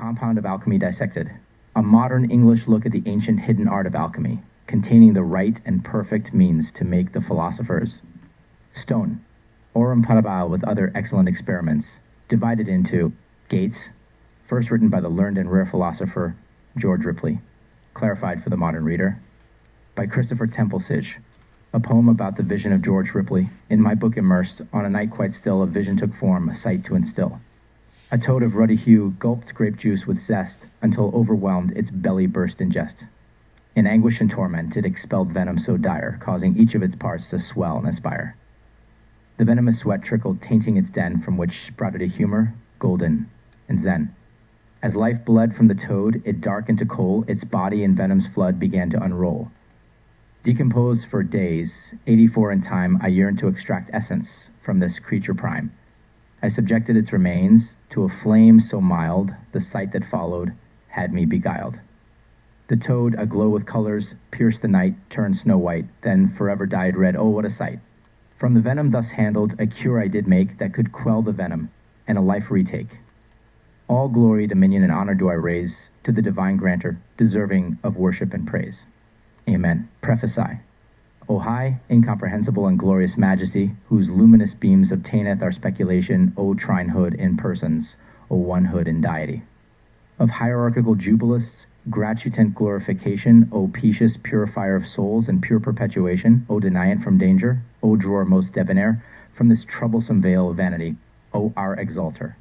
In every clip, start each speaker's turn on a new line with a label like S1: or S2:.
S1: Compound of Alchemy Dissected, a modern English look at the ancient hidden art of alchemy, containing the right and perfect means to make the philosophers. Stone, Aurum Parabile with other excellent experiments, divided into Gates, first written by the learned and rare philosopher George Ripley, clarified for the modern reader, by Christopher Templesage, a poem about the vision of George Ripley. In my book Immersed, on a night quite still, a vision took form, a sight to instill. A toad of ruddy hue gulped grape juice with zest, until overwhelmed its belly burst in jest. In anguish and torment it expelled venom so dire, causing each of its parts to swell and aspire. The venomous sweat trickled, tainting its den, from which sprouted a humor, golden and zen. As life bled from the toad, it darkened to coal, its body in venom's flood began to unroll. Decomposed for days, 84 in time, I yearned to extract essence from this creature prime. I subjected its remains to a flame so mild, the sight that followed had me beguiled. The toad, aglow with colors, pierced the night, turned snow white, then forever dyed red. Oh, what a sight! From the venom thus handled, a cure I did make that could quell the venom, and a life retake. All glory, dominion, and honor do I raise to the divine granter, deserving of worship and praise. Amen. Preface I. O high, incomprehensible, and glorious majesty, whose luminous beams obtaineth our speculation, O trinehood in persons, O onehood in deity. Of hierarchical jubilists, gratuitant glorification, O specious purifier of souls and pure perpetuation, O deniant from danger, O drawer most debonair, from this troublesome veil of vanity, O our exalter.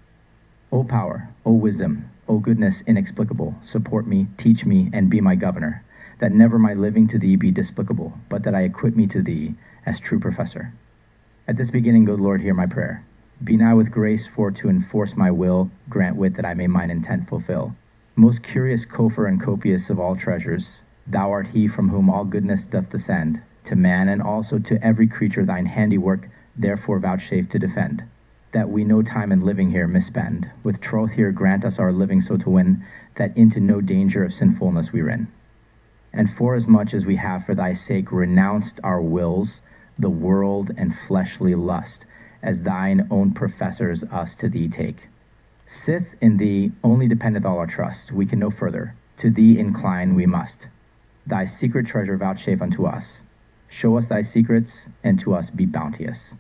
S1: O power, O wisdom, O goodness inexplicable, support me, teach me, and be my governor, that never my living to thee be despicable, but that I acquit me to thee as true professor. At this beginning, good Lord, hear my prayer. Be now with grace for to enforce my will, grant wit that I may mine intent fulfill. Most curious coffer and copious of all treasures, thou art he from whom all goodness doth descend, to man and also to every creature thine handiwork, therefore vouchsafe to defend. That we no time in living here misspend, with troth here grant us our living so to win, that into no danger of sinfulness we rin. And forasmuch as we have for thy sake renounced our wills, the world and fleshly lust, as thine own professors us to thee take. Sith in thee only dependeth all our trust, we can no further, to thee incline we must. Thy secret treasure vouchsafe unto us, show us thy secrets, and to us be bounteous.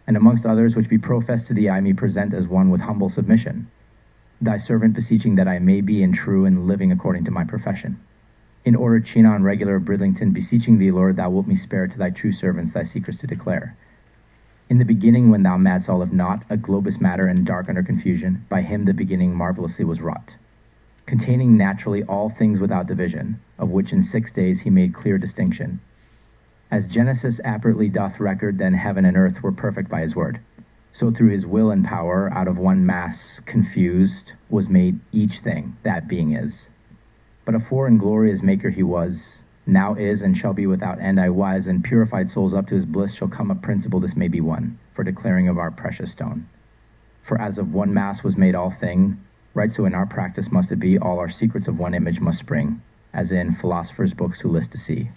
S1: And amongst others which be professed to thee I me present as one with humble submission, thy servant beseeching that I may be in true and living according to my profession. In order Chinon regular of Bridlington, beseeching thee, Lord, thou wilt me spare to thy true servants thy secrets to declare. In the beginning, when thou madst all of naught, a globous matter and dark under confusion, by him the beginning marvelously was wrought, containing naturally all things without division, of which in 6 days he made clear distinction. As Genesis appertly doth record, then heaven and earth were perfect by his word. So through his will and power, out of one mass confused, was made each thing that being is. But afore in glory as maker he was, now is and shall be without end. I was, and purified souls up to his bliss shall come a principle this may be one, for declaring of our precious stone. For as of one mass was made all thing, right so in our practice must it be, all our secrets of one image must spring, as in philosophers' books who list to see.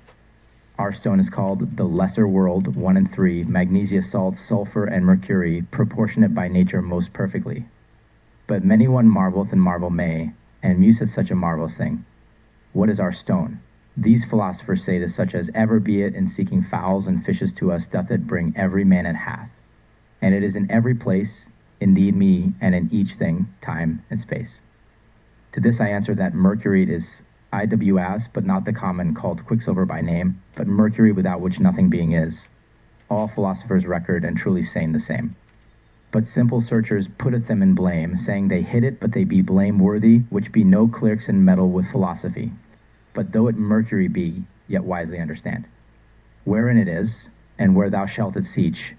S1: Our stone is called the lesser world, 1 and 3, magnesia salts, sulfur, and mercury, proportionate by nature most perfectly. But many one marveleth and marvel may, and muse at such a marvelous thing. What is our stone? These philosophers say to such as ever be it in seeking fowls and fishes to us doth it bring every man it hath. And it is in every place, indeed me, and in each thing, time and space. To this I answer that mercury is IWAS, but not the common called quicksilver by name, but mercury without which nothing being is. All philosophers record and truly saying the same. But simple searchers putteth them in blame, saying they hid it, but they be blameworthy, which be no clerks in meddle with philosophy. But though it mercury be, yet wisely understand wherein it is, and where thou shalt it seech.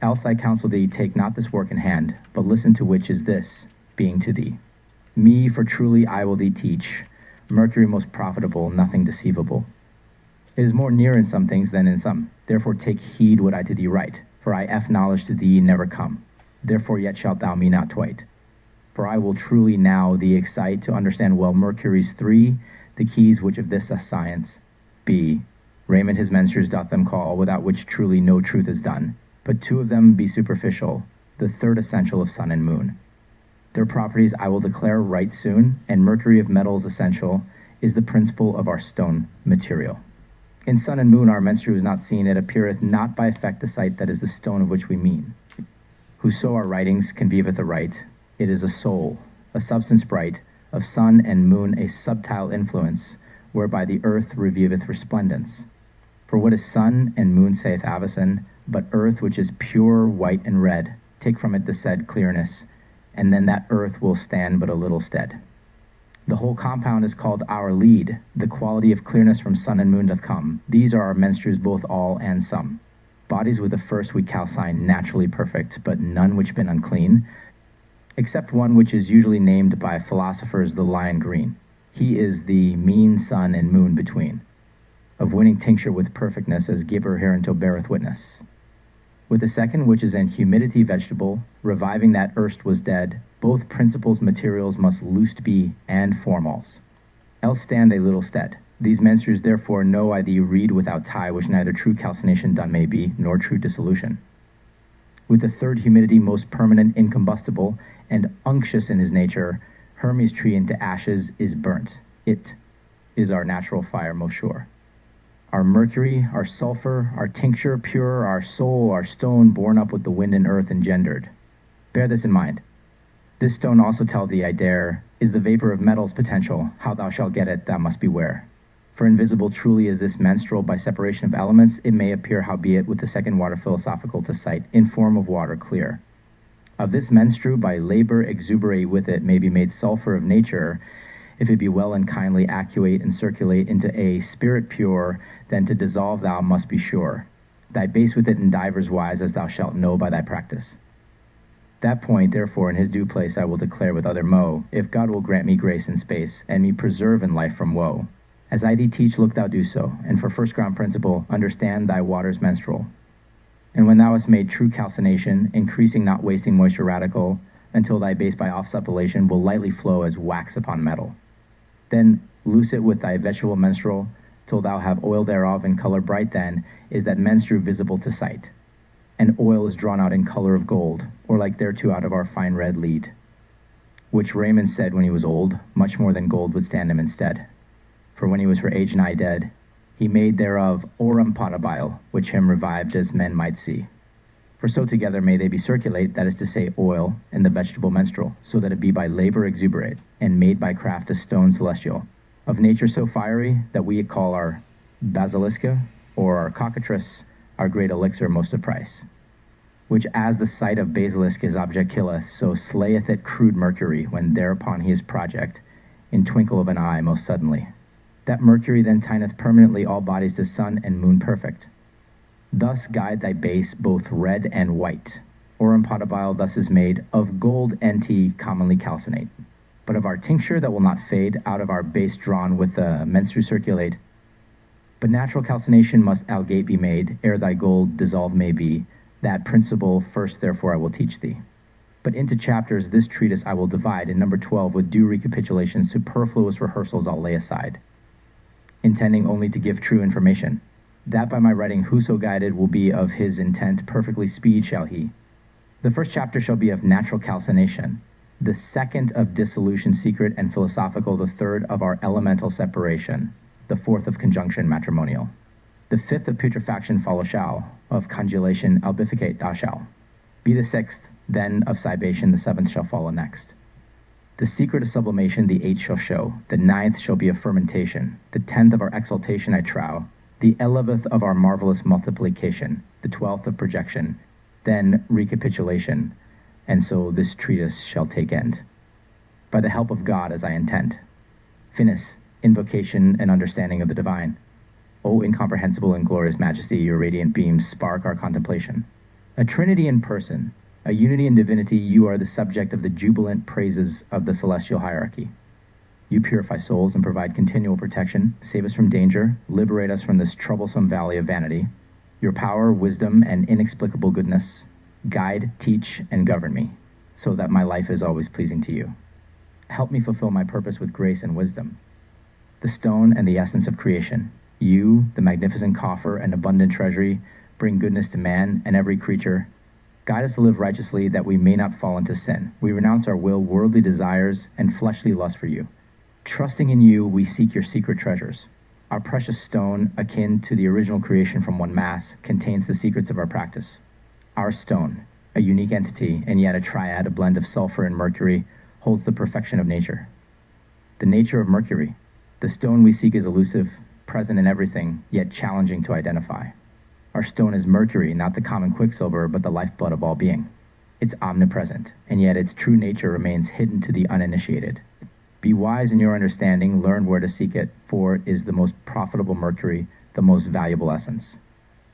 S1: Else I counsel thee, take not this work in hand, but listen to which is this, being to thee. Me, for truly I will thee teach, mercury most profitable, nothing deceivable. It is more near in some things than in some, therefore take heed what I to thee write, for I knowledge to thee never come, therefore yet shalt thou me not twite. For I will truly now thee excite to understand well Mercury's 3, the keys which of this a science be. Raymond his mensters doth them call, without which truly no truth is done. But 2 of them be superficial, the 3rd essential of sun and moon. Their properties I will declare right soon, and mercury of metals essential is the principle of our stone material. In sun and moon our menstru is not seen, it appeareth not by effect the sight that is the stone of which we mean. Whoso our writings conveyeth aright, it is a soul, a substance bright, of sun and moon a subtile influence, whereby the earth revieweth resplendence. For what is sun and moon, saith Avicen, but earth which is pure, white, and red, take from it the said clearness, and then that earth will stand but a little stead. The whole compound is called our lead, the quality of clearness from sun and moon doth come. These are our menstrues both all and some. Bodies with the first we calcine naturally perfect, but none which been unclean, except one which is usually named by philosophers the lion green. He is the mean sun and moon between, of winning tincture with perfectness, as Gibber hereunto beareth witness. With the second, which is an humidity vegetable, reviving that erst was dead, both principles materials must loosed be and formals. Else stand they little stead. These menstrues therefore know I thee read without tie, which neither true calcination done may be, nor true dissolution. With the third humidity most permanent, incombustible, and unctuous in his nature, Hermes tree into ashes is burnt. It is our natural fire most sure. Our mercury, our sulfur, our tincture pure, our soul, our stone born up with the wind and earth engendered. Bear this in mind. This stone also tell thee, I dare, is the vapor of metals potential. How thou shalt get it, thou must beware. For invisible truly is this menstrual by separation of elements, it may appear howbeit with the second water philosophical to sight, in form of water clear. Of this menstru by labor exuberate with it may be made sulfur of nature, if it be well and kindly actuate and circulate into a spirit pure, then to dissolve thou must be sure. Thy base with it in divers wise, as thou shalt know by thy practice. That point, therefore, in his due place I will declare with other mo, if God will grant me grace in space, and me preserve in life from woe. As I thee teach, look thou do so, and for first ground principle, understand thy waters menstrual. And when thou hast made true calcination, increasing not wasting moisture radical, until thy base by off-suppellation will lightly flow as wax upon metal. Then loose it with thy vegetable menstrual, till thou have oil thereof in color bright, then is that menstru visible to sight. And oil is drawn out in color of gold, or like thereto out of our fine red lead. Which Raymond said when he was old, much more than gold would stand him instead. For when he was for age nigh dead, he made thereof aurum potabile, which him revived as men might see. For so together may they be circulate, that is to say oil, and the vegetable menstrual, so that it be by labor exuberate, and made by craft a stone celestial, of nature so fiery that we call our basiliska, or our cockatrice, our great elixir most of price. Which as the sight of basilisk his object killeth, so slayeth it crude mercury, when thereupon he is project, in twinkle of an eye most suddenly. That mercury then tineth permanently all bodies to sun and moon perfect. Thus guide thy base both red and white. Aurum potabile thus is made, of gold nt commonly calcinate. But of our tincture that will not fade, out of our base drawn with the menstru circulate. But natural calcination must algate be made, ere thy gold dissolve may be. That principle first therefore I will teach thee. But into chapters this treatise I will divide, in number 12 with due recapitulation, superfluous rehearsals I'll lay aside, intending only to give true information. That by my writing whoso guided will be of his intent, perfectly speed shall he. The first chapter shall be of natural calcination, the second of dissolution secret and philosophical, the third of our elemental separation, the fourth of conjunction matrimonial. The fifth of putrefaction follow shall, of congelation albificate thou shall. Be the sixth, then of cibation, the seventh shall follow next. The secret of sublimation the eighth shall show, the ninth shall be of fermentation, the 10th of our exaltation I trow, the 11th of our marvelous multiplication, the 12th of projection, then recapitulation, and so this treatise shall take end. By the help of God as I intend. Finis, invocation and understanding of the divine. O incomprehensible and glorious majesty, your radiant beams spark our contemplation. A trinity in person, a unity in divinity, you are the subject of the jubilant praises of the celestial hierarchy. You purify souls and provide continual protection, save us from danger, liberate us from this troublesome valley of vanity. Your power, wisdom, and inexplicable goodness guide, teach, and govern me, so that my life is always pleasing to you. Help me fulfill my purpose with grace and wisdom. The stone and the essence of creation, you, the magnificent coffer and abundant treasury, bring goodness to man and every creature. Guide us to live righteously, that we may not fall into sin. We renounce our will, worldly desires, and fleshly lust for you. Trusting in you, we seek your secret treasures. Our precious stone, akin to the original creation from one mass, contains the secrets of our practice. Our stone, a unique entity, and yet a triad, a blend of sulfur and mercury, holds the perfection of nature. The nature of mercury. The stone we seek is elusive, present in everything, yet challenging to identify. Our stone is mercury, not the common quicksilver, but the lifeblood of all being. It's omnipresent, and yet its true nature remains hidden to the uninitiated. Be wise in your understanding, learn where to seek it, for it is the most profitable mercury, the most valuable essence.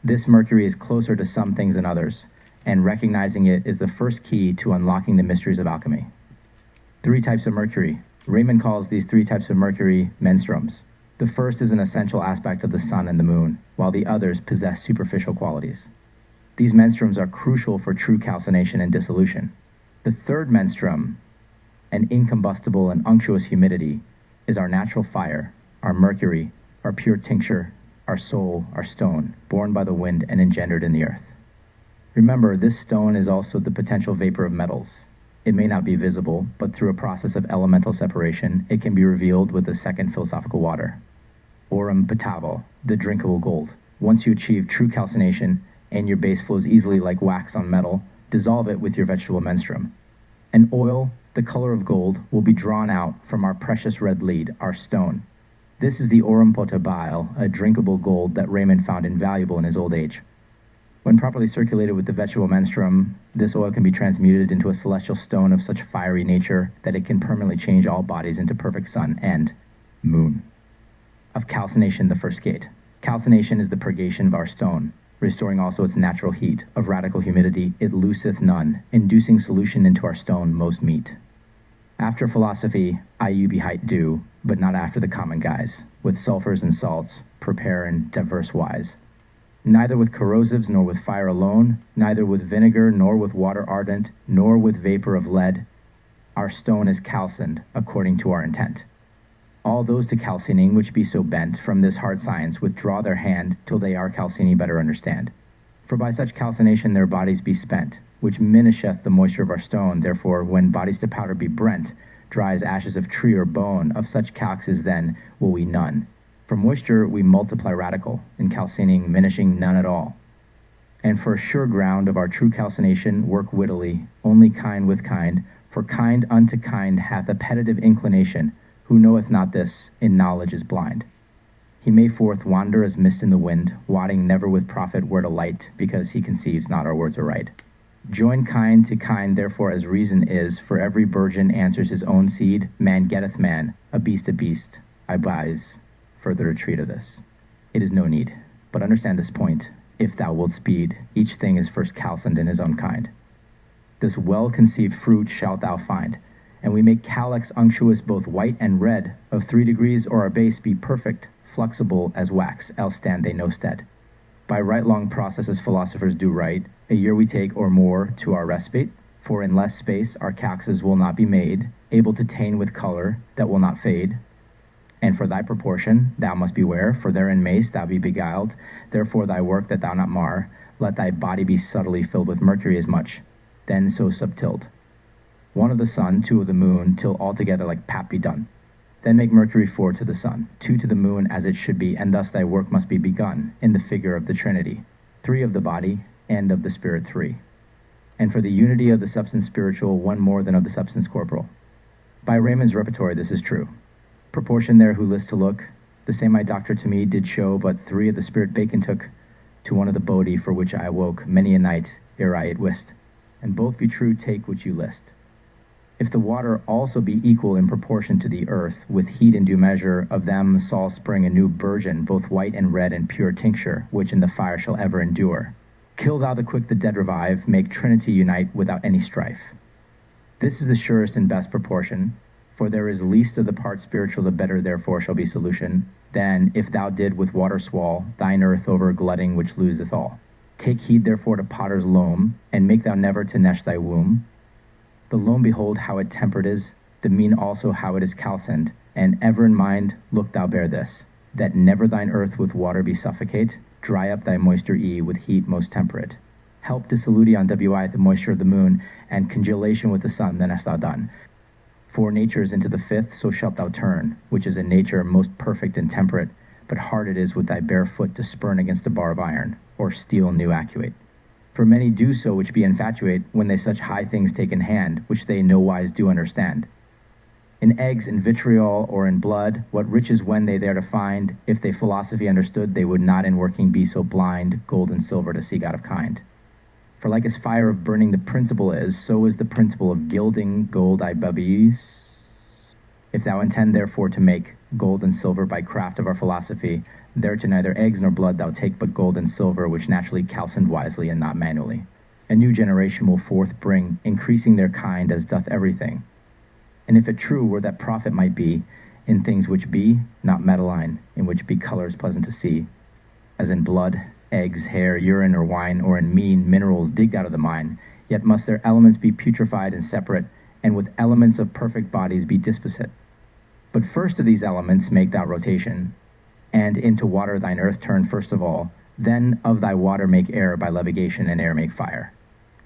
S1: This mercury is closer to some things than others, and recognizing it is the first key to unlocking the mysteries of alchemy. 3 types of mercury. Raymond calls these 3 types of mercury menstruums. The first is an essential aspect of the sun and the moon, while the others possess superficial qualities. These menstruums are crucial for true calcination and dissolution. The third menstruum, an incombustible and unctuous humidity, is our natural fire, our mercury, our pure tincture, our soul, our stone, born by the wind and engendered in the earth. Remember, this stone is also the potential vapor of metals. It may not be visible, but through a process of elemental separation, it can be revealed with the second philosophical water. Aurum potable, the drinkable gold. Once you achieve true calcination and your base flows easily like wax on metal, dissolve it with your vegetable menstruum. An oil, the color of gold, will be drawn out from our precious red lead, our stone. This is the aurum potable, a drinkable gold that Raymond found invaluable in his old age. When properly circulated with the vegetable menstruum, this oil can be transmuted into a celestial stone of such fiery nature that it can permanently change all bodies into perfect sun and moon. Of calcination, the first gate. Calcination is the purgation of our stone, restoring also its natural heat. Of radical humidity, it looseth none, inducing solution into our stone most meet. After philosophy, I be hight do, but not after the common guise. With sulfurs and salts, prepare in diverse wise. Neither with corrosives nor with fire alone, neither with vinegar nor with water ardent, nor with vapor of lead. Our stone is calcined according to our intent. All those to calcining which be so bent from this hard science withdraw their hand till they our calcini better understand. For by such calcination their bodies be spent, which minisheth the moisture of our stone. Therefore, when bodies to powder be brent, dry as ashes of tree or bone, of such calxes then will we none. For moisture we multiply radical, in calcining minishing none at all. And for a sure ground of our true calcination work wittily, only kind with kind, for kind unto kind hath appetitive inclination. Who knoweth not this, in knowledge is blind. He may forth wander as mist in the wind, wotting never with profit where to light, because he conceives not our words aright. Join kind to kind, therefore, as reason is, for every burgeon answers his own seed, man getteth man, a beast. I advise further retreat of this. It is no need, but understand this point, if thou wilt speed, each thing is first calcined in his own kind. This well-conceived fruit shalt thou find, and we make calyx unctuous both white and red, of 3 degrees, or our base be perfect, flexible as wax, else stand they no stead. By right long processes philosophers do write, a year we take or more to our respite, for in less space our calxes will not be made, able to tain with color that will not fade. And for thy proportion thou must beware, for therein mayst thou be beguiled, therefore thy work that thou not mar, let thy body be subtly filled with mercury as much, then so subtilled. 1 of the sun, 2 of the moon, till altogether like pap be done. Then make mercury 4 to the sun, 2 to the moon as it should be, and thus thy work must be begun, in the figure of the Trinity, 3 of the body, and of the spirit 3. And for the unity of the substance spiritual, 1 more than of the substance corporal. By Raymond's repertory this is true. Proportion there who list to look, the same my doctor to me did show, but 3 of the spirit Bacon took, to 1 of the Bodhi, for which I awoke many a night ere I it wist. And both be true, take which you list. If the water also be equal in proportion to the earth, with heat in due measure, of them shall spring a new burgeon, both white and red and pure tincture, which in the fire shall ever endure. Kill thou the quick, the dead revive, make Trinity unite without any strife. This is the surest and best proportion, for there is least of the part spiritual, the better therefore shall be solution, than if thou did with water swall thine earth over glutting which loseth all. Take heed therefore to potter's loam, and make thou never to nesh thy womb. The loam behold how it tempered is, the mean also how it is calcined, and ever in mind look thou bear this, that never thine earth with water be suffocate, dry up thy moisture with heat most temperate. Help dissolution wi the moisture of the moon, and congelation with the sun, then hast thou done. 4 natures into the 5th, so shalt thou turn, which is a nature most perfect and temperate, but hard it is with thy bare foot to spurn against a bar of iron, or steel new actuate. For many do so which be infatuate, when they such high things take in hand, which they nowise do understand. In eggs, in vitriol, or in blood, what riches when they there to find, if they philosophy understood, they would not in working be so blind, gold and silver to seek out of kind. For like as fire of burning the principle is, so is the principle of gilding gold ibubis. If thou intend therefore to make gold and silver by craft of our philosophy, thereto neither eggs nor blood thou take, but gold and silver, which naturally calcined wisely and not manually. A new generation will forth bring, increasing their kind as doth everything. And if it true were that profit might be in things which be not metalline, in which be colors pleasant to see, as in blood, eggs, hair, urine, or wine, or in mean minerals digged out of the mine, yet must their elements be putrefied and separate, and with elements of perfect bodies be disposite. But first of these elements make thou rotation, and into water thine earth turn first of all, then of thy water make air by levitation, and air make fire.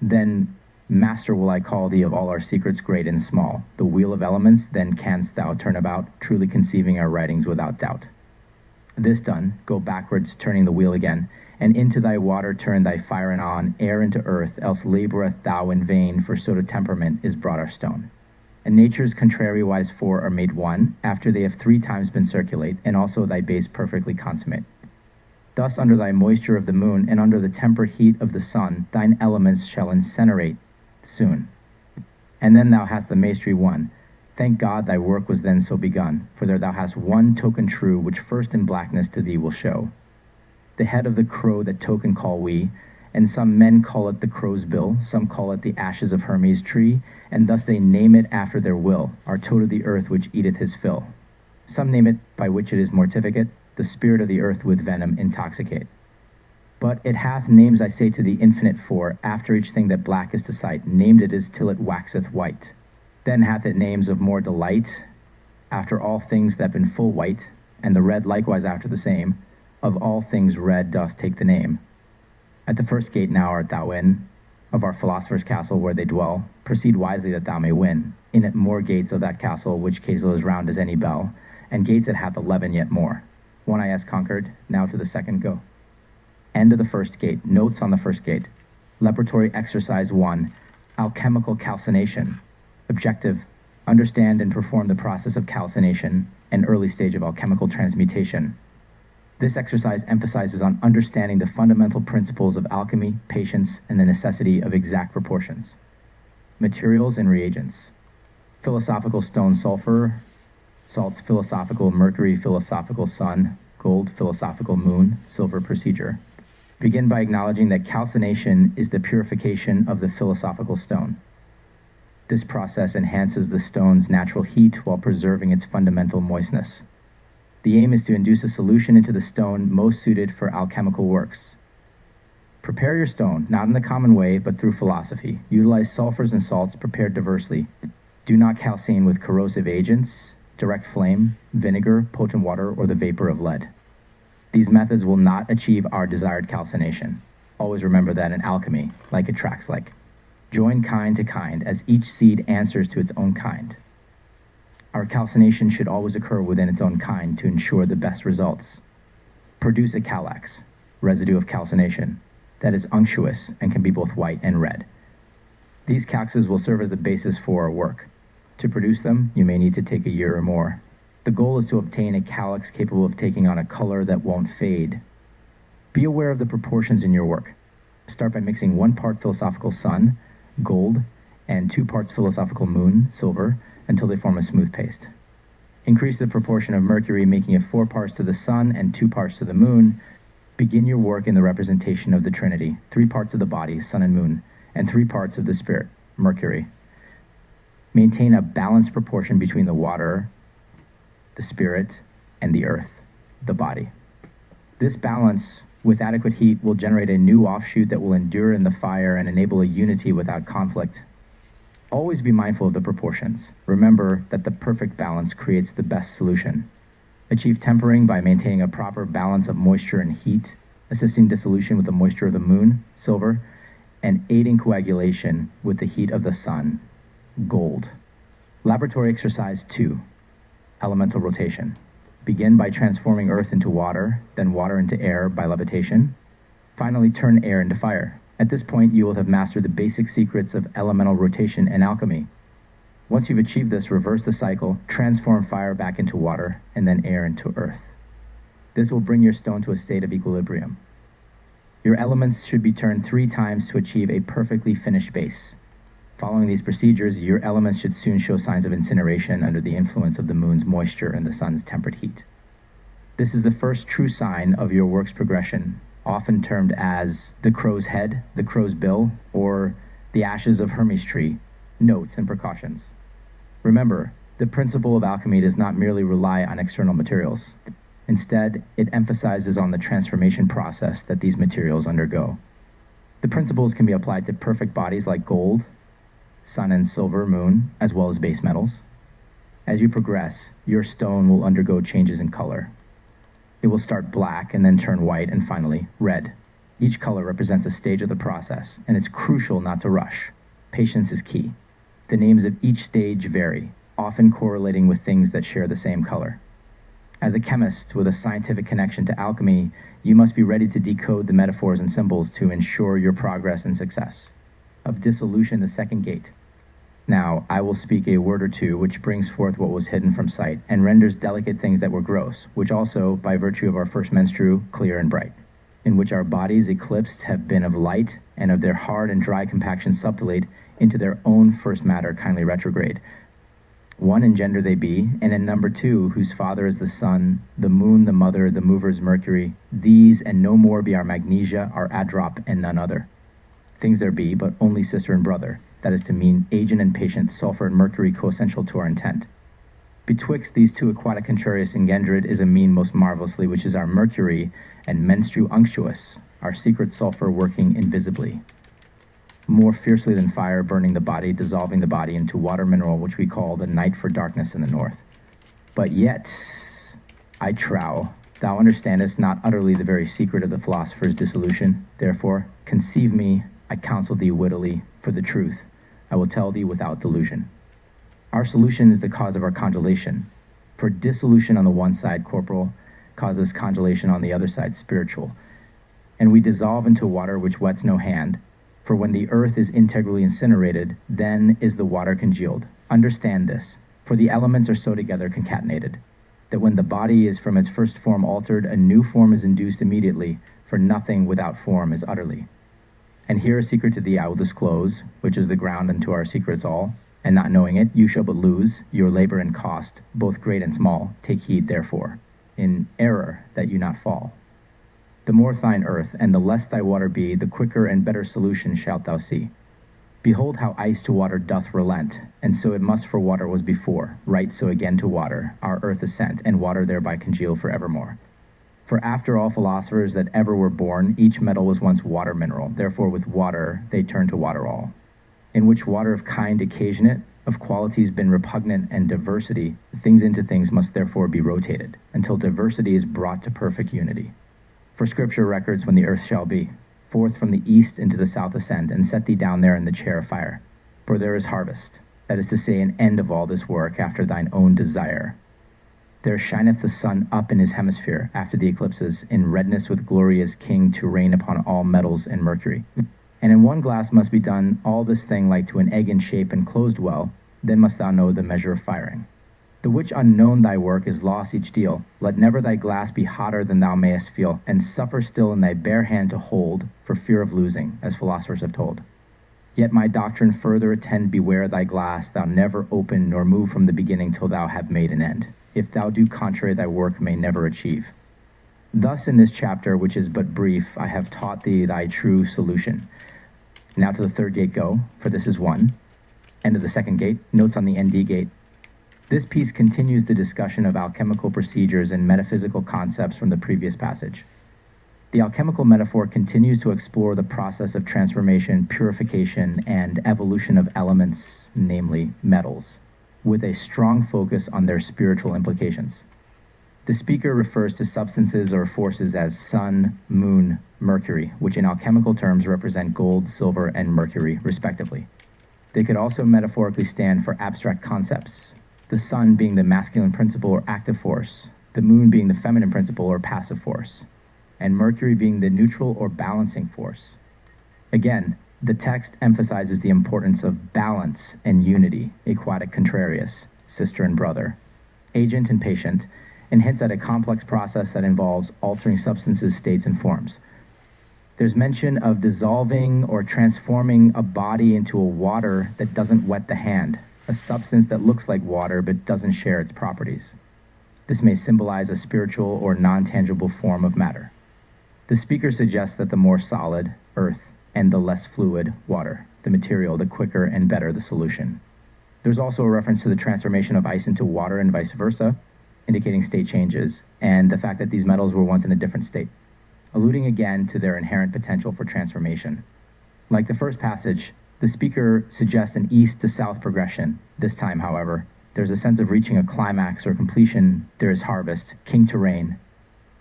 S1: Then Master will I call thee of all our secrets great and small, the wheel of elements then canst thou turn about, truly conceiving our writings without doubt. This done, go backwards, turning the wheel again, and into thy water turn thy fire and on, air into earth, else laboureth thou in vain, for so to temperament is brought our stone. And nature's contrariwise 4 are made one, after they have 3 times been circulate, and also thy base perfectly consummate. Thus under thy moisture of the moon, and under the temperate heat of the sun, thine elements shall incinerate soon. And then thou hast the mastery won. Thank God thy work was then so begun, for there thou hast one token true, which first in blackness to thee will show. The head of the crow that token call we, and some men call it the crow's bill, some call it the ashes of Hermes' tree, and thus they name it after their will, our toad of the earth which eateth his fill. Some name it by which it is mortificate, the spirit of the earth with venom intoxicate. But it hath names, I say to the infinite, for after each thing that black is to sight, named it is till it waxeth white. Then hath it names of more delight, after all things that been full white, and the red likewise after the same, of all things red doth take the name. At the first gate now art thou in, of our philosopher's castle where they dwell. Proceed wisely that thou may win. In it more gates of that castle, which castle is round as any bell, and gates it hath 11 yet more. 1 I hast conquered, now to the second go. End of the first gate. Notes on the first gate. Laboratory exercise 1. Alchemical calcination. Objective: understand and perform the process of calcination, an early stage of alchemical transmutation. This exercise emphasizes on understanding the fundamental principles of alchemy, patience, and the necessity of exact proportions. Materials and reagents. Philosophical stone sulfur, salts philosophical mercury, philosophical sun, gold philosophical moon, silver procedure. Begin by acknowledging that calcination is the purification of the philosophical stone. This process enhances the stone's natural heat while preserving its fundamental moistness. The aim is to induce a solution into the stone most suited for alchemical works. Prepare your stone, not in the common way, but through philosophy. Utilize sulfurs and salts prepared diversely. Do not calcine with corrosive agents, direct flame, vinegar, potent water, or the vapor of lead. These methods will not achieve our desired calcination. Always remember that in alchemy, like attracts like. Join kind to kind, as each seed answers to its own kind. Our calcination should always occur within its own kind to ensure the best results. Produce a calax, residue of calcination, that is unctuous and can be both white and red. These calxes will serve as the basis for our work. To produce them, you may need to take a year or more. The goal is to obtain a calax capable of taking on a color that won't fade. Be aware of the proportions in your work. Start by mixing 1 part philosophical sun, gold, and 2 parts philosophical moon, silver, until they form a smooth paste. Increase the proportion of mercury, making it 4 parts to the sun and 2 parts to the moon. Begin your work in the representation of the Trinity, 3 parts of the body, sun and moon, and 3 parts of the spirit, mercury. Maintain a balanced proportion between the water, the spirit, and the earth, the body. This balance, with adequate heat, will generate a new offshoot that will endure in the fire and enable a unity without conflict. Always be mindful of the proportions. Remember that the perfect balance creates the best solution. Achieve tempering by maintaining a proper balance of moisture and heat, assisting dissolution with the moisture of the moon, silver, and aiding coagulation with the heat of the sun, gold. Laboratory exercise 2, elemental rotation. Begin by transforming earth into water, then water into air by levitation. Finally, turn air into fire. At this point, you will have mastered the basic secrets of elemental rotation and alchemy. Once you've achieved this, reverse the cycle, transform fire back into water, and then air into earth. This will bring your stone to a state of equilibrium. Your elements should be turned 3 times to achieve a perfectly finished base. Following these procedures, your elements should soon show signs of incineration under the influence of the moon's moisture and the sun's tempered heat. This is the first true sign of your work's progression, often termed as the crow's head, the crow's bill, or the ashes of Hermes tree. Notes and precautions. Remember, the principle of alchemy does not merely rely on external materials. Instead, it emphasizes on the transformation process that these materials undergo. The principles can be applied to perfect bodies like gold, sun and silver, moon, as well as base metals. As you progress, your stone will undergo changes in color. It will start black and then turn white and finally red. Each color represents a stage of the process, and it's crucial not to rush. Patience is key. The names of each stage vary, often correlating with things that share the same color. As a chemist with a scientific connection to alchemy, you must be ready to decode the metaphors and symbols to ensure your progress and success. Of dissolution, the second gate. Now, I will speak a word or two which brings forth what was hidden from sight, and renders delicate things that were gross, which also, by virtue of our first menstru, clear and bright, in which our bodies eclipsed have been of light, and of their hard and dry compaction subtillate into their own first matter kindly retrograde. One in gender they be, and in number 2, whose father is the sun, the moon, the mother, the movers, Mercury. These and no more be our magnesia, our adrop, and none other. Things there be, but only sister and brother. That is to mean agent and patient, sulfur and mercury co-essential to our intent. Betwixt these 2 aquatic contrarious engendred is a mean most marvelously, which is our mercury, and menstru unctuous, our secret sulfur working invisibly. More fiercely than fire, burning the body, dissolving the body into water mineral, which we call the night for darkness in the north. But yet, I trow, thou understandest not utterly the very secret of the philosopher's dissolution. Therefore, conceive me, I counsel thee wittily, for the truth. I will tell thee without delusion. Our solution is the cause of our congelation. For dissolution on the one side, corporal, causes congelation on the other side, spiritual. And we dissolve into water which wets no hand. For when the earth is integrally incinerated, then is the water congealed. Understand this, for the elements are so together concatenated, that when the body is from its first form altered, a new form is induced immediately, for nothing without form is utterly. And here a secret to thee I will disclose, which is the ground unto our secrets all, and not knowing it, you shall but lose your labor and cost, both great and small. Take heed, therefore, in error that you not fall. The more thine earth, and the less thy water be, the quicker and better solution shalt thou see. Behold how ice to water doth relent, and so it must for water was before, right so again to water, our earth is sent, and water thereby congeal for evermore. For after all philosophers that ever were born, each metal was once water mineral, therefore with water they turn to water all. In which water of kind occasionate, of qualities been repugnant and diversity, things into things must therefore be rotated, until diversity is brought to perfect unity. For scripture records when the earth shall be, forth from the east into the south ascend, and set thee down there in the chair of fire. For there is harvest, that is to say an end of all this work after thine own desire. There shineth the sun up in his hemisphere after the eclipses, in redness with glory as king to reign upon all metals and mercury. And in one glass must be done all this thing like to an egg in shape and closed well, then must thou know the measure of firing. The which unknown thy work is loss each deal. Let never thy glass be hotter than thou mayest feel, and suffer still in thy bare hand to hold, for fear of losing, as philosophers have told. Yet my doctrine further attend, beware thy glass, thou never open nor move from the beginning till thou have made an end. If thou do contrary, thy work may never achieve. Thus in this chapter, which is but brief, I have taught thee thy true solution. Now to the third gate go, for this is one. End of the second gate, notes on the ND gate. This piece continues the discussion of alchemical procedures and metaphysical concepts from the previous passage. The alchemical metaphor continues to explore the process of transformation, purification, and evolution of elements, namely metals, with a strong focus on their spiritual implications. The speaker refers to substances or forces as sun, moon, mercury, which in alchemical terms represent gold, silver, and mercury, respectively. They could also metaphorically stand for abstract concepts, the sun being the masculine principle or active force, the moon being the feminine principle or passive force, and Mercury being the neutral or balancing force. Again, the text emphasizes the importance of balance and unity, aquatic contrarius, sister and brother, agent and patient, and hints at a complex process that involves altering substances, states, and forms. There's mention of dissolving or transforming a body into a water that doesn't wet the hand, a substance that looks like water but doesn't share its properties. This may symbolize a spiritual or non-tangible form of matter. The speaker suggests that the more solid, earth, and the less fluid, water, the material, the quicker and better the solution. There's also a reference to the transformation of ice into water and vice versa, indicating state changes, and the fact that these metals were once in a different state, alluding again to their inherent potential for transformation. Like the first passage, the speaker suggests an east to south progression. This time, however, there's a sense of reaching a climax or completion. There is harvest, king to reign.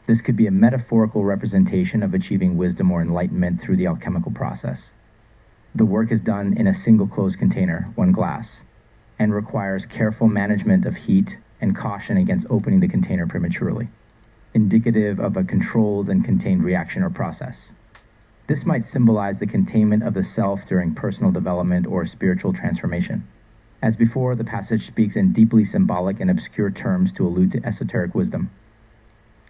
S1: This could be a metaphorical representation of achieving wisdom or enlightenment through the alchemical process. The work is done in a single closed container, one glass, and requires careful management of heat and caution against opening the container prematurely, indicative of a controlled and contained reaction or process. This might symbolize the containment of the self during personal development or spiritual transformation. As before, the passage speaks in deeply symbolic and obscure terms to allude to esoteric wisdom.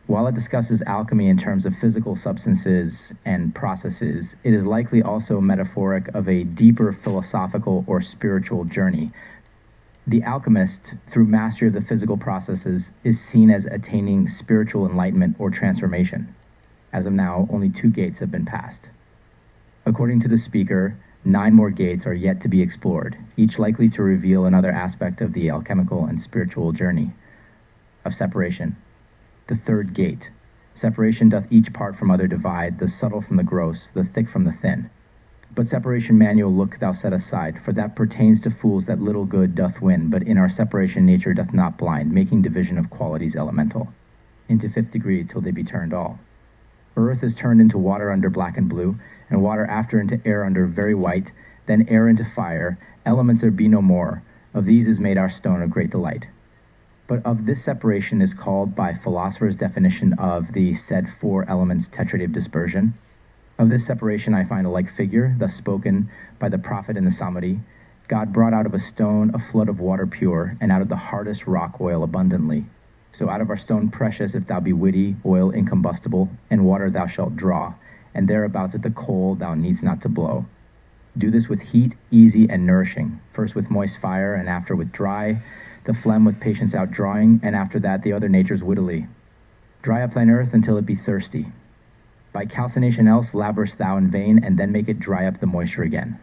S1: While it discusses alchemy in terms of physical substances and processes, it is likely also metaphoric of a deeper philosophical or spiritual journey. The alchemist, through mastery of the physical processes, is seen as attaining spiritual enlightenment or transformation. As of now, only 2 gates have been passed. According to the speaker, 9 more gates are yet to be explored, each likely to reveal another aspect of the alchemical and spiritual journey of separation. The 3rd gate. Separation doth each part from other divide, the subtle from the gross, the thick from the thin. But separation manual look thou set aside, for that pertains to fools that little good doth win, but in our separation nature doth not blind, making division of qualities elemental, into 5th degree till they be turned all. Earth is turned into water under black and blue, and water after into air under very white, then air into fire, elements there be no more. Of these is made our stone a great delight. But of this separation is called by philosophers' definition of the said 4 elements tetradative dispersion. Of this separation I find a like figure, thus spoken by the prophet in the Psalmody. God brought out of a stone a flood of water pure, and out of the hardest rock oil abundantly. So out of our stone precious, if thou be witty, oil incombustible, and water thou shalt draw, and thereabouts at the coal thou needst not to blow. Do this with heat, easy and nourishing, first with moist fire, and after with dry, the phlegm with patience outdrawing, and after that the other natures wittily. Dry up thine earth until it be thirsty. By calcination else labourest thou in vain, and then make it dry up the moisture again.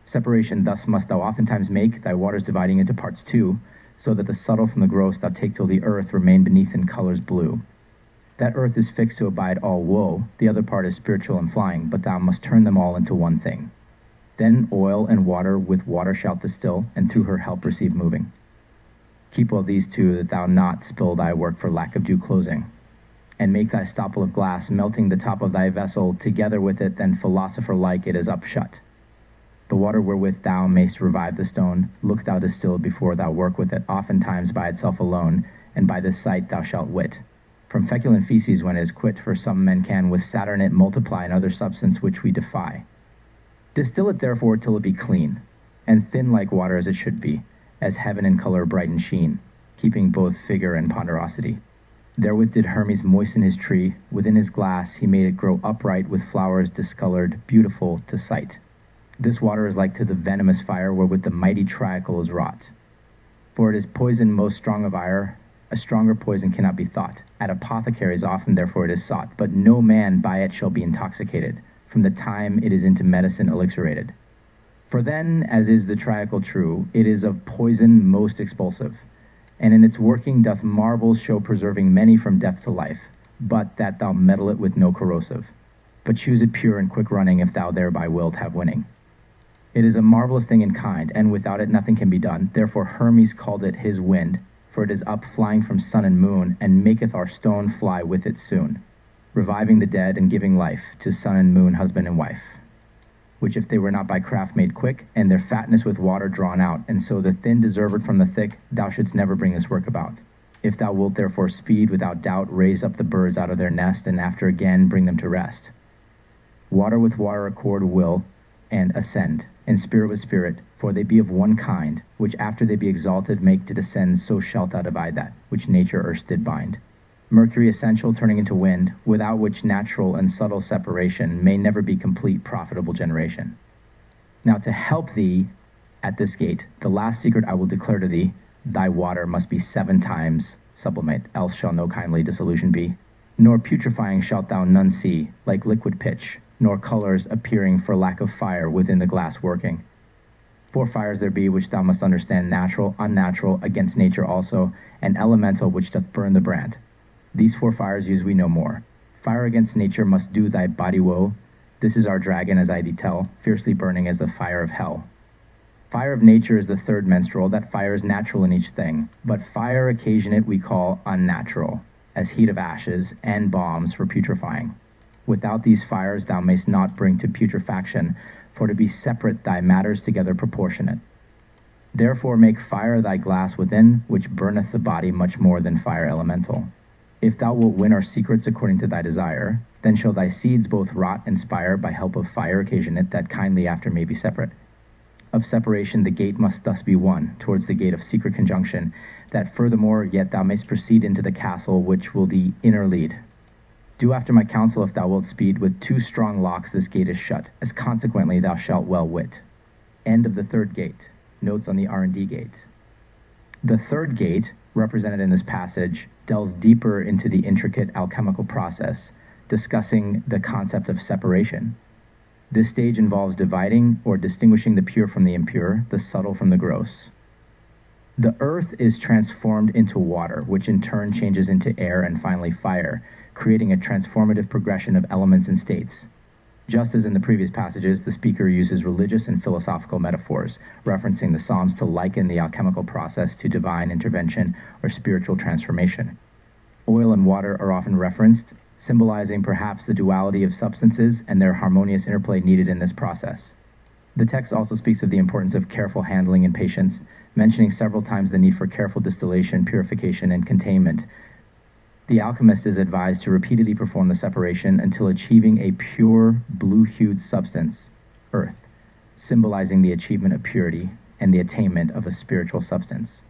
S1: Separation thus must thou oftentimes make, thy waters dividing into parts 2, so that the subtle from the gross thou take till the earth remain beneath in colours blue. That earth is fixed to abide all woe, the other part is spiritual and flying, but thou must turn them all into one thing. Then oil and water with water shalt distill, and through her help receive moving. Keep well these 2, that thou not spill thy work for lack of due closing. And make thy stopple of glass, melting the top of thy vessel, together with it, then philosopher-like it is upshut. The water wherewith thou mayst revive the stone, look thou distill before thou work with it, oftentimes by itself alone, and by this sight thou shalt wit. From feculent feces when it is quit, for some men can with Saturn it multiply in other substance which we defy. Distill it therefore till it be clean, and thin like water as it should be, as heaven in colour bright and sheen, keeping both figure and ponderosity. Therewith did Hermes moisten his tree, within his glass he made it grow upright with flowers discoloured, beautiful to sight. This water is like to the venomous fire wherewith the mighty triacle is wrought. For it is poison most strong of ire, a stronger poison cannot be thought. At apothecaries often therefore it is sought, but no man by it shall be intoxicated, from the time it is into medicine elixirated. For then, as is the triacle true, it is of poison most expulsive, and in its working doth marvels show, preserving many from death to life, but that thou meddle it with no corrosive. But choose it pure and quick running, if thou thereby wilt have winning. It is a marvelous thing in kind, and without it nothing can be done. Therefore Hermes called it his wind, for it is up flying from sun and moon, and maketh our stone fly with it soon, reviving the dead and giving life to sun and moon, husband and wife. Which if they were not by craft made quick, and their fatness with water drawn out, and so the thin deserved from the thick, thou shouldst never bring this work about. If thou wilt therefore speed without doubt, raise up the birds out of their nest, and after again bring them to rest. Water with water accord will, and ascend, and spirit with spirit, for they be of one kind, which after they be exalted make to descend, so shalt thou divide that, which nature erst did bind. Mercury essential turning into wind, without which natural and subtle separation may never be complete profitable generation. Now to help thee at this gate, the last secret I will declare to thee, thy water must be 7 times sublimate, else shall no kindly dissolution be. Nor putrefying shalt thou none see, like liquid pitch, nor colors appearing for lack of fire within the glass working. 4 fires there be which thou must understand, natural, unnatural, against nature also, and elemental which doth burn the brand. These 4 fires use we no more. Fire against nature must do thy body woe. This is our dragon, as I thee tell, fiercely burning as the fire of hell. Fire of nature is the 3rd menstrual, that fire is natural in each thing, but fire occasionate we call unnatural, as heat of ashes, and bombs for putrefying. Without these fires thou mayst not bring to putrefaction, for to be separate thy matters together proportionate. Therefore make fire thy glass within, which burneth the body much more than fire elemental. If thou wilt win our secrets according to thy desire, then shall thy seeds both rot and spire by help of fire occasionate, that kindly after may be separate. Of separation the gate must thus be won, towards the gate of secret conjunction, that furthermore yet thou mayst proceed into the castle which will thee inner lead. Do after my counsel if thou wilt speed, with 2 strong locks this gate is shut, as consequently thou shalt well wit. End of the 3rd gate. Notes on the R&D gate. The 3rd gate, represented in this passage, delves deeper into the intricate alchemical process, discussing the concept of separation. This stage involves dividing or distinguishing the pure from the impure, the subtle from the gross. The earth is transformed into water, which in turn changes into air and finally fire, creating a transformative progression of elements and states. Just as in the previous passages, the speaker uses religious and philosophical metaphors, referencing the Psalms to liken the alchemical process to divine intervention or spiritual transformation. Oil and water are often referenced, symbolizing perhaps the duality of substances and their harmonious interplay needed in this process. The text also speaks of the importance of careful handling and patience, mentioning several times the need for careful distillation, purification, and containment. The alchemist is advised to repeatedly perform the separation until achieving a pure, blue-hued substance, earth, symbolizing the achievement of purity and the attainment of a spiritual substance.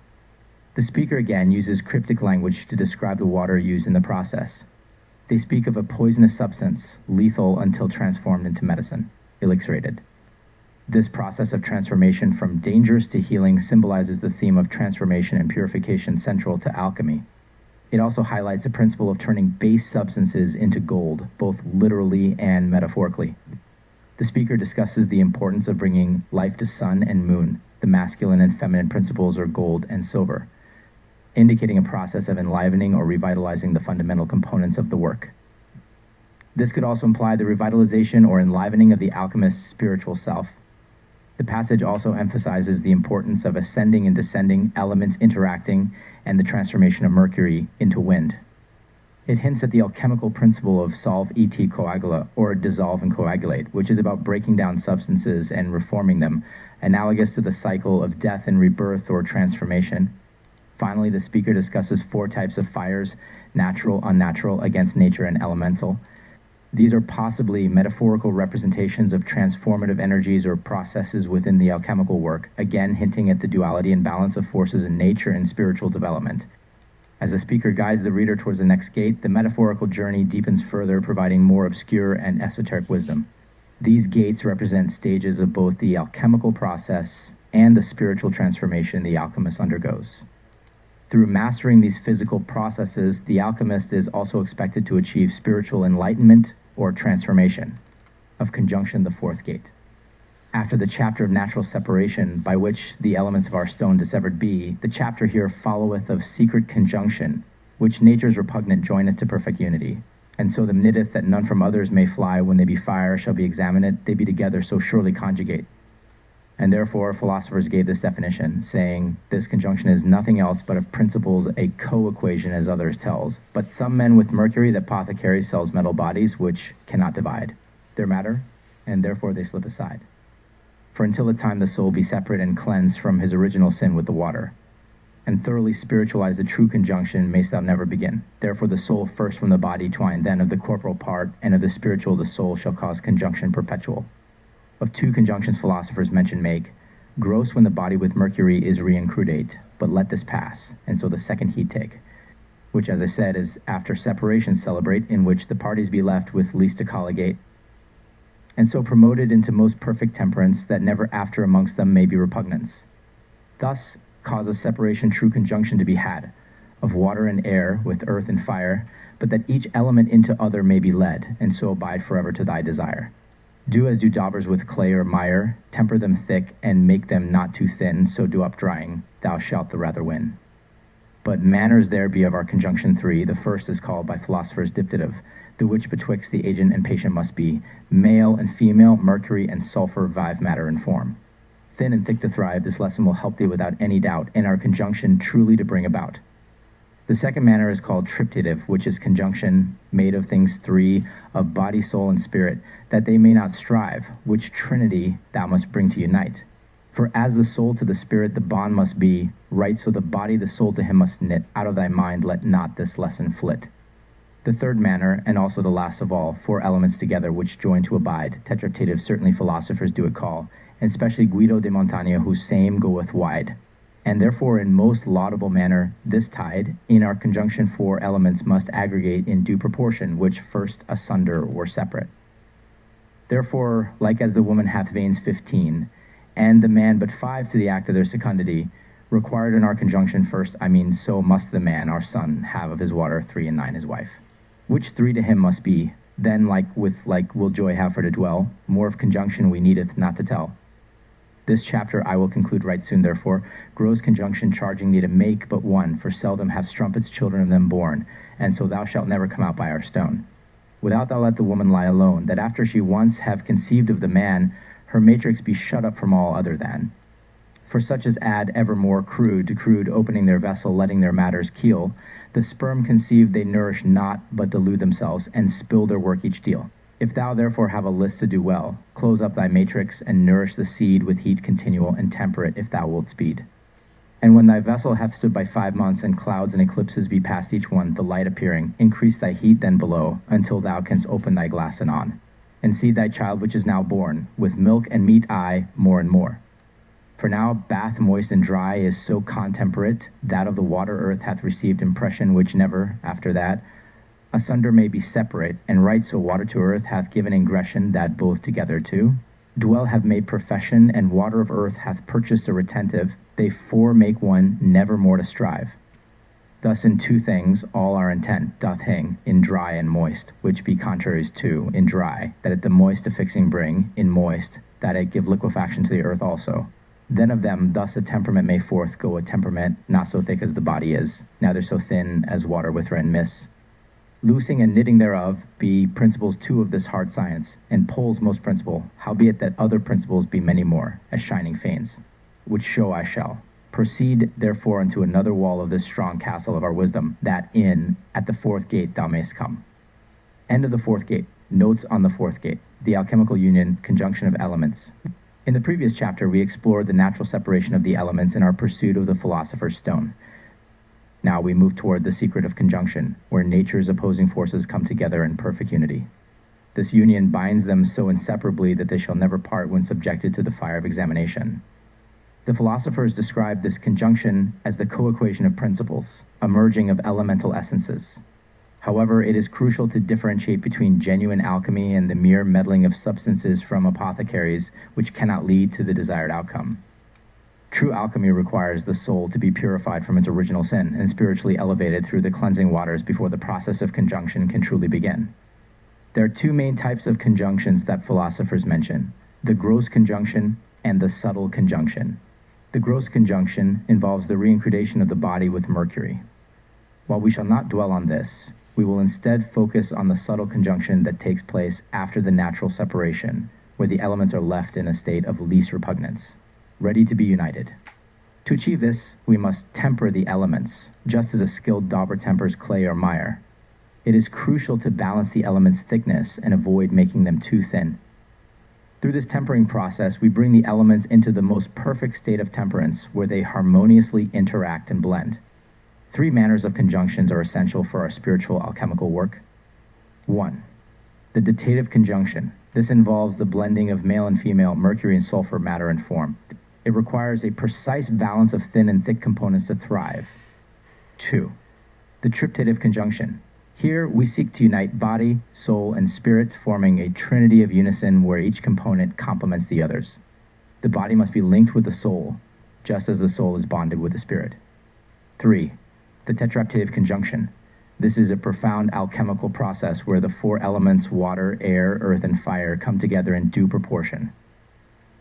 S1: The speaker again uses cryptic language to describe the water used in the process. They speak of a poisonous substance, lethal until transformed into medicine, elixirated. This process of transformation from dangerous to healing symbolizes the theme of transformation and purification central to alchemy. It also highlights the principle of turning base substances into gold, both literally and metaphorically. The speaker discusses the importance of bringing life to sun and moon, the masculine and feminine principles are gold and silver, indicating a process of enlivening or revitalizing the fundamental components of the work. This could also imply the revitalization or enlivening of the alchemist's spiritual self. The passage also emphasizes the importance of ascending and descending elements interacting and the transformation of mercury into wind. It hints at the alchemical principle of solve et coagula, or dissolve and coagulate, which is about breaking down substances and reforming them, analogous to the cycle of death and rebirth or transformation. Finally, the speaker discusses 4 types of fires: natural, unnatural, against nature, and elemental. These are possibly metaphorical representations of transformative energies or processes within the alchemical work, again hinting at the duality and balance of forces in nature and spiritual development. As the speaker guides the reader towards the next gate, the metaphorical journey deepens further, providing more obscure and esoteric wisdom. These gates represent stages of both the alchemical process and the spiritual transformation the alchemist undergoes. Through mastering these physical processes, the alchemist is also expected to achieve spiritual enlightenment or transformation. Of conjunction, the 4th gate. After the chapter of natural separation, by which the elements of our stone dissevered be, the chapter here followeth of secret conjunction, which nature's repugnant joineth to perfect unity. And so them knitteth that none from others may fly, when they be fire shall be examined, they be together so surely conjugate. And therefore, philosophers gave this definition, saying, this conjunction is nothing else but of principles a co-equation as others tells. But some men with Mercury, the apothecary, sells metal bodies which cannot divide their matter, and therefore they slip aside. For until the time the soul be separate and cleansed from his original sin with the water, and thoroughly spiritualize the true conjunction, mayst thou never begin. Therefore the soul first from the body twined, then of the corporal part, and of the spiritual the soul shall cause conjunction perpetual. Of two conjunctions philosophers mention make, gross when the body with Mercury is reincrudate, but let this pass, and so the second heat take, which as I said is after separation celebrate, in which the parties be left with least to colligate, and so promoted into most perfect temperance, that never after amongst them may be repugnance. Thus causes separation true conjunction to be had, of water and air with earth and fire, but that each element into other may be led, and so abide forever to thy desire. Do as do daubers with clay or mire, temper them thick, and make them not too thin, so do up drying, thou shalt the rather win. But manners there be of our conjunction three. The first is called by philosophers diptative, the which betwixt the agent and patient must be, male and female, Mercury and sulfur, vive matter and form. Thin and thick to thrive, this lesson will help thee without any doubt, and our conjunction truly to bring about. The second manner is called triptative, which is conjunction made of things three, of body, soul, and spirit, that they may not strive, which trinity thou must bring to unite. For as the soul to the spirit the bond must be, right so the body the soul to him must knit, out of thy mind let not this lesson flit. The third manner, and also the last of all, four elements together which join to abide, tetraptative certainly philosophers do it call, and especially Guido de Montaigne, whose same goeth wide. And therefore in most laudable manner this tide in our conjunction four elements must aggregate in due proportion, which first asunder were separate. Therefore, like as the woman hath veins 15, and the man but 5 to the act of their secundity, required in our conjunction first, so must the man, our son, have of his water 3 and 9 his wife. Which 3 to him must be, then like will joy have for to dwell, more of conjunction we needeth not to tell. This chapter I will conclude right soon, therefore, gross conjunction charging thee to make but one, for seldom have strumpets children of them born, and so thou shalt never come out by our stone. Without thou let the woman lie alone, that after she once have conceived of the man, her matrix be shut up from all other than. For such as add evermore crude to crude, opening their vessel, letting their matters keel, the sperm conceived they nourish not, but delude themselves, and spill their work each deal. If thou therefore have a list to do well, close up thy matrix, and nourish the seed with heat continual, and temper it if thou wilt speed. And when thy vessel hath stood by 5 months, and clouds and eclipses be past each one, the light appearing, increase thy heat then below, until thou canst open thy glass anon, and see thy child which is now born, with milk and meat aye, more and more. For now bath moist and dry is so contemperate, that of the water earth hath received impression, which never, after that, asunder may be separate, and right so water to earth hath given ingression, that both together two dwell have made profession, and water of earth hath purchased a retentive, they four make one, never more to strive. Thus in two things all our intent doth hang, in dry and moist, which be contraries to, in dry, that it the moist affixing bring, in moist, that it give liquefaction to the earth also. Then of them thus a temperament may forth go, a temperament not so thick as the body is, neither so thin as water with rent miss. Loosing and knitting thereof be principles two of this hard science, and poles most principal, howbeit that other principles be many more, as shining fanes, which show I shall. Proceed therefore unto another wall of this strong castle of our wisdom, that in at the fourth gate thou mayst come. End of the fourth gate. Notes on the fourth gate. The alchemical union, conjunction of elements. In the previous chapter we explored the natural separation of the elements in our pursuit of the philosopher's stone. Now we move toward the secret of conjunction, where nature's opposing forces come together in perfect unity. This union binds them so inseparably that they shall never part when subjected to the fire of examination. The philosophers describe this conjunction as the co-equation of principles, a merging of elemental essences. However, it is crucial to differentiate between genuine alchemy and the mere meddling of substances from apothecaries, which cannot lead to the desired outcome. True alchemy requires the soul to be purified from its original sin and spiritually elevated through the cleansing waters before the process of conjunction can truly begin. There are two main types of conjunctions that philosophers mention: the gross conjunction and the subtle conjunction. The gross conjunction involves the reincrudation of the body with Mercury. While we shall not dwell on this, we will instead focus on the subtle conjunction that takes place after the natural separation, where the elements are left in a state of least repugnance. ready to be united. To achieve this, we must temper the elements, just as a skilled dauber tempers clay or mire. It is crucial to balance the elements' thickness and avoid making them too thin. Through this tempering process, we bring the elements into the most perfect state of temperance, where they harmoniously interact and blend. 3 manners of conjunctions are essential for our spiritual alchemical work. 1. The datative conjunction. This involves the blending of male and female, mercury and sulfur, matter and form. It requires a precise balance of thin and thick components to thrive. 2. The triptative conjunction. Here, we seek to unite body, soul, and spirit, forming a trinity of unison where each component complements the others. The body must be linked with the soul, just as the soul is bonded with the spirit. 3. The tetraptative conjunction. This is a profound alchemical process where the 4 elements, water, air, earth, and fire, come together in due proportion.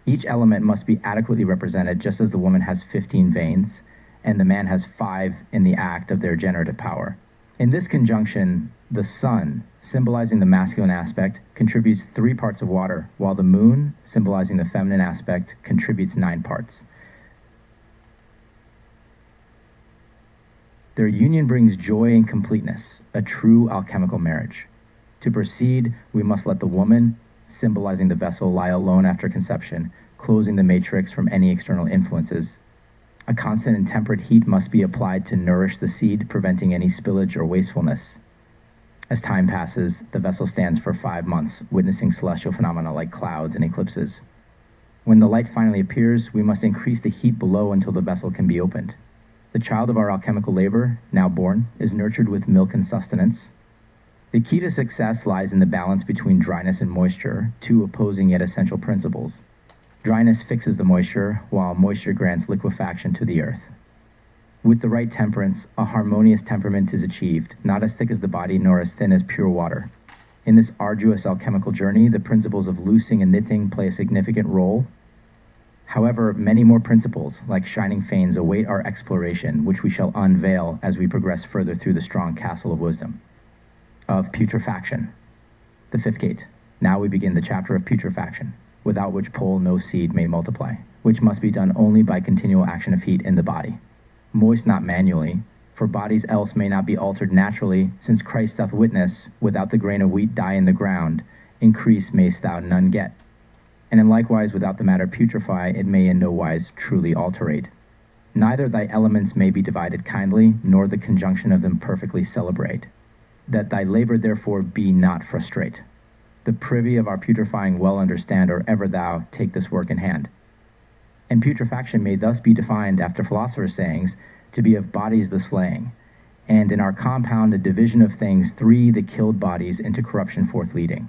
S1: Each element must be adequately represented, just as the woman has 15 veins, and the man has 5 in the act of their generative power. In this conjunction, the sun, symbolizing the masculine aspect, contributes 3 parts of water, while the moon, symbolizing the feminine aspect, contributes 9 parts. Their union brings joy and completeness, a true alchemical marriage. To proceed, we must let the woman, symbolizing the vessel, lie alone after conception, closing the matrix from any external influences. A constant and temperate heat must be applied to nourish the seed, preventing any spillage or wastefulness. As time passes, the vessel stands for 5 months, witnessing celestial phenomena like clouds and eclipses. When the light finally appears, we must increase the heat below until the vessel can be opened. The child of our alchemical labor, now born, is nurtured with milk and sustenance. The key to success lies in the balance between dryness and moisture, 2 opposing yet essential principles. Dryness fixes the moisture, while moisture grants liquefaction to the earth. With the right temperance, a harmonious temperament is achieved, not as thick as the body nor as thin as pure water. In this arduous alchemical journey, the principles of loosing and knitting play a significant role. However, many more principles, like shining fanes, await our exploration, which we shall unveil as we progress further through the strong castle of wisdom. Of putrefaction. The 5th gate. Now we begin the chapter of putrefaction, without which pole no seed may multiply, which must be done only by continual action of heat in the body. Moist not manually, for bodies else may not be altered naturally, since Christ doth witness, without the grain of wheat die in the ground, increase mayst thou none get. And in likewise without the matter putrefy, it may in no wise truly alterate. Neither thy elements may be divided kindly, nor the conjunction of them perfectly celebrate. That thy labor therefore be not frustrate. The privy of our putrefying well understand, or ever thou take this work in hand. And putrefaction may thus be defined, after Philosopher's sayings, to be of bodies the slaying, and in our compound a division of things, 3 the killed bodies into corruption forth leading,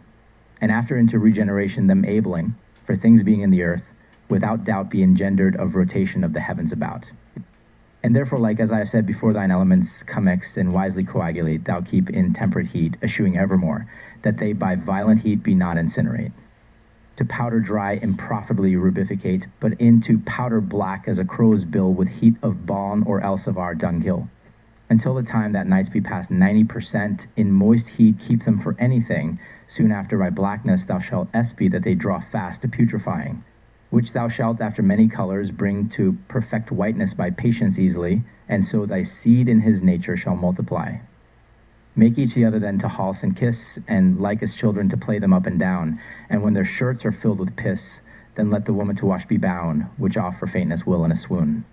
S1: and after into regeneration them abling, for things being in the earth, without doubt be engendered of rotation of the heavens about. And therefore, like as I have said before, thine elements commixed and wisely coagulate, thou keep in temperate heat, eschewing evermore, that they by violent heat be not incinerate. To powder dry improfitably rubificate, but into powder black as a crow's bill with heat of balm or else of our dunghill. Until the time that nights be past 90%, in moist heat keep them for anything, soon after by blackness thou shalt espy that they draw fast to putrefying, which thou shalt after many colors bring to perfect whiteness by patience easily, and so thy seed in his nature shall multiply. Make each the other then to halse and kiss, and like as children to play them up and down, and when their shirts are filled with piss, then let the woman to wash be bound, which oft for faintness will in a swoon,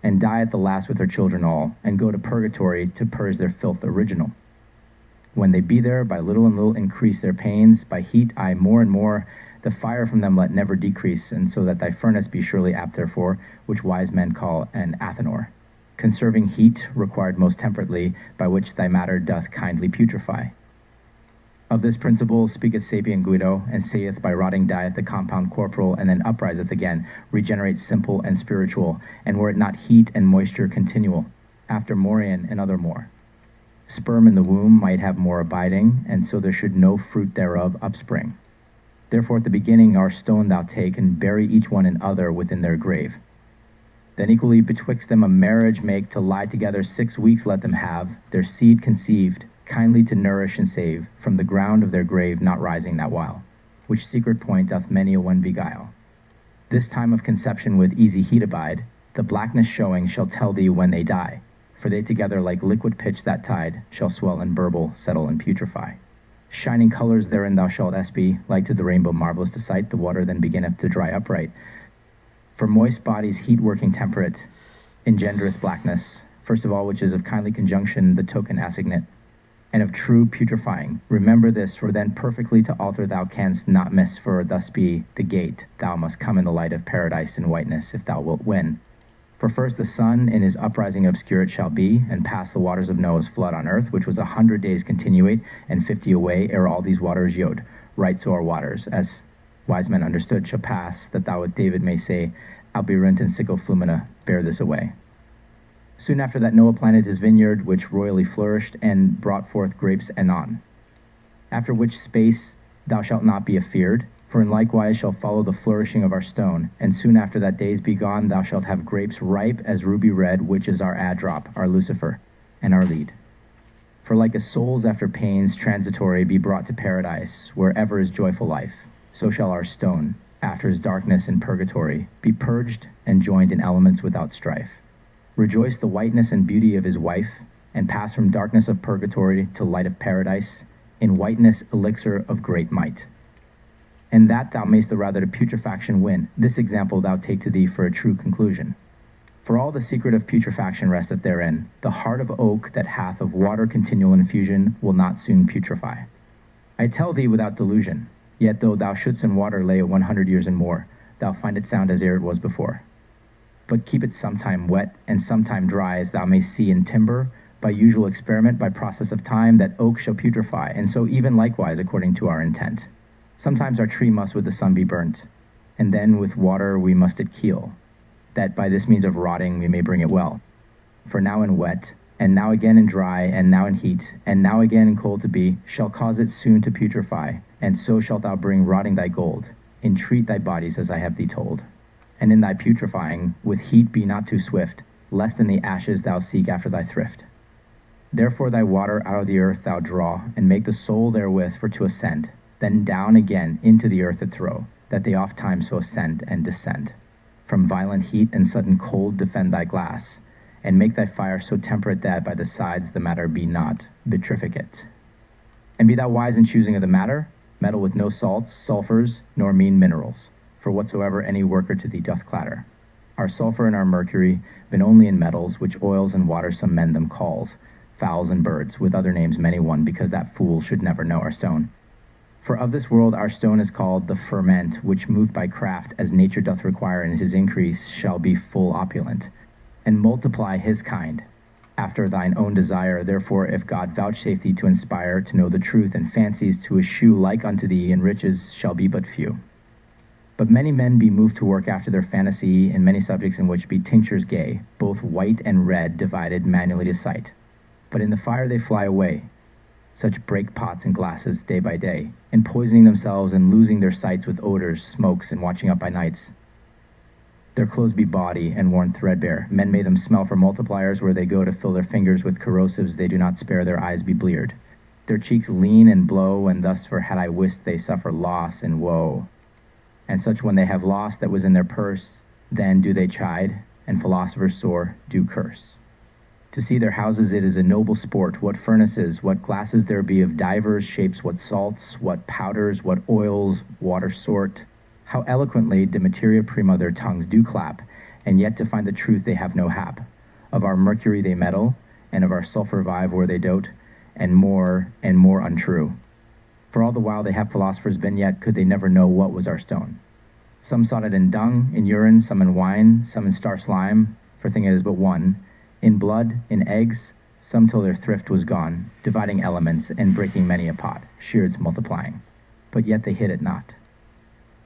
S1: and die at the last with her children all, and go to purgatory to purge their filth original. When they be there, by little and little increase their pains, by heat aye more and more, the fire from them let never decrease, and so that thy furnace be surely apt therefore, which wise men call an athanor, conserving heat required most temperately, by which thy matter doth kindly putrefy. Of this principle speaketh sapient Guido, and saith by rotting dieth the compound corporal, and then upriseth again, regenerates simple and spiritual, and were it not heat and moisture continual, after morion and other more. Sperm in the womb might have more abiding, and so there should no fruit thereof upspring. Therefore at the beginning our stone thou take, and bury each one and other within their grave. Then equally betwixt them a marriage make, to lie together 6 weeks let them have, their seed conceived, kindly to nourish and save, from the ground of their grave not rising that while, which secret point doth many a one beguile. This time of conception with easy heat abide, the blackness showing shall tell thee when they die, for they together like liquid pitch that tide shall swell and burble, settle and putrefy. Shining colors therein thou shalt espy, like to the rainbow marvelous to sight, the water then beginneth to dry upright. For moist bodies heat working temperate, engendereth blackness, first of all which is of kindly conjunction the token assignate, and of true putrefying. Remember this, for then perfectly to alter thou canst not miss, for thus be the gate, thou must come in the light of paradise in whiteness, if thou wilt win. For first the sun in his uprising obscure it shall be, and pass the waters of Noah's flood on earth, which was 100 days continuate, and 50 away, ere all these waters yode. Right so our waters, as wise men understood, shall pass, that thou with David may say, Albirint and sickle flumina, bear this away. Soon after that Noah planted his vineyard, which royally flourished, and brought forth grapes anon. After which space thou shalt not be afeared, for in likewise shall follow the flourishing of our stone, and soon after that days be gone thou shalt have grapes ripe as ruby red, which is our addrop, our Lucifer, and our lead. For like as souls after pains transitory be brought to paradise, wherever is joyful life, so shall our stone, after his darkness in purgatory, be purged and joined in elements without strife. Rejoice the whiteness and beauty of his wife, and pass from darkness of purgatory to light of paradise, in whiteness elixir of great might. And that thou mayst the rather to putrefaction win, this example thou take to thee for a true conclusion. For all the secret of putrefaction resteth therein. The heart of oak that hath of water continual infusion will not soon putrefy. I tell thee without delusion, yet though thou shouldst in water lay it 100 years and more, thou find it sound as ere it was before. But keep it sometime wet and sometime dry, as thou mayst see in timber, by usual experiment, by process of time, that oak shall putrefy, and so even likewise according to our intent. Sometimes our tree must with the sun be burnt, and then with water we must it keel, that by this means of rotting we may bring it well. For now in wet, and now again in dry, and now in heat, and now again in cold to be, shall cause it soon to putrefy, and so shalt thou bring rotting thy gold. Entreat thy bodies as I have thee told. And in thy putrefying, with heat be not too swift, lest in the ashes thou seek after thy thrift. Therefore thy water out of the earth thou draw, and make the soul therewith for to ascend, then down again into the earth it throw, that they oft times so ascend and descend. From violent heat and sudden cold defend thy glass, and make thy fire so temperate that by the sides the matter be not vitrificate. And be thou wise in choosing of the matter, metal with no salts, sulfurs, nor mean minerals, for whatsoever any worker to thee doth clatter. Our sulfur and our mercury been only in metals, which oils and water some men them calls, fowls and birds, with other names many one, because that fool should never know our stone. For of this world our stone is called the ferment, which moved by craft, as nature doth require in his increase, shall be full opulent, and multiply his kind, after thine own desire. Therefore, if God vouchsafe thee to inspire, to know the truth, and fancies to eschew like unto thee, and riches shall be but few. But many men be moved to work after their fantasy in many subjects in which be tinctures gay, both white and red, divided manually to sight. But in the fire they fly away, such break pots and glasses day by day, and poisoning themselves and losing their sights with odors, smokes, and watching up by nights. Their clothes be bawdy and worn threadbare. Men may them smell for multipliers where they go to fill their fingers with corrosives they do not spare. Their eyes be bleared, their cheeks lean and blow, and thus for had I wist they suffer loss and woe. And such when they have lost that was in their purse, then do they chide, and philosophers sore do curse. To see their houses it is a noble sport, what furnaces, what glasses there be of divers shapes, what salts, what powders, what oils, water sort. How eloquently de materia prima their tongues do clap, and yet to find the truth they have no hap. Of our mercury they meddle, and of our sulfur vive where they dote, and more untrue. For all the while they have philosophers been, yet could they never know what was our stone. Some sought it in dung, in urine, some in wine, some in star slime, for thing it is but one, in blood, in eggs, some till their thrift was gone, dividing elements and breaking many a pot, sheards multiplying. But yet they hid it not.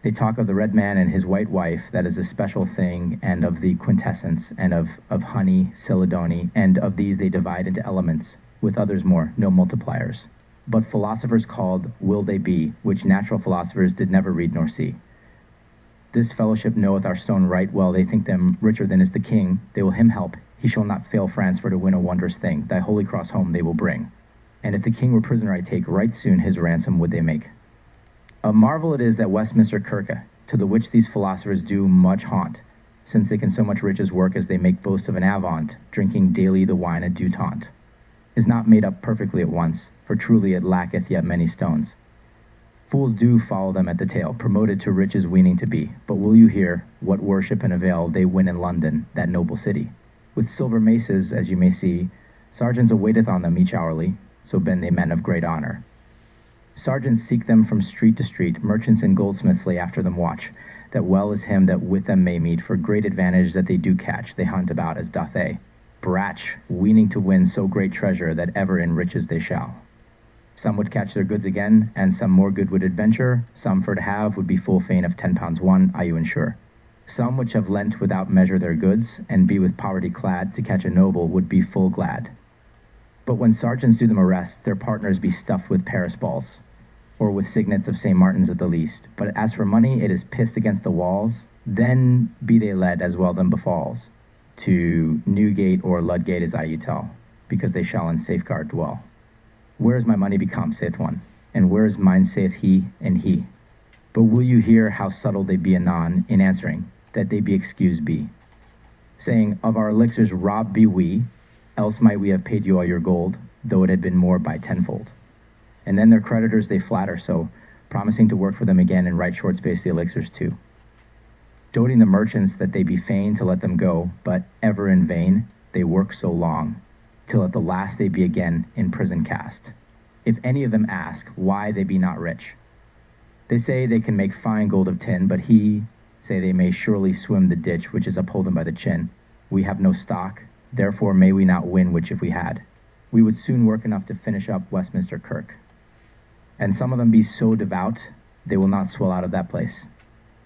S1: They talk of the red man and his white wife, that is a special thing, and of the quintessence, and of honey, celadony, and of these they divide into elements, with others more, no multipliers. But philosophers called will they be, which natural philosophers did never read nor see. This fellowship knoweth our stone right well. They think them richer than is the king. They will him help. He shall not fail France for to win a wondrous thing. Thy holy cross home they will bring. And if the king were prisoner I take, right soon his ransom would they make. A marvel it is that Westminster Kirke to the which these philosophers do much haunt, since they can so much riches work as they make boast of an avant, drinking daily the wine at due taunt, is not made up perfectly at once, for truly it lacketh yet many stones. Fools do follow them at the tail, promoted to riches weening to be. But will you hear what worship and avail they win in London, that noble city? With silver maces, as you may see, sergeants awaiteth on them each hourly, so been they men of great honor. Sergeants seek them from street to street, merchants and goldsmiths lay after them watch, that well is him that with them may meet, for great advantage that they do catch, they hunt about as doth they. Brach, weening to win so great treasure, that ever in riches they shall. Some would catch their goods again, and some more good would adventure, some for to have would be full fain of £10 one, I you ensure. Some which have lent without measure their goods, and be with poverty clad, to catch a noble would be full glad. But when sergeants do them arrest, their partners be stuffed with Paris balls, or with signets of St. Martin's at the least. But as for money, it is pissed against the walls, then be they led as well them befalls, to Newgate or Ludgate as I you tell, because they shall in safeguard dwell. Where is my money become, saith one, and where is mine, saith he, and he. But will you hear how subtle they be anon, in answering, that they be excused be? Saying, of our elixirs robbed be we, else might we have paid you all your gold, though it had been more by tenfold. And then their creditors they flatter so, promising to work for them again in right short space the elixirs too. Doting the merchants that they be fain to let them go, but ever in vain they work so long, till at the last they be again in prison cast. If any of them ask why they be not rich, they say they can make fine gold of tin, but he say they may surely swim the ditch which is upholden by the chin. We have no stock, therefore may we not win, which if we had, we would soon work enough to finish up Westminster Kirk. And some of them be so devout, they will not swell out of that place.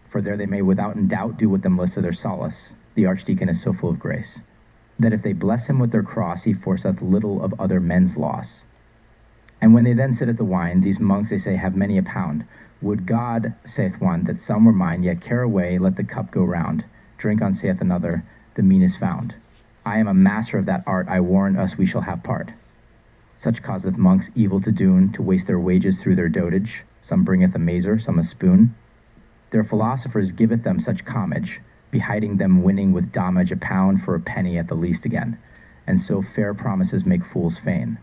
S1: For there they may without doubt do what them list of their solace. The archdeacon is so full of grace, that if they bless him with their cross, he forceth little of other men's loss. And when they then sit at the wine, these monks, they say, have many a pound. Would God, saith one, that some were mine, yet care away, let the cup go round. Drink on, saith another, the mean is found. I am a master of that art, I warrant us we shall have part. Such causeth monks evil to doon, to waste their wages through their dotage. Some bringeth a mazer, some a spoon. Their philosophers giveth them such homage, behiding them winning with damage a pound for a penny at the least again, and so fair promises make fools feign.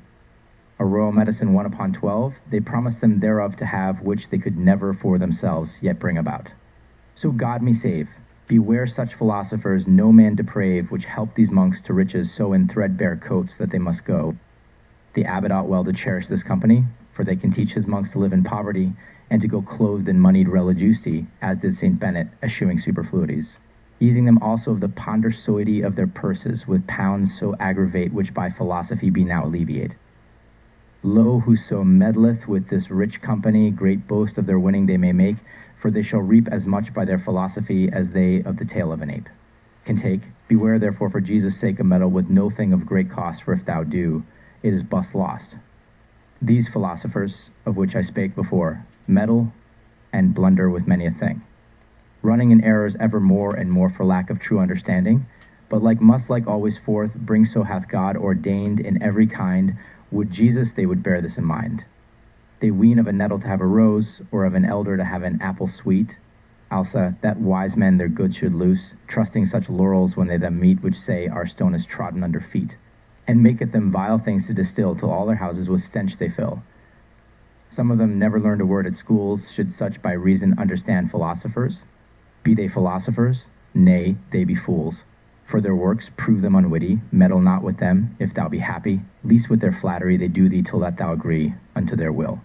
S1: A royal medicine 1 upon 12, they promise them thereof to have, which they could never for themselves yet bring about. So God me save, beware such philosophers no man deprave, which help these monks to riches so in threadbare coats that they must go. The abbot ought well to cherish this company, for they can teach his monks to live in poverty, and to go clothed in moneyed religiosity, as did St. Bennet, eschewing superfluities. Easing them also of the ponderosity of their purses, with pounds so aggravate, which by philosophy be now alleviate. Lo, whoso meddleth with this rich company, great boast of their winning they may make, for they shall reap as much by their philosophy as they of the tail of an ape can take. Beware therefore for Jesus' sake a meddle with no thing of great cost, for if thou do, it is bust lost. These philosophers, of which I spake before, meddle and blunder with many a thing, running in errors ever more and more for lack of true understanding, but like always forth, bring so hath God ordained in every kind. Would Jesus they would bear this in mind. They ween of a nettle to have a rose, or of an elder to have an apple sweet. Also, that wise men their goods should loose, trusting such laurels when they them meet, which say our stone is trodden under feet, and maketh them vile things to distill, till all their houses with stench they fill. Some of them never learned a word at schools, should such by reason understand philosophers. Be they philosophers? Nay, they be fools. For their works prove them unwitty, meddle not with them, if thou be happy, least with their flattery they do thee till that thou agree unto their will.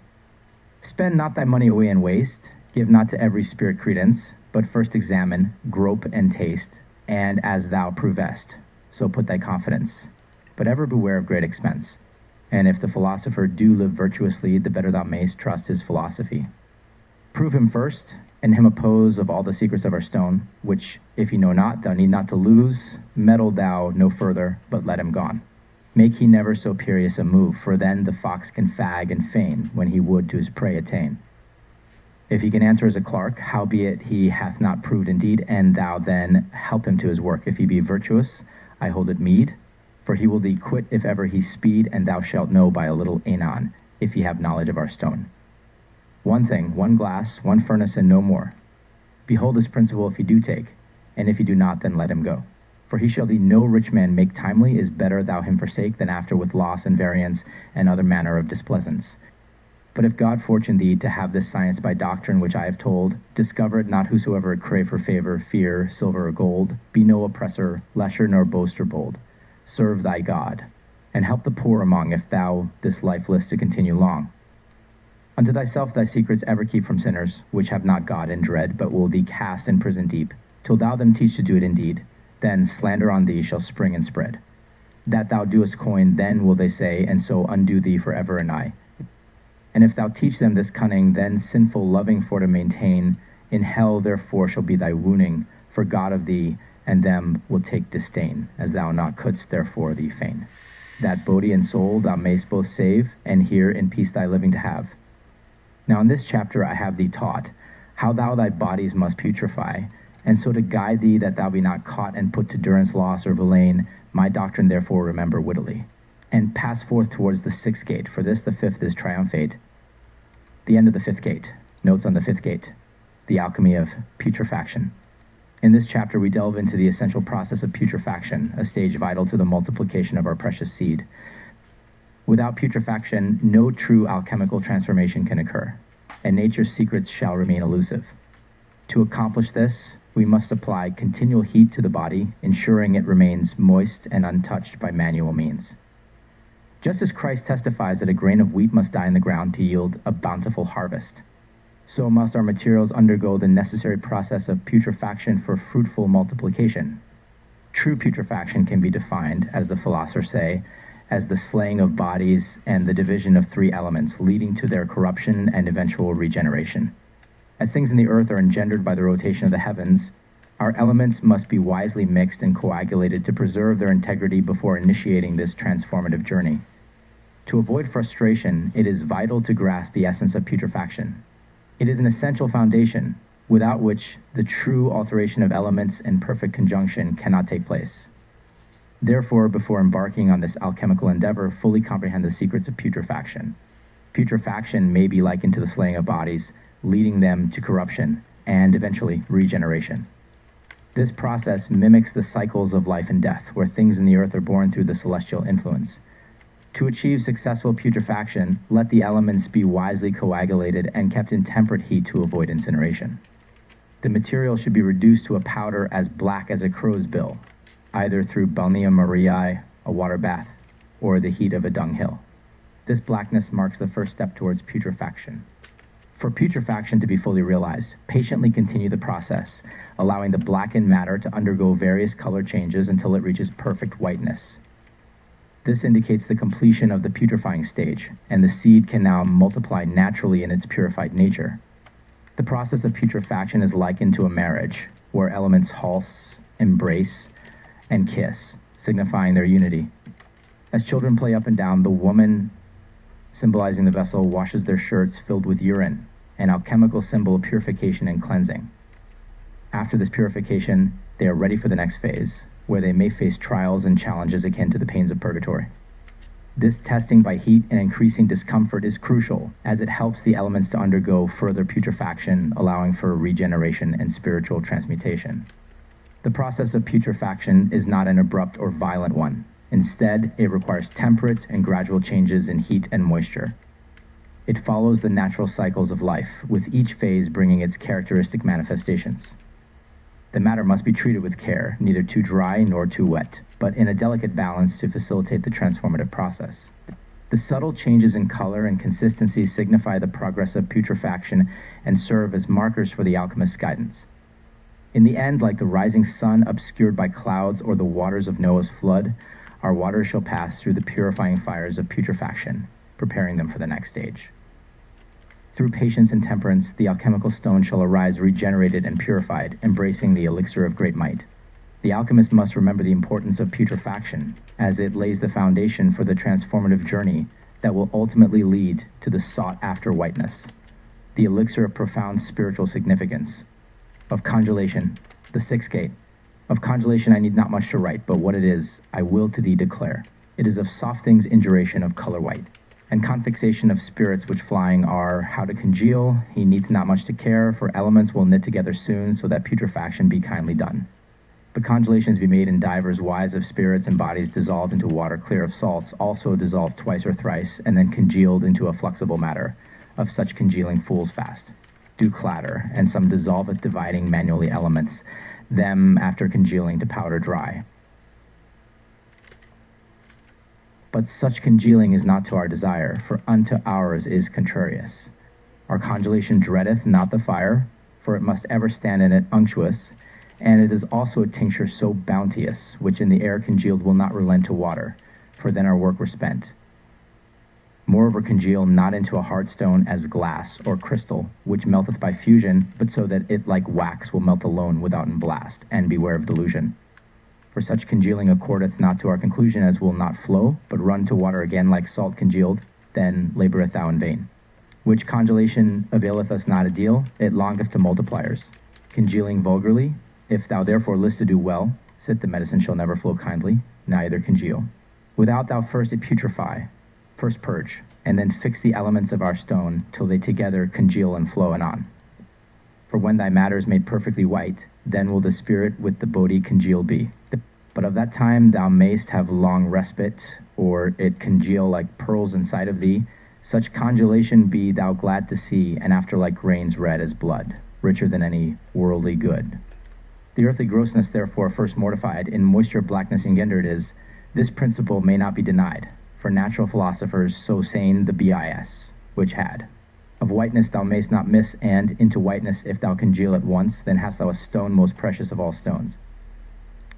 S1: Spend not thy money away in waste, give not to every spirit credence, but first examine, grope and taste, and as thou provest, so put thy confidence. But ever beware of great expense. And if the philosopher do live virtuously, the better thou mayst trust his philosophy. Prove him first, and him oppose of all the secrets of our stone, which, if he know not, thou need not to lose. Meddle thou no further, but let him gone. Make he never so perious a move, for then the fox can fag and feign, when he would to his prey attain. If he can answer as a clerk, howbeit he hath not proved indeed, and thou then help him to his work. If he be virtuous, I hold it meed, for he will thee quit if ever he speed, and thou shalt know by a little anon, if ye have knowledge of our stone. One thing, one glass, one furnace, and no more. Behold this principle if you do take, and if you do not, then let him go. For he shall thee no rich man make timely is better thou him forsake than after with loss and variance and other manner of displeasance. But if God fortune thee to have this science by doctrine which I have told, discover it not whosoever would crave for favor, fear, silver or gold, be no oppressor, lesher nor boaster bold. Serve thy God, and help the poor among if thou this life list to continue long. Unto thyself thy secrets ever keep from sinners, which have not God in dread, but will thee cast in prison deep, till thou them teach to do it indeed. Then slander on thee shall spring and spread. That thou doest coin, then will they say, and so undo thee for ever and aye. And if thou teach them this cunning, then sinful loving for to maintain, in hell therefore shall be thy wooning, for God of thee and them will take disdain, as thou not couldst therefore thee feign. That body and soul thou mayst both save, and here in peace thy living to have. Now in this chapter I have thee taught, how thou thy bodies must putrefy, and so to guide thee that thou be not caught and put to durance loss or villain, my doctrine therefore remember wittily. And pass forth towards the sixth gate, for this the fifth is triumphate. The end of the fifth gate. Notes on the fifth gate. The alchemy of putrefaction. In this chapter we delve into the essential process of putrefaction, a stage vital to the multiplication of our precious seed. Without putrefaction, no true alchemical transformation can occur, and nature's secrets shall remain elusive. To accomplish this, we must apply continual heat to the body, ensuring it remains moist and untouched by manual means. Just as Christ testifies that a grain of wheat must die in the ground to yield a bountiful harvest, so must our materials undergo the necessary process of putrefaction for fruitful multiplication. True putrefaction can be defined, as the philosophers say, as the slaying of bodies and the division of three elements, leading to their corruption and eventual regeneration. As things in the earth are engendered by the rotation of the heavens, our elements must be wisely mixed and coagulated to preserve their integrity before initiating this transformative journey. To avoid frustration, it is vital to grasp the essence of putrefaction. It is an essential foundation, without which the true alteration of elements and perfect conjunction cannot take place. Therefore, before embarking on this alchemical endeavor, fully comprehend the secrets of putrefaction. Putrefaction may be likened to the slaying of bodies, leading them to corruption and eventually regeneration. This process mimics the cycles of life and death, where things in the earth are born through the celestial influence. To achieve successful putrefaction, let the elements be wisely coagulated and kept in temperate heat to avoid incineration. The material should be reduced to a powder as black as a crow's bill, either through balneum Mariae, a water bath, or the heat of a dunghill. This blackness marks the first step towards putrefaction. For putrefaction to be fully realized, patiently continue the process, allowing the blackened matter to undergo various color changes until it reaches perfect whiteness. This indicates the completion of the putrefying stage, and the seed can now multiply naturally in its purified nature. The process of putrefaction is likened to a marriage, where elements hulse, embrace, and kiss, signifying their unity. As children play up and down, the woman, symbolizing the vessel, washes their shirts filled with urine, an alchemical symbol of purification and cleansing. After this purification, they are ready for the next phase, where they may face trials and challenges akin to the pains of purgatory. This testing by heat and increasing discomfort is crucial, as it helps the elements to undergo further putrefaction, allowing for regeneration and spiritual transmutation. The process of putrefaction is not an abrupt or violent one. Instead, it requires temperate and gradual changes in heat and moisture. It follows the natural cycles of life, with each phase bringing its characteristic manifestations. The matter must be treated with care, neither too dry nor too wet, but in a delicate balance to facilitate the transformative process. The subtle changes in color and consistency signify the progress of putrefaction and serve as markers for the alchemist's guidance. In the end, like the rising sun obscured by clouds or the waters of Noah's flood, our waters shall pass through the purifying fires of putrefaction, preparing them for the next stage. Through patience and temperance, the alchemical stone shall arise regenerated and purified, embracing the elixir of great might. The alchemist must remember the importance of putrefaction, as it lays the foundation for the transformative journey that will ultimately lead to the sought-after whiteness, the elixir of profound spiritual significance. Of congelation, the sixth gate. Of congelation I need not much to write, but what it is, I will to thee declare. It is of soft things induration of color white. And confixation of spirits which flying are how to congeal, he needeth not much to care, for elements will knit together soon, so that putrefaction be kindly done. But congelations be made in divers wise of spirits and bodies dissolved into water clear of salts, also dissolved twice or thrice, and then congealed into a flexible matter. Of such congealing fools fast do clatter, and some dissolveth dividing manually elements, them after congealing to powder dry. But such congealing is not to our desire, for unto ours is contrarious. Our congelation dreadeth not the fire, for it must ever stand in it unctuous, and it is also a tincture so bounteous, which in the air congealed will not relent to water, for then our work were spent. Moreover, congeal not into a hard stone as glass or crystal, which melteth by fusion, but so that it like wax will melt alone without in blast, and beware of delusion. For such congealing accordeth not to our conclusion as will not flow, but run to water again like salt congealed, then laboureth thou in vain. Which congelation availeth us not a deal, it longeth to multipliers. Congealing vulgarly, if thou therefore list to do well, sit the medicine shall never flow kindly, neither congeal. Without thou first it putrefy, first purge, and then fix the elements of our stone, till they together congeal and flow anon. For when thy matter is made perfectly white, then will the spirit with the body congealed be. But of that time thou mayst have long respite, or it congeal like pearls inside of thee. Such congelation be thou glad to see, and after like grains red as blood, richer than any worldly good. The earthly grossness therefore first mortified, in moisture blackness engendered is. This principle may not be denied, for natural philosophers so saying the bis, which had. Of whiteness thou mayst not miss, and into whiteness if thou congeal at once, then hast thou a stone most precious of all stones.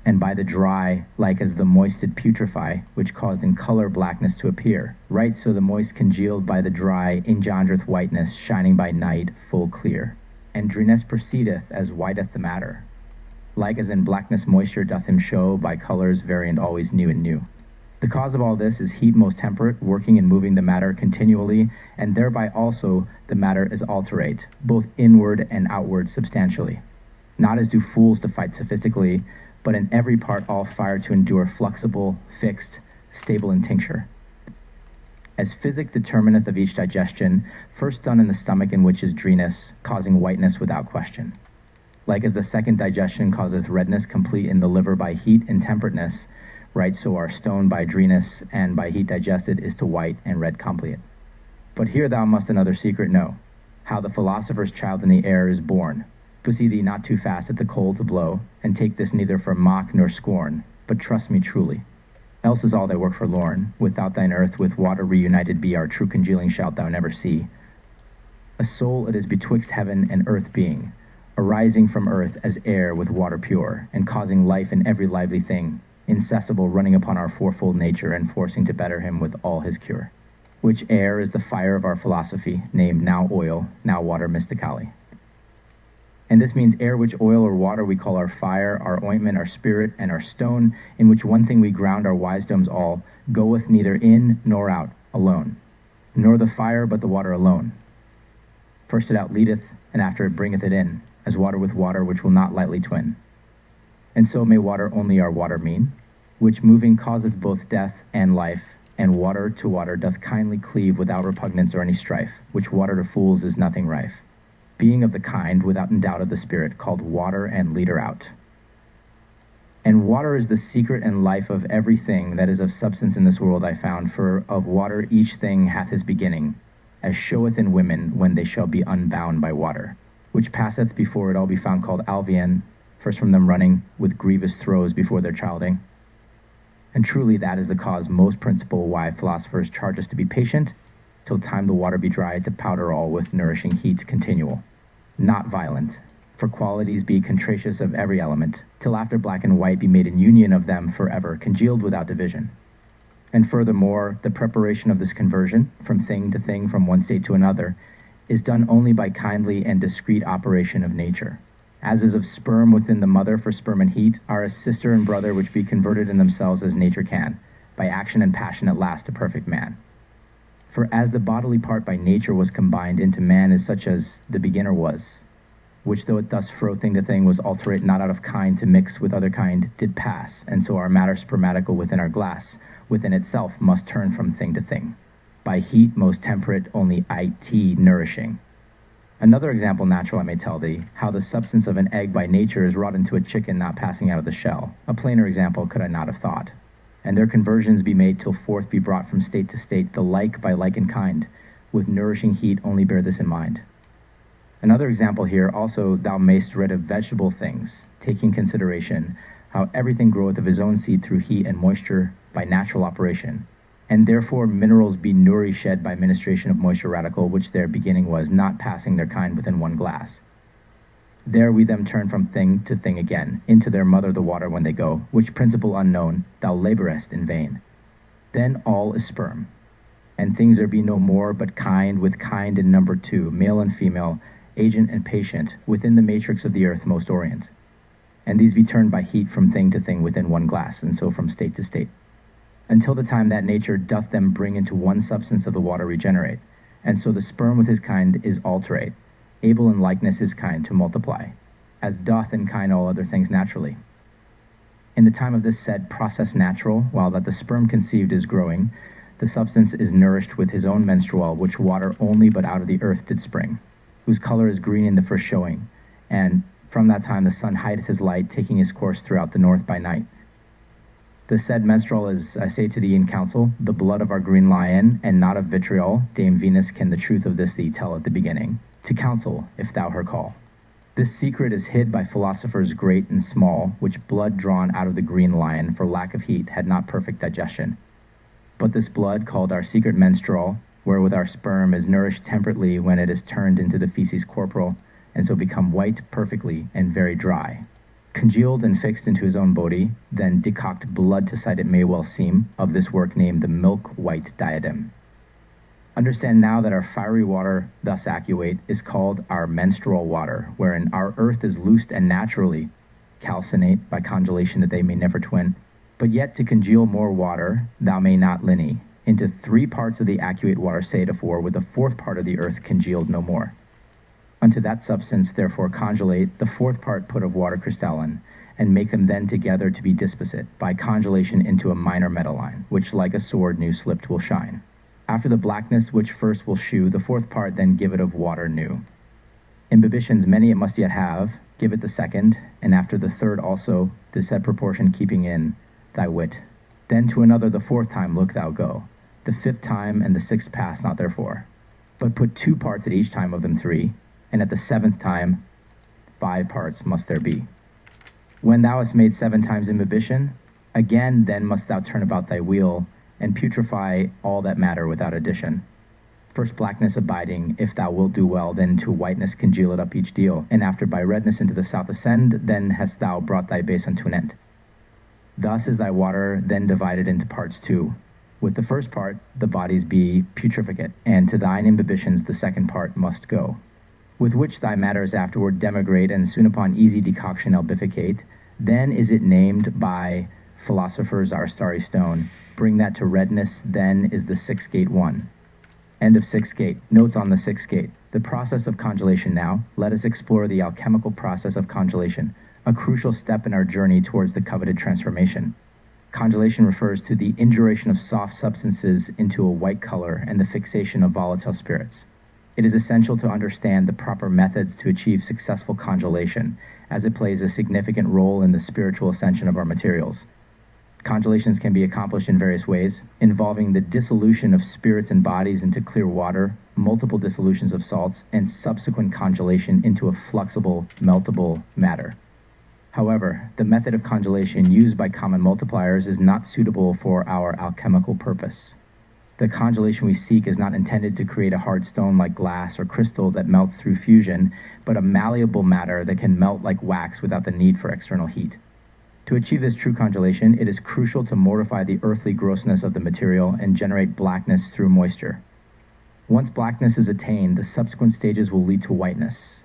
S1: And by the dry, like as the moist did putrefy, which caused in color blackness to appear. Right so the moist congealed by the dry engendereth whiteness, shining by night full clear. And dryness proceedeth as whiteth the matter. Like as in blackness moisture doth him show, by colors variant always new and new. The cause of all this is heat most temperate, working and moving the matter continually, and thereby also the matter is alterate, both inward and outward substantially. Not as do fools to fight sophistically, but in every part all fire to endure flexible, fixed, stable in tincture. As physic determineth of each digestion, first done in the stomach, in which is dryness, causing whiteness without question. Like as the second digestion causeth redness complete in the liver by heat and temperateness, right so our stone by dryness and by heat digested is to white and red complete. But here thou must another secret know, how the philosopher's child in the air is born. Pussy thee not too fast at the cold to blow, and take this neither for mock nor scorn, but trust me truly. Else is all thy work forlorn. Without thine earth with water reunited be, our true congealing shalt thou never see. A soul it is betwixt heaven and earth being, arising from earth as air with water pure, and causing life in every lively thing, incessable running upon our fourfold nature, and forcing to better him with all his cure. Which air is the fire of our philosophy, named now oil, now water mystically. And this means air, which oil or water we call our fire, our ointment, our spirit, and our stone, in which one thing we ground our wisdoms all, goeth neither in nor out alone, nor the fire but the water alone. First it out leadeth, and after it bringeth it in, as water with water, which will not lightly twin. And so may water only our water mean, which moving causeth both death and life, and water to water doth kindly cleave without repugnance or any strife, which water to fools is nothing rife. Being of the kind, without doubt of the spirit, called water and leader out. And water is the secret and life of everything that is of substance in this world I found, for of water each thing hath his beginning, as showeth in women when they shall be unbound by water, which passeth before it all be found called alvean, first from them running with grievous throes before their childing. And truly that is the cause most principal why philosophers charge us to be patient, till time the water be dry, to powder all with nourishing heat continual, not violent, for qualities be contracious of every element, till after black and white be made in union of them forever, congealed without division. And furthermore, the preparation of this conversion, from thing to thing, from one state to another, is done only by kindly and discreet operation of nature. As is of sperm within the mother for sperm and heat, are as sister and brother, which be converted in themselves as nature can, by action and passion at last to perfect man. For as the bodily part by nature was combined into man is such as the beginner was, which though it thus fro thing to thing was alterate not out of kind to mix with other kind, did pass, and so our matter spermatical within our glass, within itself must turn from thing to thing, By heat most temperate, only it nourishing. Another example natural I may tell thee, how the substance of an egg by nature is wrought into a chicken not passing out of the shell. A plainer example could I not have thought. And their conversions be made till forth be brought from state to state, the like by like in kind, with nourishing heat only bear this in mind. Another example here also thou mayst read of vegetable things, taking consideration how everything groweth of his own seed through heat and moisture by natural operation. And therefore minerals be nourished by ministration of moisture radical, which their beginning was, not passing their kind within one glass. There we them turn from thing to thing again, into their mother the water when they go, which principle unknown, thou laborest in vain. Then all is sperm, and things there be no more but kind with kind in number two, male and female, agent and patient, within the matrix of the earth most orient. And these be turned by heat from thing to thing within one glass, and so from state to state, until the time that nature doth them bring into one substance of the water regenerate, and so the sperm with his kind is alterate, able in likeness his kind to multiply, as doth in kind all other things naturally. In the time of this said process natural, while that the sperm conceived is growing, the substance is nourished with his own menstrual, which water only but out of the earth did spring, whose color is green in the first showing, and from that time the sun hideth his light, taking his course throughout the north by night. The said menstrual is, I say to thee in counsel, the blood of our green lion, and not of vitriol. Dame Venus can the truth of this thee tell at the beginning, to counsel, if thou her call. This secret is hid by philosophers great and small, which blood drawn out of the green lion for lack of heat had not perfect digestion. But this blood, called our secret menstrual, wherewith our sperm is nourished temperately when it is turned into the feces corporal, and so become white perfectly and very dry, congealed and fixed into his own body, then decoct blood to sight it may well seem, of this work named the milk-white diadem. Understand now that our fiery water, thus actuate, is called our menstrual water, wherein our earth is loosed and naturally calcinate by congelation that they may never twin, but yet to congeal more water, thou may not lineate, into 3 parts of the actuate water say it afore, with the 4th part of the earth congealed no more. Unto that substance therefore congelate the 4th part put of water crystalline, and make them then together to be disposite, by congelation into a minor metalline, which like a sword new slipped will shine. After the blackness which first will shew, the 4th part then give it of water new. Imbibitions many it must yet have, give it the 2nd, and after the 3rd also, the said proportion keeping in thy wit. Then to another the 4th time look thou go, the 5th time and the 6th pass not therefore, but put 2 parts at each time of them 3, and at the 7th time 5 parts must there be. When thou hast made 7 times imbibition, again then must thou turn about thy wheel, and putrefy all that matter without addition. First blackness abiding, if thou wilt do well, then to whiteness congeal it up each deal, and after by redness into the south ascend, then hast thou brought thy base unto an end. Thus is thy water then divided into parts 2. With the first part, the bodies be putreficate, and to thine imbibitions the 2nd part must go, with which thy matters afterward demigrate, and soon upon easy decoction albificate. Then is it named by philosophers our starry stone. Bring that to redness, then is the 6th gate won. End of 6th gate. Notes on the 6th gate. The process of congelation now. Let us explore the alchemical process of congelation, a crucial step in our journey towards the coveted transformation. Congelation refers to the induration of soft substances into a white color and the fixation of volatile spirits. It is essential to understand the proper methods to achieve successful congelation, as it plays a significant role in the spiritual ascension of our materials. Congelations can be accomplished in various ways, involving the dissolution of spirits and bodies into clear water, multiple dissolutions of salts, and subsequent congelation into a flexible, meltable matter. However, the method of congelation used by common multipliers is not suitable for our alchemical purpose. The congelation we seek is not intended to create a hard stone like glass or crystal that melts through fusion, but a malleable matter that can melt like wax without the need for external heat. To achieve this true congelation, it is crucial to mortify the earthly grossness of the material and generate blackness through moisture. Once blackness is attained, the subsequent stages will lead to whiteness,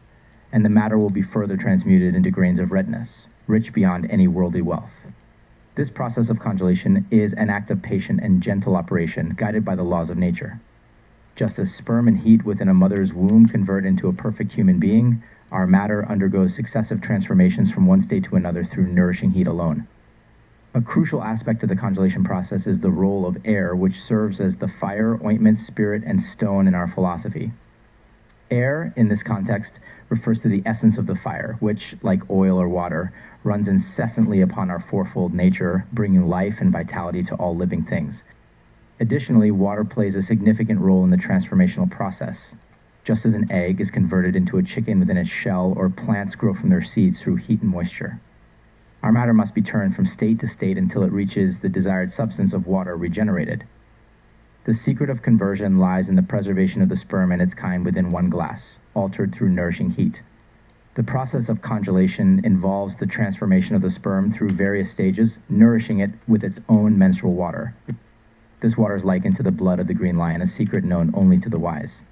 S1: and the matter will be further transmuted into grains of redness, rich beyond any worldly wealth. This process of congelation is an act of patient and gentle operation guided by the laws of nature. Just as sperm and heat within a mother's womb convert into a perfect human being, our matter undergoes successive transformations from one state to another through nourishing heat alone. A crucial aspect of the congelation process is the role of air, which serves as the fire, ointment, spirit, and stone in our philosophy. Air, in this context, refers to the essence of the fire, which, like oil or water, runs incessantly upon our fourfold nature, bringing life and vitality to all living things. Additionally, water plays a significant role in the transformational process. Just as an egg is converted into a chicken within its shell, or plants grow from their seeds through heat and moisture. Our matter must be turned from state to state until it reaches the desired substance of water regenerated. The secret of conversion lies in the preservation of the sperm and its kind within one glass, altered through nourishing heat. The process of congelation involves the transformation of the sperm through various stages, nourishing it with its own menstrual water. This water is likened to the blood of the green lion, a secret known only to the wise.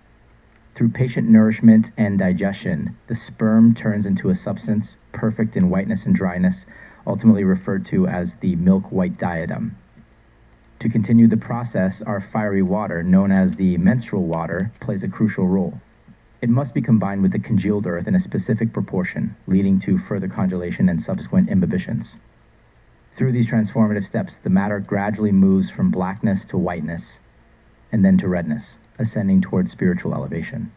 S1: Through patient nourishment and digestion, the sperm turns into a substance perfect in whiteness and dryness, ultimately referred to as the milk-white diadem. To continue the process, our fiery water, known as the menstrual water, plays a crucial role. It must be combined with the congealed earth in a specific proportion, leading to further congelation and subsequent imbibitions. Through these transformative steps, the matter gradually moves from blackness to whiteness, and then to redness, ascending towards spiritual elevation.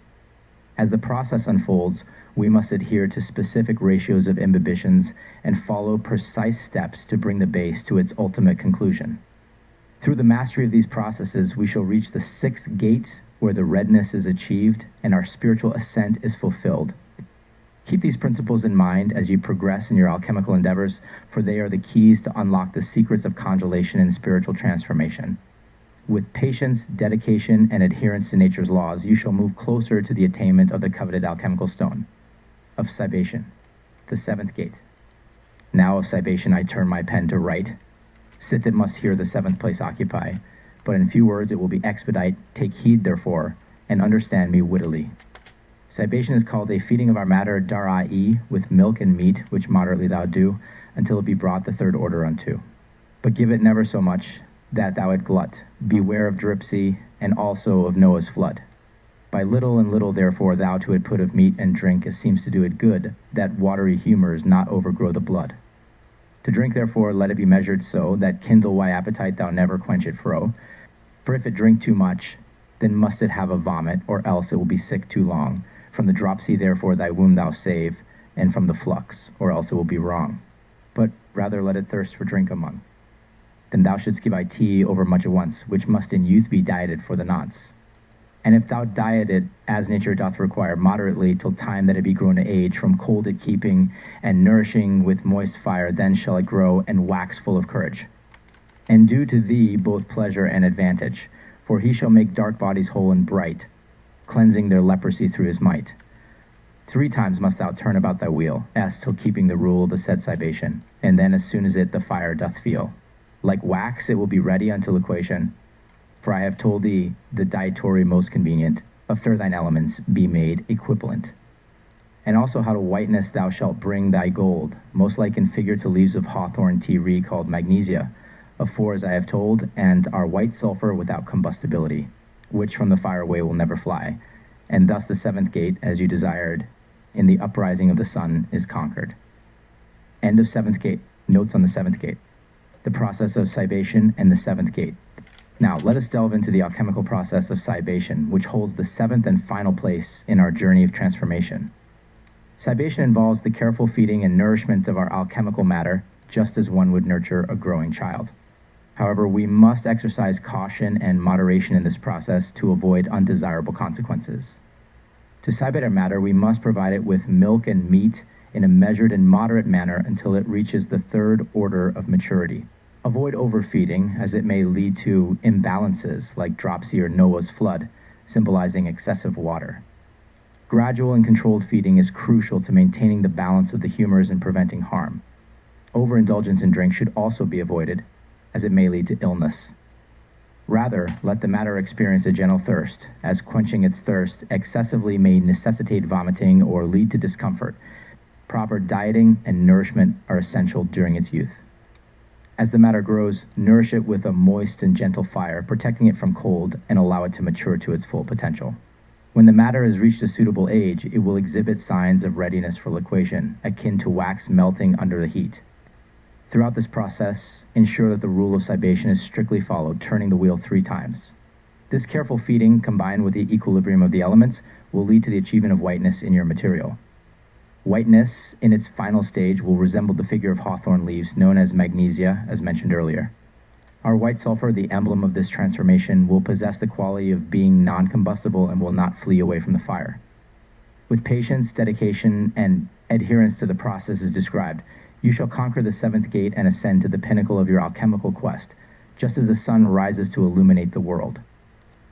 S1: As the process unfolds, we must adhere to specific ratios of imbibitions and follow precise steps to bring the base to its ultimate conclusion. Through the mastery of these processes, we shall reach the sixth gate, where the redness is achieved and our spiritual ascent is fulfilled. Keep these principles in mind as you progress in your alchemical endeavors, for they are the keys to unlock the secrets of congelation and spiritual transformation. With patience, dedication, and adherence to nature's laws, you shall move closer to the attainment of the coveted alchemical stone, of Cybation, the seventh gate. Now of Cybation I turn my pen to write. Sit that must here the seventh place occupy, but in few words it will be expedite. Take heed, therefore, and understand me wittily. Cybation is called a feeding of our matter, darai, with milk and meat, which moderately thou do, until it be brought the third order unto. But give it never so much, that thou it glut. Beware of dropsy, and also of Noah's flood. By little and little, therefore, thou to it put of meat and drink, as seems to do it good, that watery humours not overgrow the blood. To drink, therefore, let it be measured so, that kindle why appetite thou never quench it fro. For if it drink too much, then must it have a vomit, or else it will be sick too long. From the dropsy, therefore, thy womb thou save, and from the flux, or else it will be wrong. But rather let it thirst for drink among. Then thou shouldst give it tea over much at once, which must in youth be dieted for the nonce. And if thou diet it, as nature doth require, moderately, till time that it be grown to age, from cold it keeping, and nourishing with moist fire, then shall it grow, and wax full of courage. And do to thee both pleasure and advantage, for he shall make dark bodies whole and bright, cleansing their leprosy through his might. 3 times must thou turn about thy wheel, as till keeping the rule of the said Cybation, and then as soon as it the fire doth feel. Like wax it will be ready unto liquation, for I have told thee the dietary most convenient, of thine elements be made equivalent. And also how to whiteness thou shalt bring thy gold, most like in figure to leaves of hawthorn tea called magnesia, of 4 as I have told, and our white sulfur without combustibility, which from the fire away will never fly, and thus the seventh gate, as you desired, in the uprising of the sun is conquered. End of seventh gate. Notes on the seventh gate. The process of Cybation and the seventh gate. Now, let us delve into the alchemical process of Cybation, which holds the 7th and final place in our journey of transformation. Cybation involves the careful feeding and nourishment of our alchemical matter, just as one would nurture a growing child. However, we must exercise caution and moderation in this process to avoid undesirable consequences. To cybate our matter, we must provide it with milk and meat in a measured and moderate manner until it reaches the 3rd order of maturity. Avoid overfeeding, as it may lead to imbalances like dropsy or Noah's flood, symbolizing excessive water. Gradual and controlled feeding is crucial to maintaining the balance of the humors and preventing harm. Overindulgence in drink should also be avoided, as it may lead to illness. Rather, let the matter experience a gentle thirst, as quenching its thirst excessively may necessitate vomiting or lead to discomfort. Proper dieting and nourishment are essential during its youth. As the matter grows, nourish it with a moist and gentle fire, protecting it from cold, and allow it to mature to its full potential. When the matter has reached a suitable age, it will exhibit signs of readiness for liquation, akin to wax melting under the heat. Throughout this process, ensure that the rule of cibation is strictly followed, turning the wheel 3 times. This careful feeding, combined with the equilibrium of the elements, will lead to the achievement of whiteness in your material. Whiteness, in its final stage, will resemble the figure of hawthorn leaves, known as magnesia, as mentioned earlier. Our white sulfur, the emblem of this transformation, will possess the quality of being non-combustible and will not flee away from the fire. With patience, dedication, and adherence to the process as described, you shall conquer the 7th gate and ascend to the pinnacle of your alchemical quest, just as the sun rises to illuminate the world.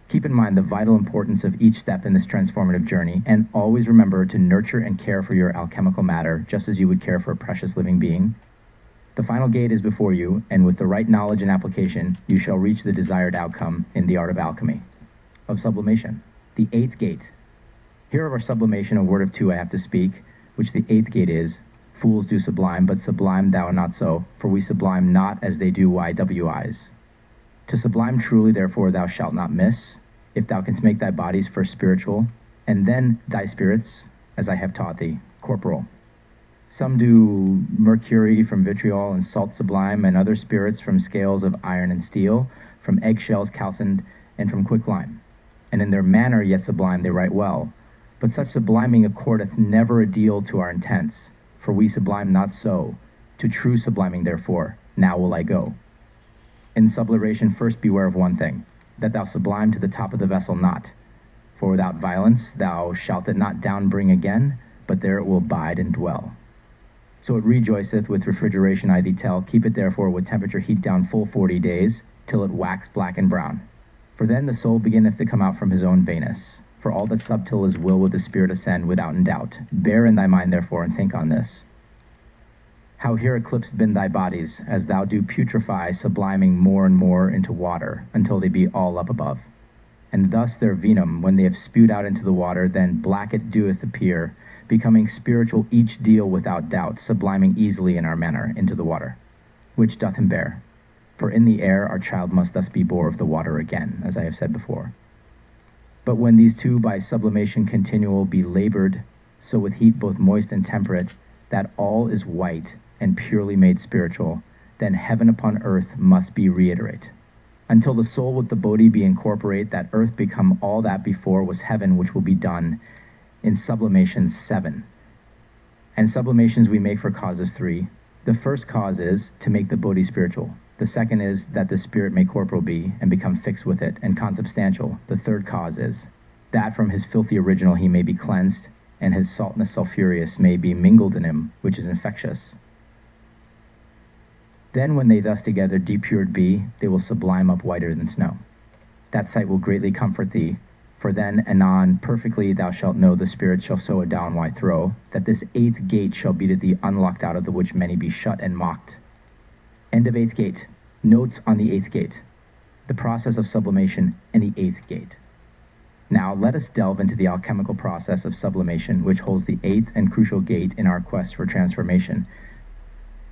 S1: Keep in mind the vital importance of each step in this transformative journey, and always remember to nurture and care for your alchemical matter, just as you would care for a precious living being. The final gate is before you, and with the right knowledge and application, you shall reach the desired outcome in the art of alchemy. Of sublimation. The 8th gate. Here of our sublimation, a word of 2 I have to speak, which the 8th gate is, fools do sublime, but sublime thou not so, for we sublime not as they do YWIs. To sublime truly, therefore, thou shalt not miss, if thou canst make thy bodies first spiritual, and then thy spirits, as I have taught thee, corporal. Some do mercury from vitriol and salt sublime, and other spirits from scales of iron and steel, from eggshells calcined, and from quicklime. And in their manner yet sublime they write well. But such subliming accordeth never a deal to our intents, for we sublime not so. To true subliming therefore, now will I go. In sublation first beware of one thing, that thou sublime to the top of the vessel not. For without violence thou shalt it not down bring again, but there it will bide and dwell. So it rejoiceth with refrigeration I thee tell, keep it therefore with temperature heat down full 40 days, till it wax black and brown. For then the soul beginneth to come out from his own Venus. For all that subtil is will with the spirit ascend without in doubt. Bear in thy mind therefore and think on this. How here eclipsed been thy bodies, as thou do putrefy, subliming more and more into water, until they be all up above. And thus their venum, when they have spewed out into the water, then black it doeth appear, becoming spiritual each deal without doubt, subliming easily in our manner into the water, which doth him bear. For in the air our child must thus be bore of the water again, as I have said before. But when these 2 by sublimation continual be labored, so with heat both moist and temperate, that all is white, and purely made spiritual, then heaven upon earth must be reiterate. Until the soul with the body be incorporate, that earth become all that before was heaven, which will be done in sublimations 7. And sublimations we make for causes 3. The first cause is to make the body spiritual. The second is that the spirit may corporal be, and become fixed with it, and consubstantial. The third cause is that from his filthy original he may be cleansed, and his saltness sulphureous may be mingled in him, which is infectious. Then when they thus together depured be, they will sublime up whiter than snow. That sight will greatly comfort thee, for then anon perfectly thou shalt know the spirit shall so a downwide throw, that this 8th gate shall be to thee unlocked out of the which many be shut and mocked. End of 8th gate. Notes on the 8th gate. The process of sublimation and the 8th gate. Now let us delve into the alchemical process of sublimation, which holds the 8th and crucial gate in our quest for transformation.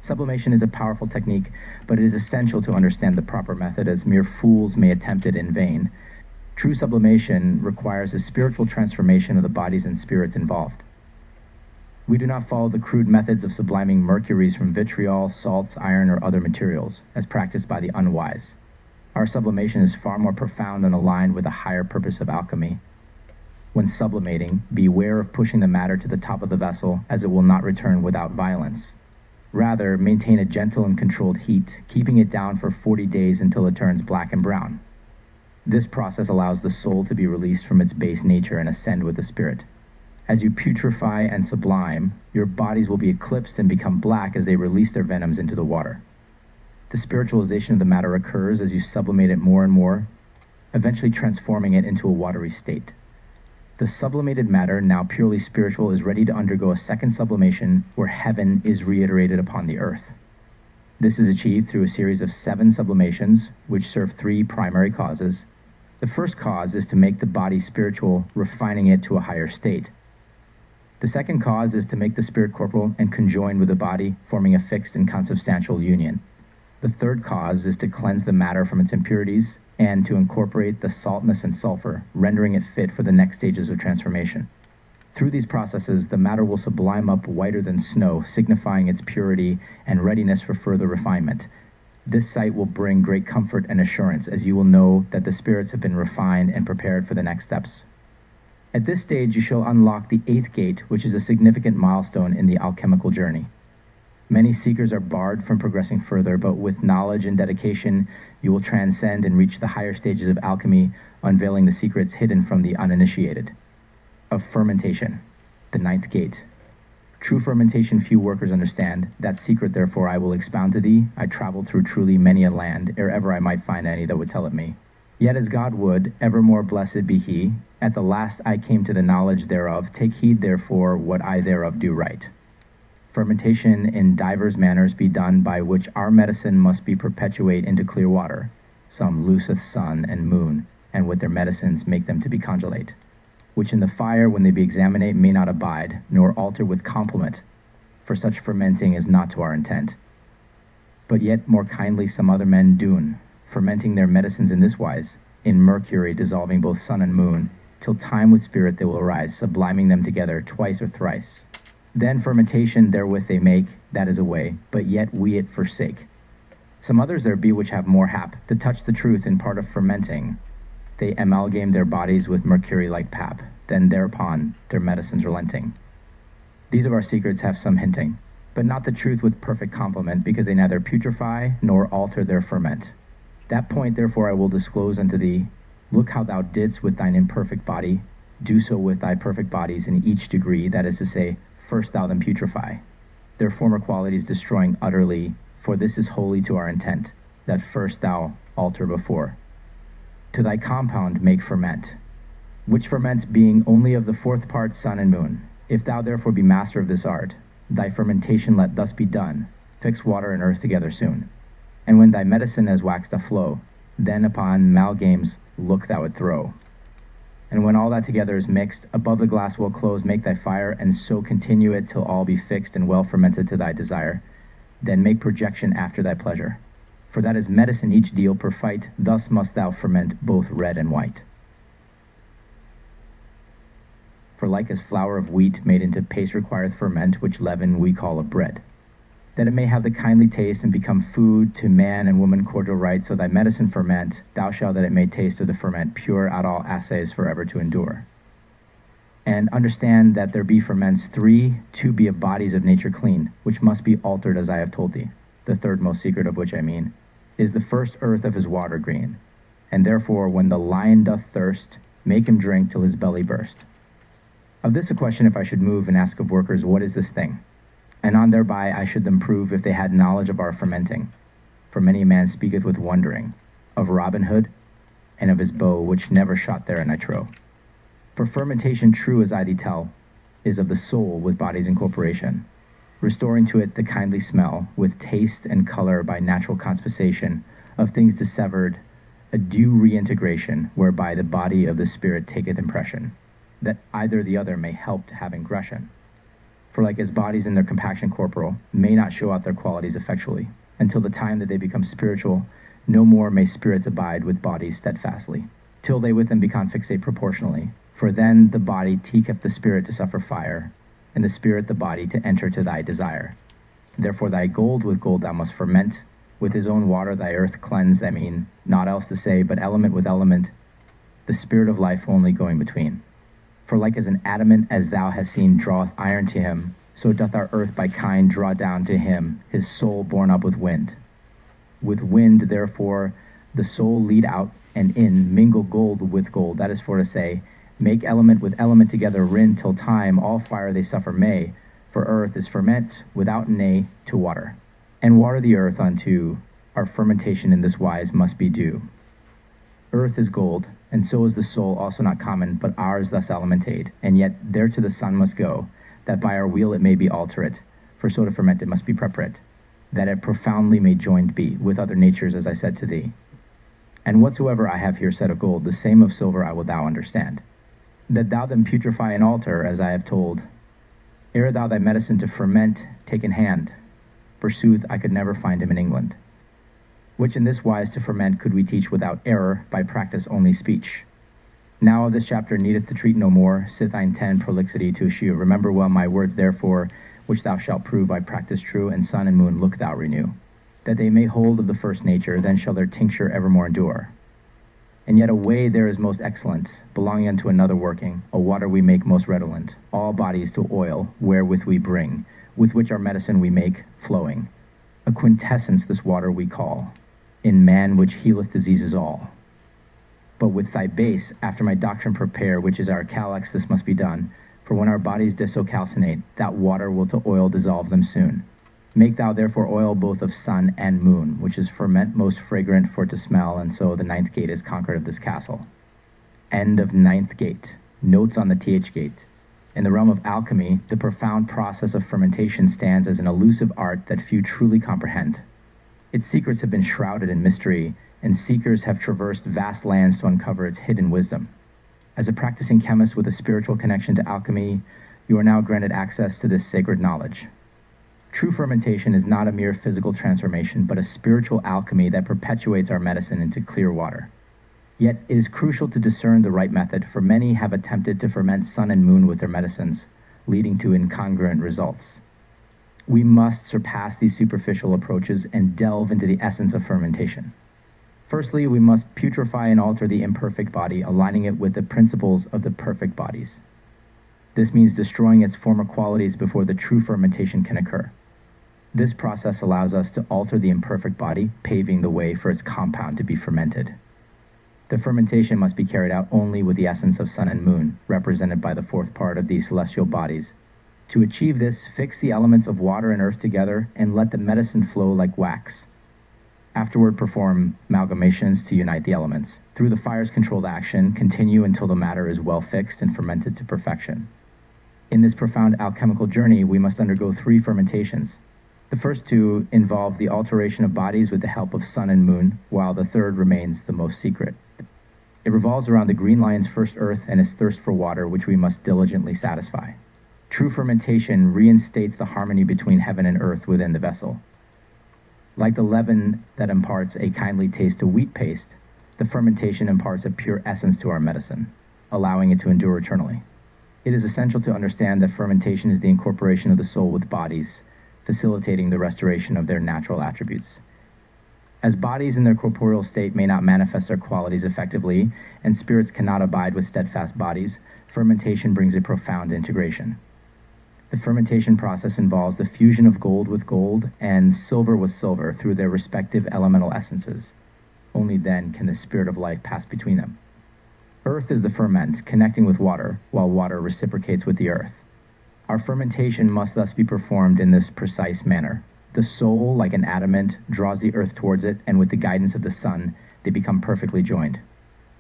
S1: Sublimation is a powerful technique, but it is essential to understand the proper method, as mere fools may attempt it in vain. True sublimation requires a spiritual transformation of the bodies and spirits involved. We do not follow the crude methods of subliming mercuries from vitriol, salts, iron, or other materials, as practiced by the unwise. Our sublimation is far more profound and aligned with the higher purpose of alchemy. When sublimating, beware of pushing the matter to the top of the vessel, as it will not return without violence. Rather, maintain a gentle and controlled heat, keeping it down for 40 days until it turns black and brown. This process allows the soul to be released from its base nature and ascend with the spirit. As you putrefy and sublime, your bodies will be eclipsed and become black as they release their venoms into the water. The spiritualization of the matter occurs as you sublimate it more and more, eventually transforming it into a watery state. The sublimated matter, now purely spiritual, is ready to undergo a second sublimation where heaven is reiterated upon the earth. This is achieved through a series of 7 sublimations, which serve 3 primary causes. The first cause is to make the body spiritual, refining it to a higher state. The second cause is to make the spirit corporal and conjoined with the body, forming a fixed and consubstantial union. The third cause is to cleanse the matter from its impurities and to incorporate the saltness and sulfur, rendering it fit for the next stages of transformation. Through these processes, the matter will sublime up whiter than snow, signifying its purity and readiness for further refinement. This sight will bring great comfort and assurance, as you will know that the spirits have been refined and prepared for the next steps. At this stage, you shall unlock the 8th gate, which is a significant milestone in the alchemical journey. Many seekers are barred from progressing further, but with knowledge and dedication, you will transcend and reach the higher stages of alchemy, unveiling the secrets hidden from the uninitiated. Of fermentation, the 9th gate. True fermentation few workers understand. That secret, therefore, I will expound to thee. I traveled through truly many a land, ere ever I might find any that would tell it me. Yet as God would, evermore blessed be he. At the last I came to the knowledge thereof. Take heed, therefore, what I thereof do right. Fermentation in divers manners be done, by which our medicine must be perpetuate into clear water. Some looseth sun and moon, and with their medicines make them to be congelate. Which in the fire, when they be examinate, may not abide, nor alter with complement, for such fermenting is not to our intent. But yet more kindly some other men doon, fermenting their medicines in this wise, in mercury dissolving both sun and moon, till time with spirit they will arise, subliming them together twice or thrice. Then fermentation therewith they make, that is a way, but yet we it forsake. Some others there be which have more hap, to touch the truth in part of fermenting. They amalgame their bodies with mercury like pap, then thereupon their medicines relenting. These of our secrets have some hinting, but not the truth with perfect complement, because they neither putrefy nor alter their ferment. That point therefore I will disclose unto thee. Look how thou didst with thine imperfect body, do so with thy perfect bodies in each degree, that is to say, first thou them putrefy, their former qualities destroying utterly, for this is wholly to our intent, that first thou alter before. To thy compound make ferment, which ferments being only of the 4th part sun and moon. If thou therefore be master of this art, thy fermentation let thus be done, fix water and earth together soon. And when thy medicine as wax doth flow, then upon amalgames look thou would throw. And when all that together is mixed, above the glass well close make thy fire, and so continue it till all be fixed and well fermented to thy desire. Then make projection after thy pleasure. For that is medicine each deal per fight, thus must thou ferment both red and white. For like as flour of wheat made into paste requireth ferment, which leaven we call of bread. That it may have the kindly taste and become food to man and woman cordial right, so thy medicine ferment, thou shalt that it may taste of the ferment pure out all assays forever to endure. And understand that there be ferments 3, 2 be of bodies of nature clean, which must be altered as I have told thee. The 3rd most secret of which I mean, is the first earth of his water green. And therefore when the lion doth thirst, make him drink till his belly burst. Of this a question if I should move and ask of workers, what is this thing? And on thereby I should them prove if they had knowledge of our fermenting. For many a man speaketh with wondering, of Robin Hood, and of his bow which never shot there, and I trow. For fermentation true as I thee tell, is of the soul with body's incorporation, restoring to it the kindly smell, with taste and color by natural conspeciation, of things dissevered, a due reintegration, whereby the body of the spirit taketh impression, that either the other may help to have ingression. For like as bodies in their compaction corporal may not show out their qualities effectually, until the time that they become spiritual, no more may spirits abide with bodies steadfastly, till they with them be confixate proportionally. For then the body teacheth the spirit to suffer fire, and the spirit the body to enter to thy desire. Therefore thy gold with gold thou must ferment, with his own water thy earth cleanse, I mean, not else to say, but element with element, the spirit of life only going between. For like as an adamant as thou hast seen draweth iron to him, so doth our earth by kind draw down to him his soul borne up with wind. With wind, therefore, the soul lead out, and in mingle gold with gold, that is for to say, make element with element together rin till time all fire they suffer may, for earth is ferment without nay to water. And water the earth unto our fermentation in this wise must be due. Earth is gold, and so is the soul also not common, but ours thus elementate, and yet there to the sun must go, that by our wheel it may be alterate, for so to ferment it must be preparate, that it profoundly may joined be with other natures as I said to thee. And whatsoever I have here said of gold, the same of silver I will thou understand, that thou them putrefy and alter as I have told, ere thou thy medicine to ferment take in hand, forsooth I could never find him in England. Which in this wise to ferment could we teach without error, by practice only speech. Now of this chapter needeth to treat no more, sith I intend prolixity to eschew. Remember well my words therefore, which thou shalt prove by practice true, and sun and moon look thou renew, that they may hold of the first nature, then shall their tincture evermore endure. And yet a way there is most excellent, belonging unto another working, a water we make most redolent, all bodies to oil, wherewith we bring, with which our medicine we make, flowing. A quintessence this water we call, in man which healeth diseases all. But with thy base, after my doctrine prepare, which is our calyx, this must be done. For when our bodies dissocalcinate, that water will to oil dissolve them soon. Make thou therefore oil both of sun and moon, which is ferment most fragrant for to smell, and so the 9th gate is conquered of this castle. End of 9th gate. Notes on the th gate. In the realm of alchemy, the profound process of fermentation stands as an elusive art that few truly comprehend. Its secrets have been shrouded in mystery, and seekers have traversed vast lands to uncover its hidden wisdom. As a practicing chemist with a spiritual connection to alchemy, you are now granted access to this sacred knowledge. True fermentation is not a mere physical transformation, but a spiritual alchemy that perpetuates our medicine into clear water. Yet it is crucial to discern the right method, for many have attempted to ferment sun and moon with their medicines, leading to incongruent results. We must surpass these superficial approaches and delve into the essence of fermentation. Firstly, we must putrefy and alter the imperfect body, aligning it with the principles of the perfect bodies. This means destroying its former qualities before the true fermentation can occur. This process allows us to alter the imperfect body, paving the way for its compound to be fermented. The fermentation must be carried out only with the essence of sun and moon, represented by the fourth part of these celestial bodies. To achieve this, fix the elements of water and earth together and let the medicine flow like wax. Afterward, perform amalgamations to unite the elements. Through the fire's controlled action, continue until the matter is well fixed and fermented to perfection. In this profound alchemical journey, we must undergo 3 fermentations. The first 2 involve the alteration of bodies with the help of sun and moon, while the third remains the most secret. It revolves around the green lion's first earth and his thirst for water, which we must diligently satisfy. True fermentation reinstates the harmony between heaven and earth within the vessel. Like the leaven that imparts a kindly taste to wheat paste, the fermentation imparts a pure essence to our medicine, allowing it to endure eternally. It is essential to understand that fermentation is the incorporation of the soul with bodies, facilitating the restoration of their natural attributes. As bodies in their corporeal state may not manifest their qualities effectively, and spirits cannot abide with steadfast bodies, fermentation brings a profound integration. The fermentation process involves the fusion of gold with gold and silver with silver through their respective elemental essences. Only then can the spirit of life pass between them. Earth is the ferment, connecting with water, while water reciprocates with the earth. Our fermentation must thus be performed in this precise manner. The soul, like an adamant, draws the earth towards it, and with the guidance of the sun, they become perfectly joined.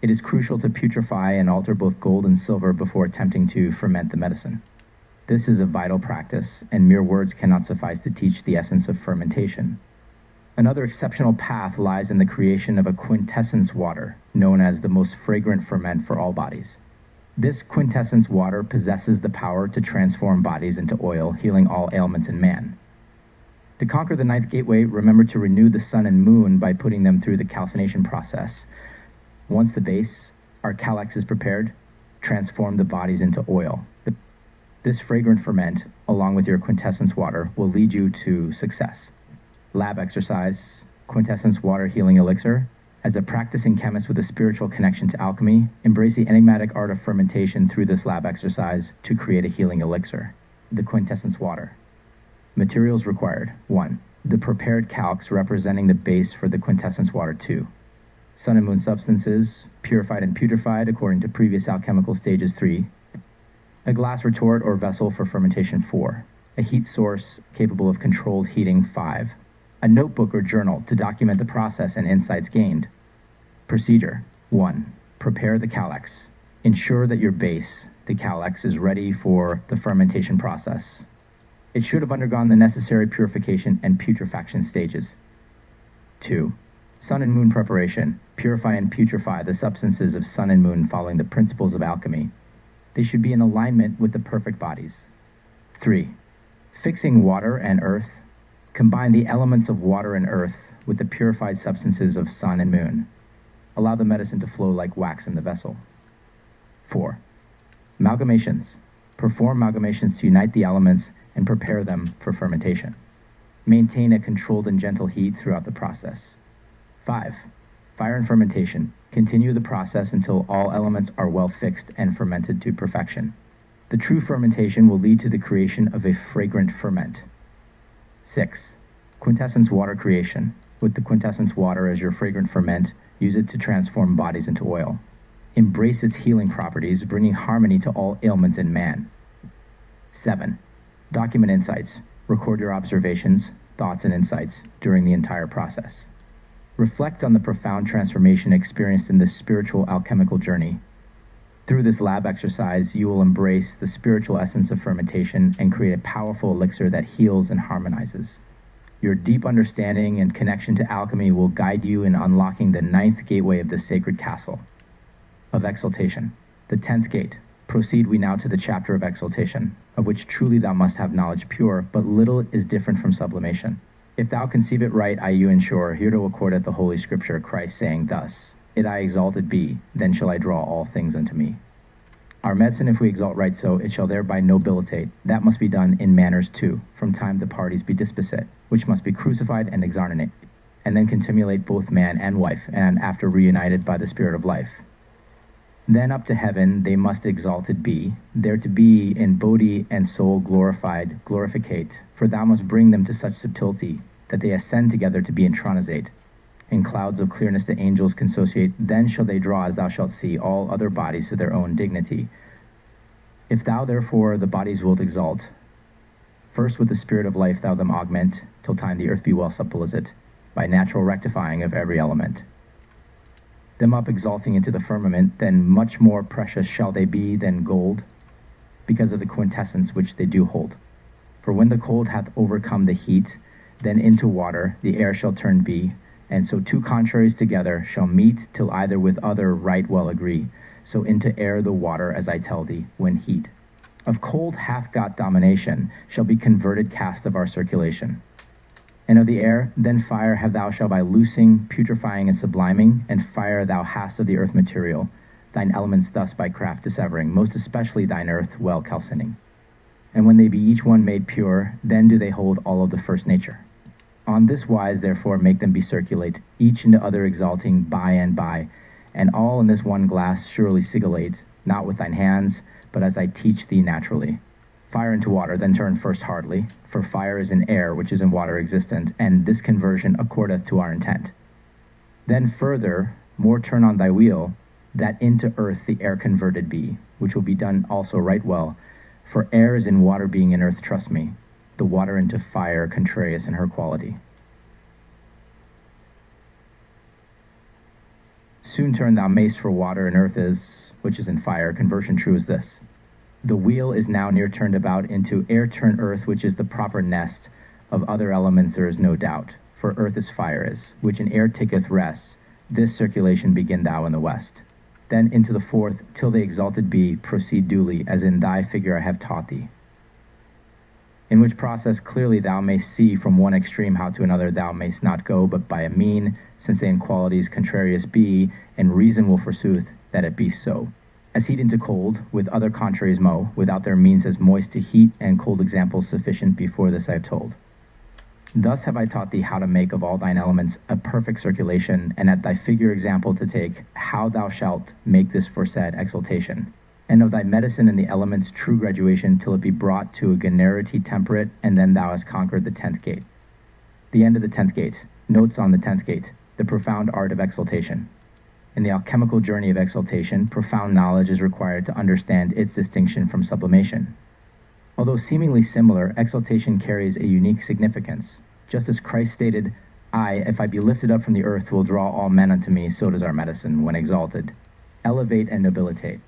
S1: It is crucial to putrefy and alter both gold and silver before attempting to ferment the medicine. This is a vital practice, and mere words cannot suffice to teach the essence of fermentation. Another exceptional path lies in the creation of a quintessence water, known as the most fragrant ferment for all bodies. This quintessence water possesses the power to transform bodies into oil, healing all ailments in man. To conquer the 9th gateway, remember to renew the sun and moon by putting them through the calcination process. Once the base, our calyx, is prepared, transform the bodies into oil. This fragrant ferment, along with your quintessence water, will lead you to success. Lab exercise, quintessence water healing elixir. As a practicing chemist with a spiritual connection to alchemy, embrace the enigmatic art of fermentation through this lab exercise to create a healing elixir. The quintessence water. Materials required. 1. The prepared calx representing the base for the quintessence water. 2. Sun and moon substances, purified and putrefied according to previous alchemical stages. 3. A glass retort or vessel for fermentation. 4. A heat source capable of controlled heating. 5. A notebook or journal to document the process and insights gained. Procedure. 1. Prepare the calyx. Ensure that your base, the calyx, is ready for the fermentation process. It should have undergone the necessary purification and putrefaction stages. 2. Sun and moon preparation. Purify and putrefy the substances of sun and moon following the principles of alchemy. They should be in alignment with the perfect bodies. 3. Fixing water and earth. Combine the elements of water and earth with the purified substances of sun and moon. Allow the medicine to flow like wax in the vessel. 4. Amalgamations. Perform amalgamations to unite the elements and prepare them for fermentation. Maintain a controlled and gentle heat throughout the process. 5. Fire and fermentation. Continue the process until all elements are well fixed and fermented to perfection. The true fermentation will lead to the creation of a fragrant ferment. 6. Quintessence water creation. With the quintessence water as your fragrant ferment, use it to transform bodies into oil. Embrace its healing properties, bringing harmony to all ailments in man. 7. Document insights. Record your observations, thoughts, and insights during the entire process. Reflect on the profound transformation experienced in this spiritual alchemical journey. Through this lab exercise, you will embrace the spiritual essence of fermentation and create a powerful elixir that heals and harmonizes. Your deep understanding and connection to alchemy will guide you in unlocking the 9th gateway of the sacred castle of exaltation. The 10th gate. Proceed we now to the chapter of exaltation, of which truly thou must have knowledge pure, but little is different from sublimation. If thou conceive it right, I you ensure, here to accordeth the Holy Scripture, Christ saying thus, It I exalted be, then shall I draw all things unto me. Our medicine, if we exalt right so, it shall thereby nobilitate. That must be done in manners too, from time the parties be disposite, which must be crucified and exarnate, and then contumulate both man and wife, and after reunited by the Spirit of life. Then up to heaven they must exalted be, there to be in body and soul glorified, glorificate, for thou must bring them to such subtility, that they ascend together to be intronisate. In clouds of clearness the angels consociate, then shall they draw, as thou shalt see, all other bodies to their own dignity. If thou therefore the bodies wilt exalt, first with the spirit of life thou them augment, till time the earth be well supposite, by natural rectifying of every element. Them up exalting into the firmament, then much more precious shall they be than gold, because of the quintessence which they do hold. For when the cold hath overcome the heat, then into water the air shall turn be, and so two contraries together shall meet, till either with other right well agree. So into air the water, as I tell thee, when heat of cold hath got domination, shall be converted cast of our circulation. And of the air, then fire have thou shall by loosing, putrefying, and subliming, and fire thou hast of the earth material, thine elements thus by craft dissevering, most especially thine earth well calcining. And when they be each one made pure, then do they hold all of the first nature. On this wise therefore make them be circulate, each into other exalting by, and all in this one glass surely sigillate, not with thine hands, but as I teach thee naturally. Fire into water, then turn first hardly, for fire is in air, which is in water existent, and this conversion accordeth to our intent. Then further, more turn on thy wheel, that into earth the air converted be, which will be done also right well, for air is in water being in earth, trust me, the water into fire contrarious in her quality. Soon turn thou mayst, for water in earth is, which is in fire, conversion true is this. The wheel is now near turned about into air turn earth, which is the proper nest of other elements there is no doubt, for earth is fire is, which in air taketh rest, this circulation begin thou in the west. Then into the fourth, till they exalted be, proceed duly, as in thy figure I have taught thee. In which process clearly thou mayst see from one extreme how to another thou mayst not go, but by a mean, since they in qualities contrarious be, and reason will forsooth that it be so. As heat into cold, with other contraries mow, without their means as moist to heat and cold examples sufficient before this I have told. Thus have I taught thee how to make of all thine elements a perfect circulation, and at thy figure example to take, how thou shalt make this foresaid exaltation, and of thy medicine in the elements true graduation, till it be brought to a generity temperate, and then thou hast conquered the 10th gate. The end of the 10th gate. Notes on the 10th gate. The profound art of exaltation. In the alchemical journey of exaltation, profound knowledge is required to understand its distinction from sublimation. Although seemingly similar, exaltation carries a unique significance. Just as Christ stated, I, if I be lifted up from the earth, will draw all men unto me, so does our medicine, when exalted. Elevate and nobilitate.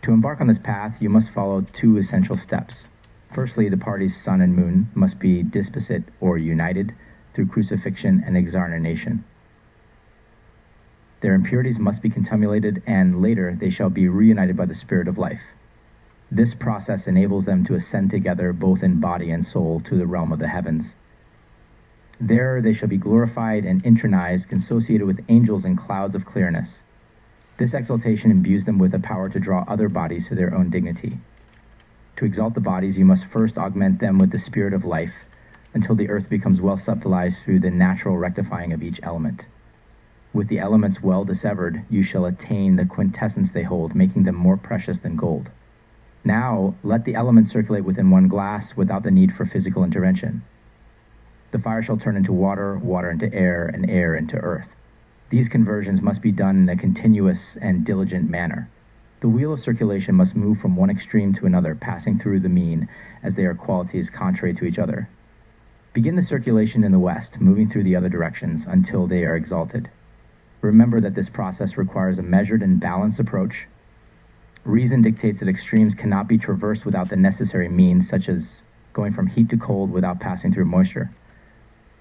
S1: To embark on this path, you must follow two essential steps. Firstly, the parties sun and moon must be disposite or united through crucifixion and exarnation. Their impurities must be contumulated, and later they shall be reunited by the Spirit of life. This process enables them to ascend together both in body and soul to the realm of the heavens. There they shall be glorified and intronized, consociated with angels in clouds of clearness. This exaltation imbues them with the power to draw other bodies to their own dignity. To exalt the bodies, you must first augment them with the spirit of life until the earth becomes well subtilized through the natural rectifying of each element. With the elements well dissevered, you shall attain the quintessence they hold, making them more precious than gold. Now, let the elements circulate within one glass without the need for physical intervention. The fire shall turn into water, water into air, and air into earth. These conversions must be done in a continuous and diligent manner. The wheel of circulation must move from one extreme to another, passing through the mean, as they are qualities contrary to each other. Begin the circulation in the west, moving through the other directions until they are exalted. Remember that this process requires a measured and balanced approach. Reason dictates that extremes cannot be traversed without the necessary means, such as going from heat to cold without passing through moisture.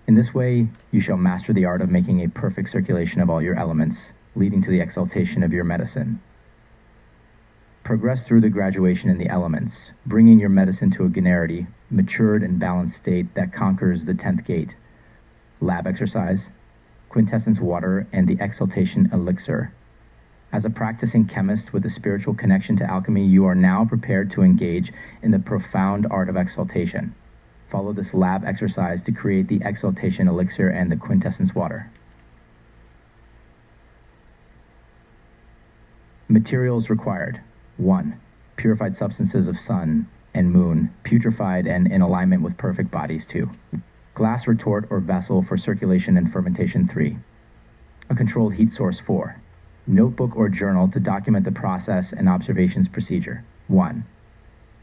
S1: In this way, you shall master the art of making a perfect circulation of all your elements, leading to the exaltation of your medicine. Progress through the graduation in the elements, bringing your medicine to a gnarity, matured and balanced state that conquers the 10th gate. Lab exercise, quintessence water, and the exaltation elixir. As a practicing chemist with a spiritual connection to alchemy, you are now prepared to engage in the profound art of exaltation. Follow this lab exercise to create the exaltation elixir and the quintessence water. Materials required. 1. Purified substances of sun and moon, putrefied and in alignment with perfect bodies. 2. Glass retort or vessel for circulation and fermentation. 3. A controlled heat source. 4. Notebook or journal to document the process and observations procedure. 1.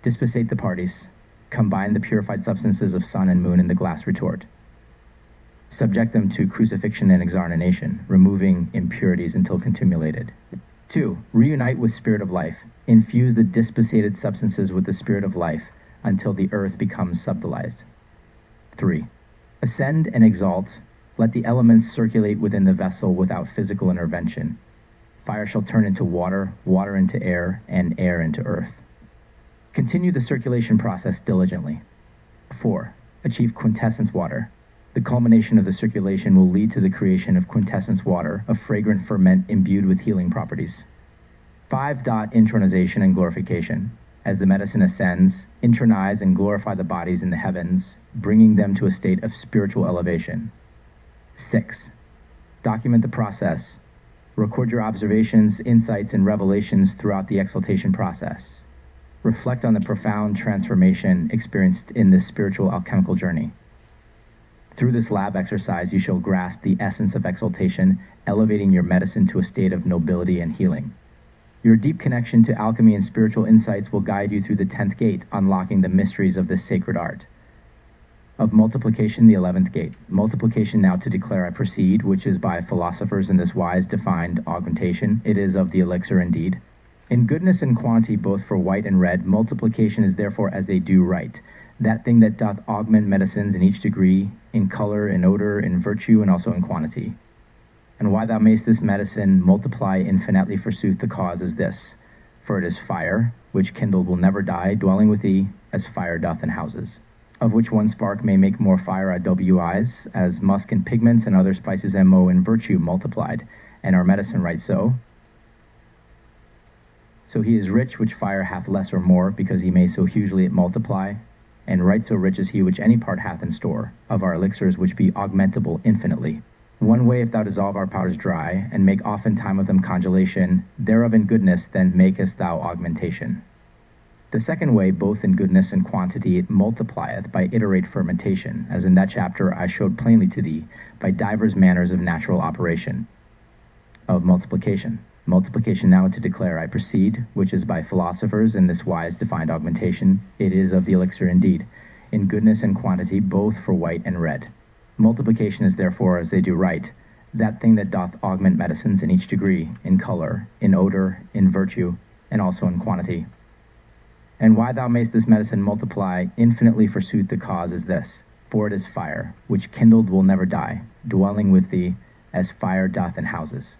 S1: Disposate the parties. Combine the purified substances of sun and moon in the glass retort. Subject them to crucifixion and exarnation, removing impurities until contumelated. 2. Reunite with spirit of life. Infuse the disposated substances with the spirit of life until the earth becomes subtilized. 3. Ascend and exalt. Let the elements circulate within the vessel without physical intervention. Fire shall turn into water, water into air, and air into earth. Continue the circulation process diligently. 4. Achieve quintessence water. The culmination of the circulation will lead to the creation of quintessence water, a fragrant ferment imbued with healing properties. 5. Intronization and glorification. As the medicine ascends, intronize and glorify the bodies in the heavens, bringing them to a state of spiritual elevation. 6. Document the process. Record your observations, insights, and revelations throughout the exaltation process. Reflect on the profound transformation experienced in this spiritual alchemical journey. Through this lab exercise, you shall grasp the essence of exaltation, elevating your medicine to a state of nobility and healing. Your deep connection to alchemy and spiritual insights will guide you through the 10th gate, unlocking the mysteries of this sacred art. Of multiplication, the 11th gate. Multiplication now to declare I proceed, which is by philosophers in this wise defined augmentation. It is of the elixir indeed. In goodness and quantity, both for white and red, multiplication is therefore as they do right. That thing that doth augment medicines in each degree, in color, in odor, in virtue, and also in quantity. And why thou mayst this medicine multiply infinitely, forsooth the cause is this. For it is fire, which kindled will never die, dwelling with thee, as fire doth in houses. Of which one spark may make more fire IWIs, as musk and pigments and other spices MO in virtue multiplied, and our medicine right so. So he is rich which fire hath less or more, because he may so hugely it multiply, and right so rich is he which any part hath in store, of our elixirs which be augmentable infinitely. One way, if thou dissolve our powders dry, and make often time of them congelation, thereof in goodness then makest thou augmentation. The second way, both in goodness and quantity, it multiplieth by iterate fermentation, as in that chapter I showed plainly to thee, by divers manners of natural operation. Of multiplication. Multiplication now to declare I proceed, which is by philosophers in this wise defined augmentation. It is of the elixir indeed, in goodness and quantity, both for white and red. Multiplication is therefore as they do right, that thing that doth augment medicines in each degree, in color, in odor, in virtue, and also in quantity. And why thou mayst this medicine multiply infinitely, forsooth the cause is this. For it is fire, which kindled will never die, dwelling with thee, as fire doth in houses.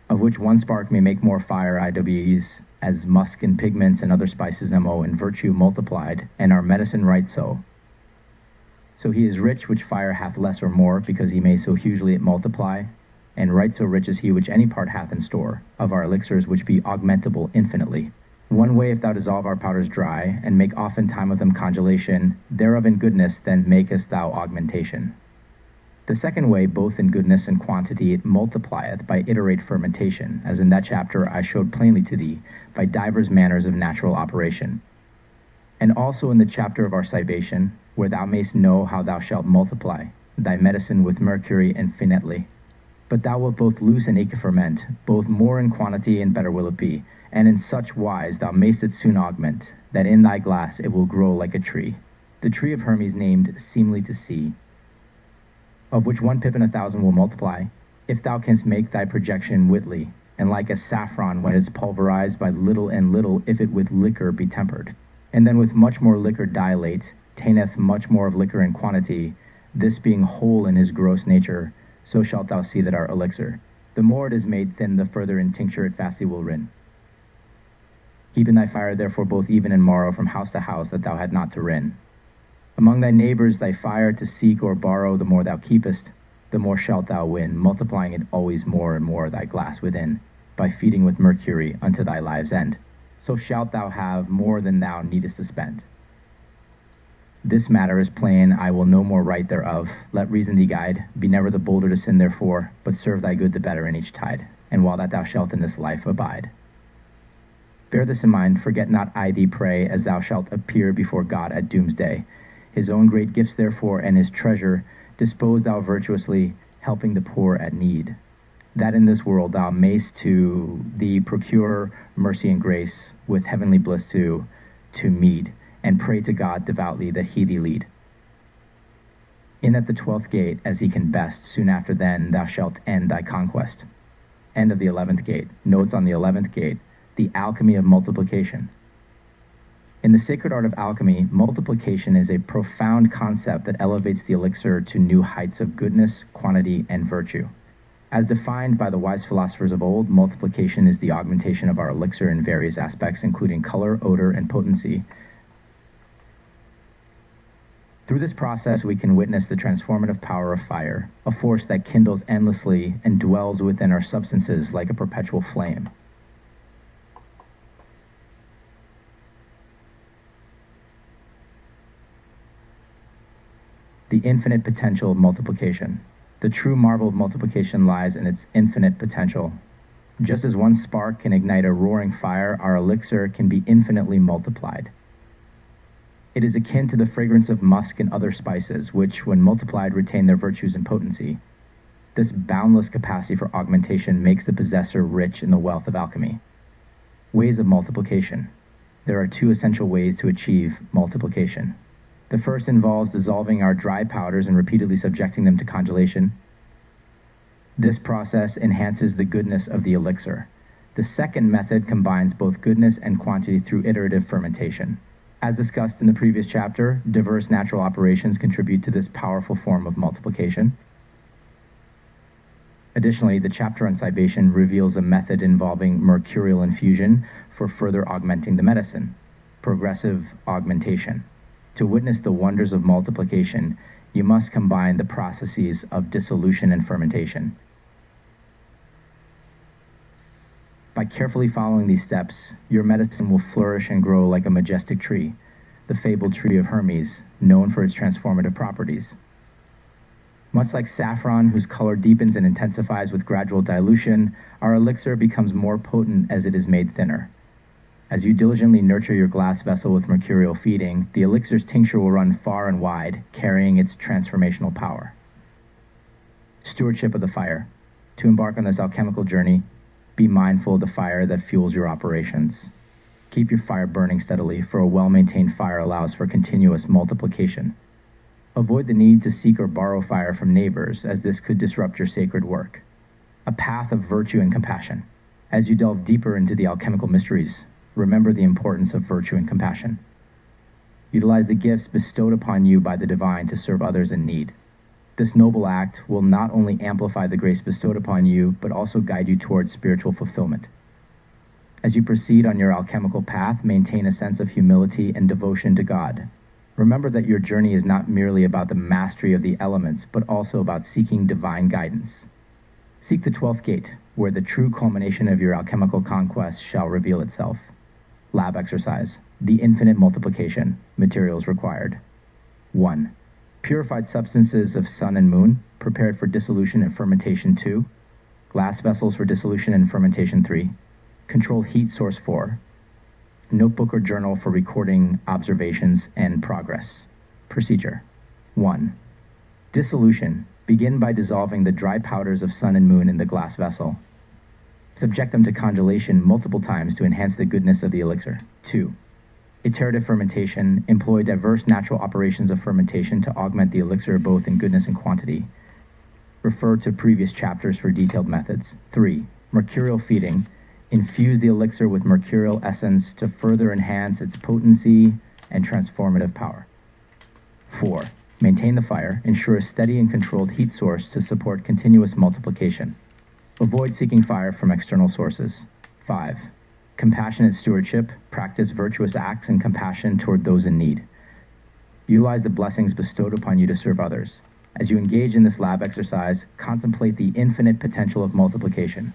S1: Of which one spark may make more fire IWEs, as musk and pigments and other spices MO in virtue multiplied, and our medicine right so. So he is rich which fire hath less or more, because he may so hugely it multiply, and right so rich is he which any part hath in store, of our elixirs which be augmentable infinitely. One way if thou dissolve our powders dry, and make often time of them congelation, thereof in goodness then makest thou augmentation. The second way, both in goodness and quantity, it multiplieth by iterate fermentation, as in that chapter I showed plainly to thee, by divers manners of natural operation. And also in the chapter of our cibation, where thou mayst know how thou shalt multiply thy medicine with mercury and finetly. But thou wilt both loose and eke ferment, both more in quantity and better will it be, and in such wise thou mayst it soon augment, that in thy glass it will grow like a tree, the tree of Hermes named seemly to see, of which 1 pip in 1,000 will multiply, if thou canst make thy projection witly, and like as saffron when it's pulverized by little and little, if it with liquor be tempered, and then with much more liquor dilate, taineth much more of liquor in quantity, this being whole in his gross nature, so shalt thou see that our elixir, the more it is made thin, the further in tincture it fastly will rin. Keep in thy fire therefore both even and morrow from house to house, that thou had not to rin. Among thy neighbors thy fire to seek or borrow, the more thou keepest, the more shalt thou win, multiplying it always more and more thy glass within, by feeding with mercury unto thy live's end. So shalt thou have more than thou needest to spend. This matter is plain, I will no more write thereof. Let reason thee guide, be never the bolder to sin therefore, but serve thy good the better in each tide, and while that thou shalt in this life abide. Bear this in mind, forget not I thee pray, as thou shalt appear before God at doomsday. His own great gifts therefore, and his treasure, dispose thou virtuously, helping the poor at need, that in this world thou mayst to thee procure mercy and grace, with heavenly bliss to meet, and pray to God devoutly that he thee lead. In at the 12th gate, as he can best, soon after then thou shalt end thy conquest. End of the 11th gate. Notes on the 11th gate, the alchemy of multiplication. In the sacred art of alchemy, multiplication is a profound concept that elevates the elixir to new heights of goodness, quantity, and virtue. As defined by the wise philosophers of old, multiplication is the augmentation of our elixir in various aspects, including color, odor, and potency. Through this process, we can witness the transformative power of fire, a force that kindles endlessly and dwells within our substances like a perpetual flame. The infinite potential of multiplication. The true marvel of multiplication lies in its infinite potential. Just as one spark can ignite a roaring fire, our elixir can be infinitely multiplied. It is akin to the fragrance of musk and other spices, which, when multiplied, retain their virtues and potency. This boundless capacity for augmentation makes the possessor rich in the wealth of alchemy. Ways of multiplication. There are 2 essential ways to achieve multiplication. The first involves dissolving our dry powders and repeatedly subjecting them to congelation. This process enhances the goodness of the elixir. The second method combines both goodness and quantity through iterative fermentation. As discussed in the previous chapter, diverse natural operations contribute to this powerful form of multiplication. Additionally, the chapter on cibation reveals a method involving mercurial infusion for further augmenting the medicine, progressive augmentation. To witness the wonders of multiplication, you must combine the processes of dissolution and fermentation. By carefully following these steps, your medicine will flourish and grow like a majestic tree, the fabled tree of Hermes, known for its transformative properties. Much like saffron, whose color deepens and intensifies with gradual dilution, our elixir becomes more potent as it is made thinner. As you diligently nurture your glass vessel with mercurial feeding, the elixir's tincture will run far and wide, carrying its transformational power. Stewardship of the fire. To embark on this alchemical journey, be mindful of the fire that fuels your operations. Keep your fire burning steadily, for a well-maintained fire allows for continuous multiplication. Avoid the need to seek or borrow fire from neighbors, as this could disrupt your sacred work. A path of virtue and compassion. As you delve deeper into the alchemical mysteries, remember the importance of virtue and compassion. Utilize the gifts bestowed upon you by the divine to serve others in need. This noble act will not only amplify the grace bestowed upon you, but also guide you towards spiritual fulfillment. As you proceed on your alchemical path, maintain a sense of humility and devotion to God. Remember that your journey is not merely about the mastery of the elements, but also about seeking divine guidance. Seek the 12th gate, where the true culmination of your alchemical conquest shall reveal itself. Lab exercise. The infinite multiplication. Materials required. 1. Purified substances of sun and moon, prepared for dissolution and fermentation 2. Glass vessels for dissolution and fermentation 3. Controlled heat source 4. Notebook or journal for recording observations and progress. Procedure. 1. Dissolution. Begin by dissolving the dry powders of sun and moon in the glass vessel. Subject them to congelation multiple times to enhance the goodness of the elixir. 2. Iterative fermentation. Employ diverse natural operations of fermentation to augment the elixir both in goodness and quantity. Refer to previous chapters for detailed methods. 3. Mercurial feeding. Infuse the elixir with mercurial essence to further enhance its potency and transformative power. 4. Maintain the fire. Ensure a steady and controlled heat source to support continuous multiplication. Avoid seeking fire from external sources. 5. Compassionate stewardship. Practice virtuous acts and compassion toward those in need. Utilize the blessings bestowed upon you to serve others. As you engage in this lab exercise, contemplate the infinite potential of multiplication,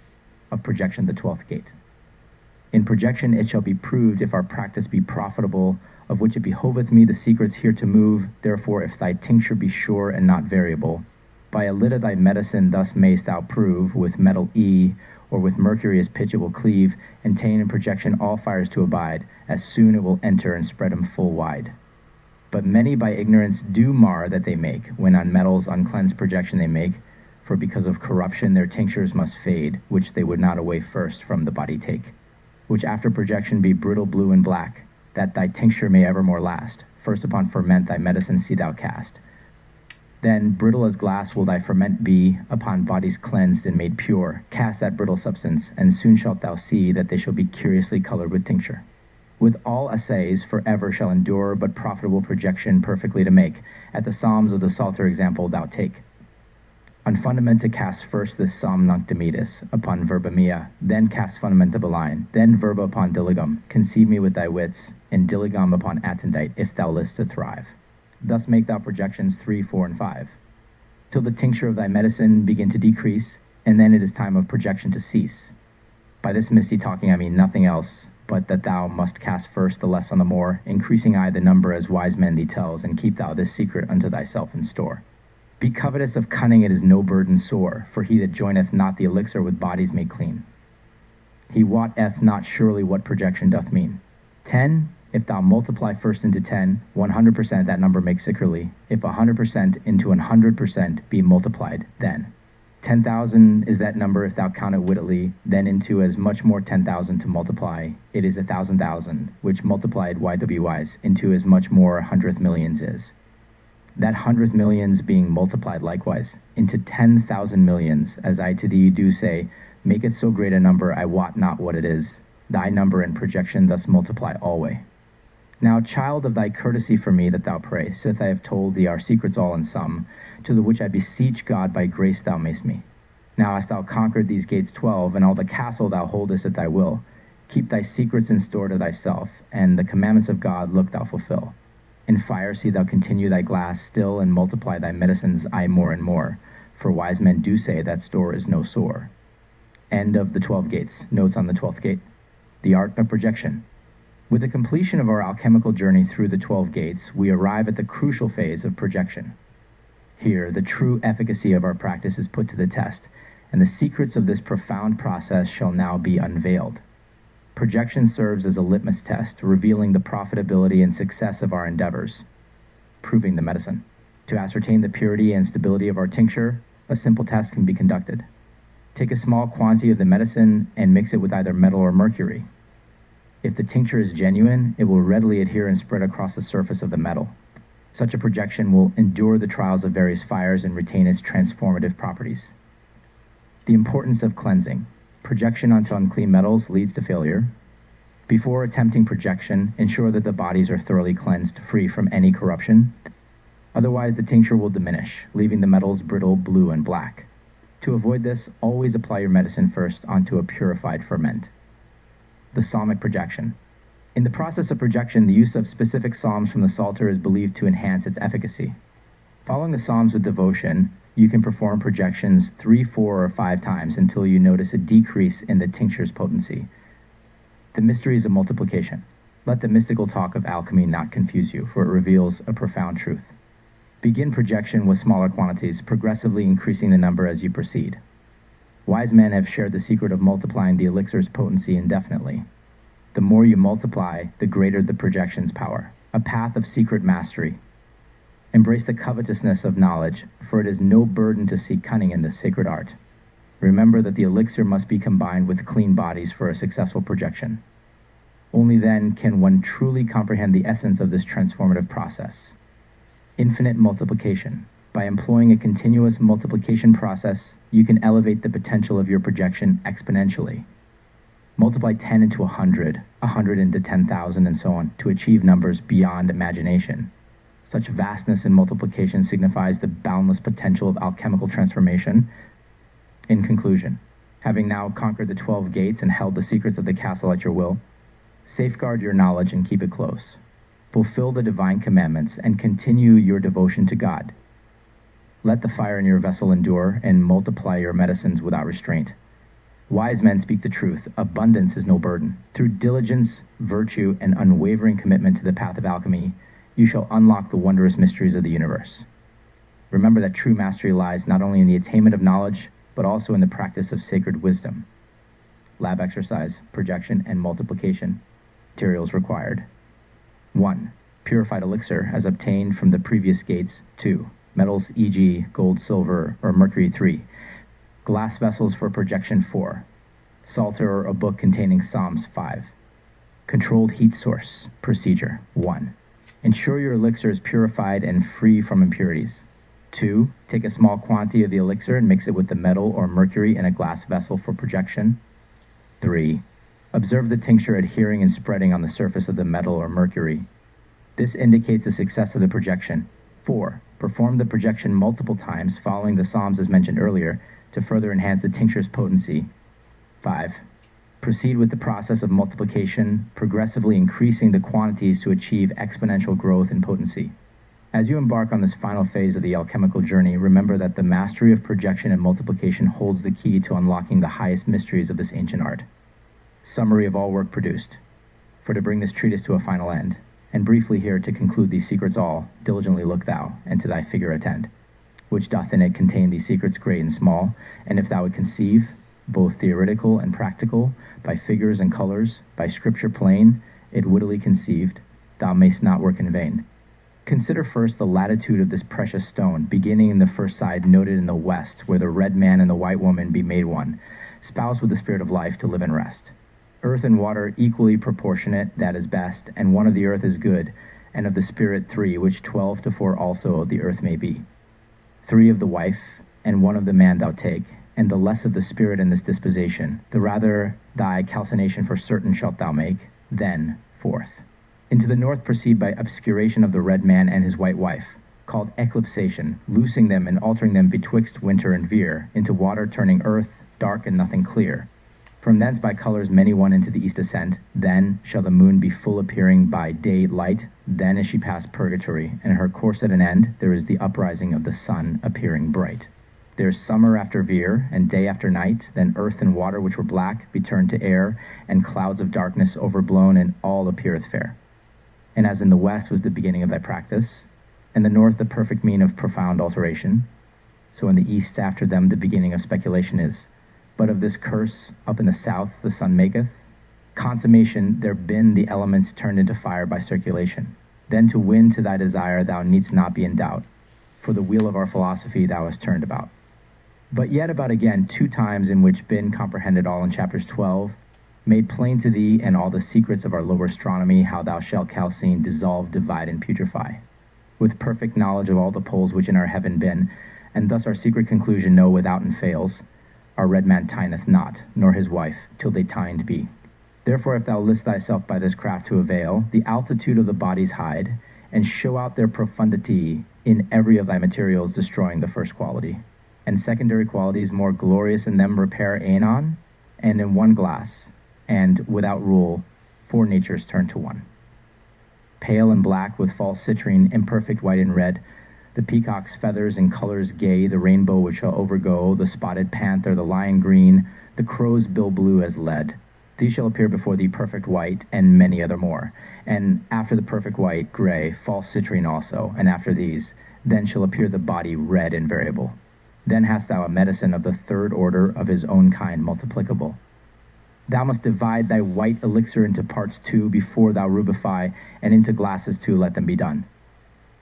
S1: of projection, the 12th gate. In projection it shall be proved if our practice be profitable, of which it behoveth me the secrets here to move. Therefore, if thy tincture be sure and not variable, by a lit of thy medicine thus mayst thou prove, with metal E, or with mercury as pitch it will cleave, and ta'en in projection all fires to abide, as soon it will enter and spread 'em full wide. But many by ignorance do mar that they make, when on metals uncleansed projection they make, for because of corruption their tinctures must fade, which they would not away first from the body take, which after projection be brittle blue and black, that thy tincture may evermore last. First upon ferment thy medicine see thou cast. Then brittle as glass will thy ferment be, upon bodies cleansed and made pure. Cast that brittle substance, and soon shalt thou see that they shall be curiously colored with tincture. With all assays forever shall endure, but profitable projection perfectly to make. At the Psalms of the Psalter example thou take. On fundamenta cast first this psalm nunc Demetus, upon verba mea, then cast fundamenta beline, then verba upon diligum, conceive me with thy wits, and diligum upon attendite, if thou list to thrive. Thus make thou projections 3, 4, and 5, till the tincture of thy medicine begin to decrease, and then it is time of projection to cease. By this misty talking I mean nothing else, but that thou must cast first the less on the more, increasing I the number as wise men thee tells, and keep thou this secret unto thyself in store. Be covetous of cunning, it is no burden sore, for he that joineth not the elixir with bodies made clean. He wotteth not surely what projection doth mean. 10, if thou multiply first into 10, 100% that number makes sickly. If 100% into 100% be multiplied, then 10,000 is that number if thou count it wittily, then into as much more 10,000 to multiply. It is 1,000,000, which multiplied YWYs into as much more hundredth millions is. That hundredth millions being multiplied likewise into 10,000 millions, as I to thee do say, maketh so great a number I wot not what it is. Thy number and projection thus multiply alway. Now, child, of thy courtesy for me that thou pray, sith I have told thee our secrets all in sum, to the which I beseech God by grace thou mayst me. Now hast thou conquered these gates 12, and all the castle thou holdest at thy will, keep thy secrets in store to thyself, and the commandments of God look thou fulfill. In fire see thou continue thy glass still, and multiply thy medicines aye more and more, for wise men do say that store is no sore. End of the 12 gates. Notes on the 12th gate. The art of projection. With the completion of our alchemical journey through the 12 gates, we arrive at the crucial phase of projection. Here, the true efficacy of our practice is put to the test, and the secrets of this profound process shall now be unveiled. Projection serves as a litmus test, revealing the profitability and success of our endeavors, proving the medicine. To ascertain the purity and stability of our tincture, a simple test can be conducted. Take a small quantity of the medicine and mix it with either metal or mercury. If the tincture is genuine, it will readily adhere and spread across the surface of the metal. Such a projection will endure the trials of various fires and retain its transformative properties. The importance of cleansing. Projection onto unclean metals leads to failure. Before attempting projection, ensure that the bodies are thoroughly cleansed, free from any corruption. Otherwise, the tincture will diminish, leaving the metals brittle, blue, and black. To avoid this, always apply your medicine first onto a purified ferment. The psalmic projection. In the process of projection, the use of specific psalms from the Psalter is believed to enhance its efficacy. Following the psalms with devotion, You can perform projections 3, 4, or 5 times until you notice a decrease in the tincture's potency. The mysteries of multiplication. Let the mystical talk of alchemy not confuse you, for it reveals a profound truth. Begin projection with smaller quantities, progressively increasing the number as you proceed. Wise men have shared the secret of multiplying the elixir's potency indefinitely. The more you multiply, the greater the projection's power. A path of secret mastery. Embrace the covetousness of knowledge, for it is no burden to seek cunning in this sacred art. Remember that the elixir must be combined with clean bodies for a successful projection. Only then can one truly comprehend the essence of this transformative process. Infinite multiplication. By employing a continuous multiplication process, you can elevate the potential of your projection exponentially. Multiply 10 into 100, 100 into 10,000, and so on, to achieve numbers beyond imagination. Such vastness in multiplication signifies the boundless potential of alchemical transformation. In conclusion, having now conquered the 12 gates and held the secrets of the castle at your will, safeguard your knowledge and keep it close. Fulfill the divine commandments and continue your devotion to God. Let the fire in your vessel endure and multiply your medicines without restraint. Wise men speak the truth. Abundance is no burden. Through diligence, virtue, and unwavering commitment to the path of alchemy, you shall unlock the wondrous mysteries of the universe. Remember that true mastery lies not only in the attainment of knowledge, but also in the practice of sacred wisdom. Lab exercise, projection, and multiplication. Materials required. 1. Purified elixir as obtained from the previous gates. 2. Metals, e.g. gold, silver, or mercury. 3. Glass vessels for projection. 4. Psalter or a book containing Psalms. 5. Controlled heat source. Procedure. 1. Ensure your elixir is purified and free from impurities. 2. Take a small quantity of the elixir and mix it with the metal or mercury in a glass vessel for projection. 3. Observe the tincture adhering and spreading on the surface of the metal or mercury. This indicates the success of the projection. 4. Perform the projection multiple times following the Psalms as mentioned earlier to further enhance the tincture's potency. 5. Proceed with the process of multiplication, progressively increasing the quantities to achieve exponential growth in potency. As you embark on this final phase of the alchemical journey, remember that the mastery of projection and multiplication holds the key to unlocking the highest mysteries of this ancient art. Summary of all work produced. For to bring this treatise to a final end, and briefly here to conclude these secrets all, diligently look thou, and to thy figure attend, which doth in it contain these secrets great and small, and if thou would conceive, both theoretical and practical, by figures and colors, by scripture plain, it wittily conceived, thou mayst not work in vain. Consider first the latitude of this precious stone, beginning in the first side noted in the west, where the red man and the white woman be made one, spoused with the spirit of life to live and rest. Earth and water equally proportionate, that is best, and one of the earth is good, and of the spirit 3, which 12 to 4 also of the earth may be. 3 of the wife, and 1 of the man thou take, and the less of the spirit in this disposition, the rather thy calcination for certain shalt thou make. Then, 4th. Into the north proceed by obscuration of the red man and his white wife, called eclipsation, loosing them and altering them betwixt winter and veer, into water turning earth, dark and nothing clear. From thence by colors many one into the east ascent, then shall the moon be full appearing by day light, then is she past purgatory, and her course at an end, there is the uprising of the sun appearing bright. There is summer after veer, and day after night, then earth and water which were black be turned to air, and clouds of darkness overblown, and all appeareth fair. And as in the west was the beginning of thy practice, and the north the perfect mean of profound alteration, so in the east after them the beginning of speculation is. But of this curse up in the south the sun maketh consummation, there been the elements turned into fire by circulation. Then to win to thy desire thou needst not be in doubt, for the wheel of our philosophy thou hast turned about. But yet about again 2 times in which been comprehended all in chapters 12, made plain to thee and all the secrets of our lower astronomy, how thou shalt calcine, dissolve, divide, and putrefy, with perfect knowledge of all the poles which in our heaven been, and thus our secret conclusion know without and fails, our red man tineth not, nor his wife, till they tined be. Therefore if thou list thyself by this craft to avail, the altitude of the bodies hide, and show out their profundity in every of thy materials, destroying the first quality. And secondary qualities more glorious in them repair anon, and in one glass, and without rule, 4 natures turn to one. Pale and black with false citrine, imperfect white and red, The peacock's feathers and colors gay, the rainbow which shall overgo, the spotted panther, the lion green, the crow's bill blue as lead. These shall appear before thee perfect white, and many other more. And after the perfect white, gray, false citrine also, and after these, then shall appear the body red and variable. Then hast thou a medicine of the third order of his own kind multiplicable. Thou must divide thy white elixir into parts two before thou rubify, and into glasses two let them be done.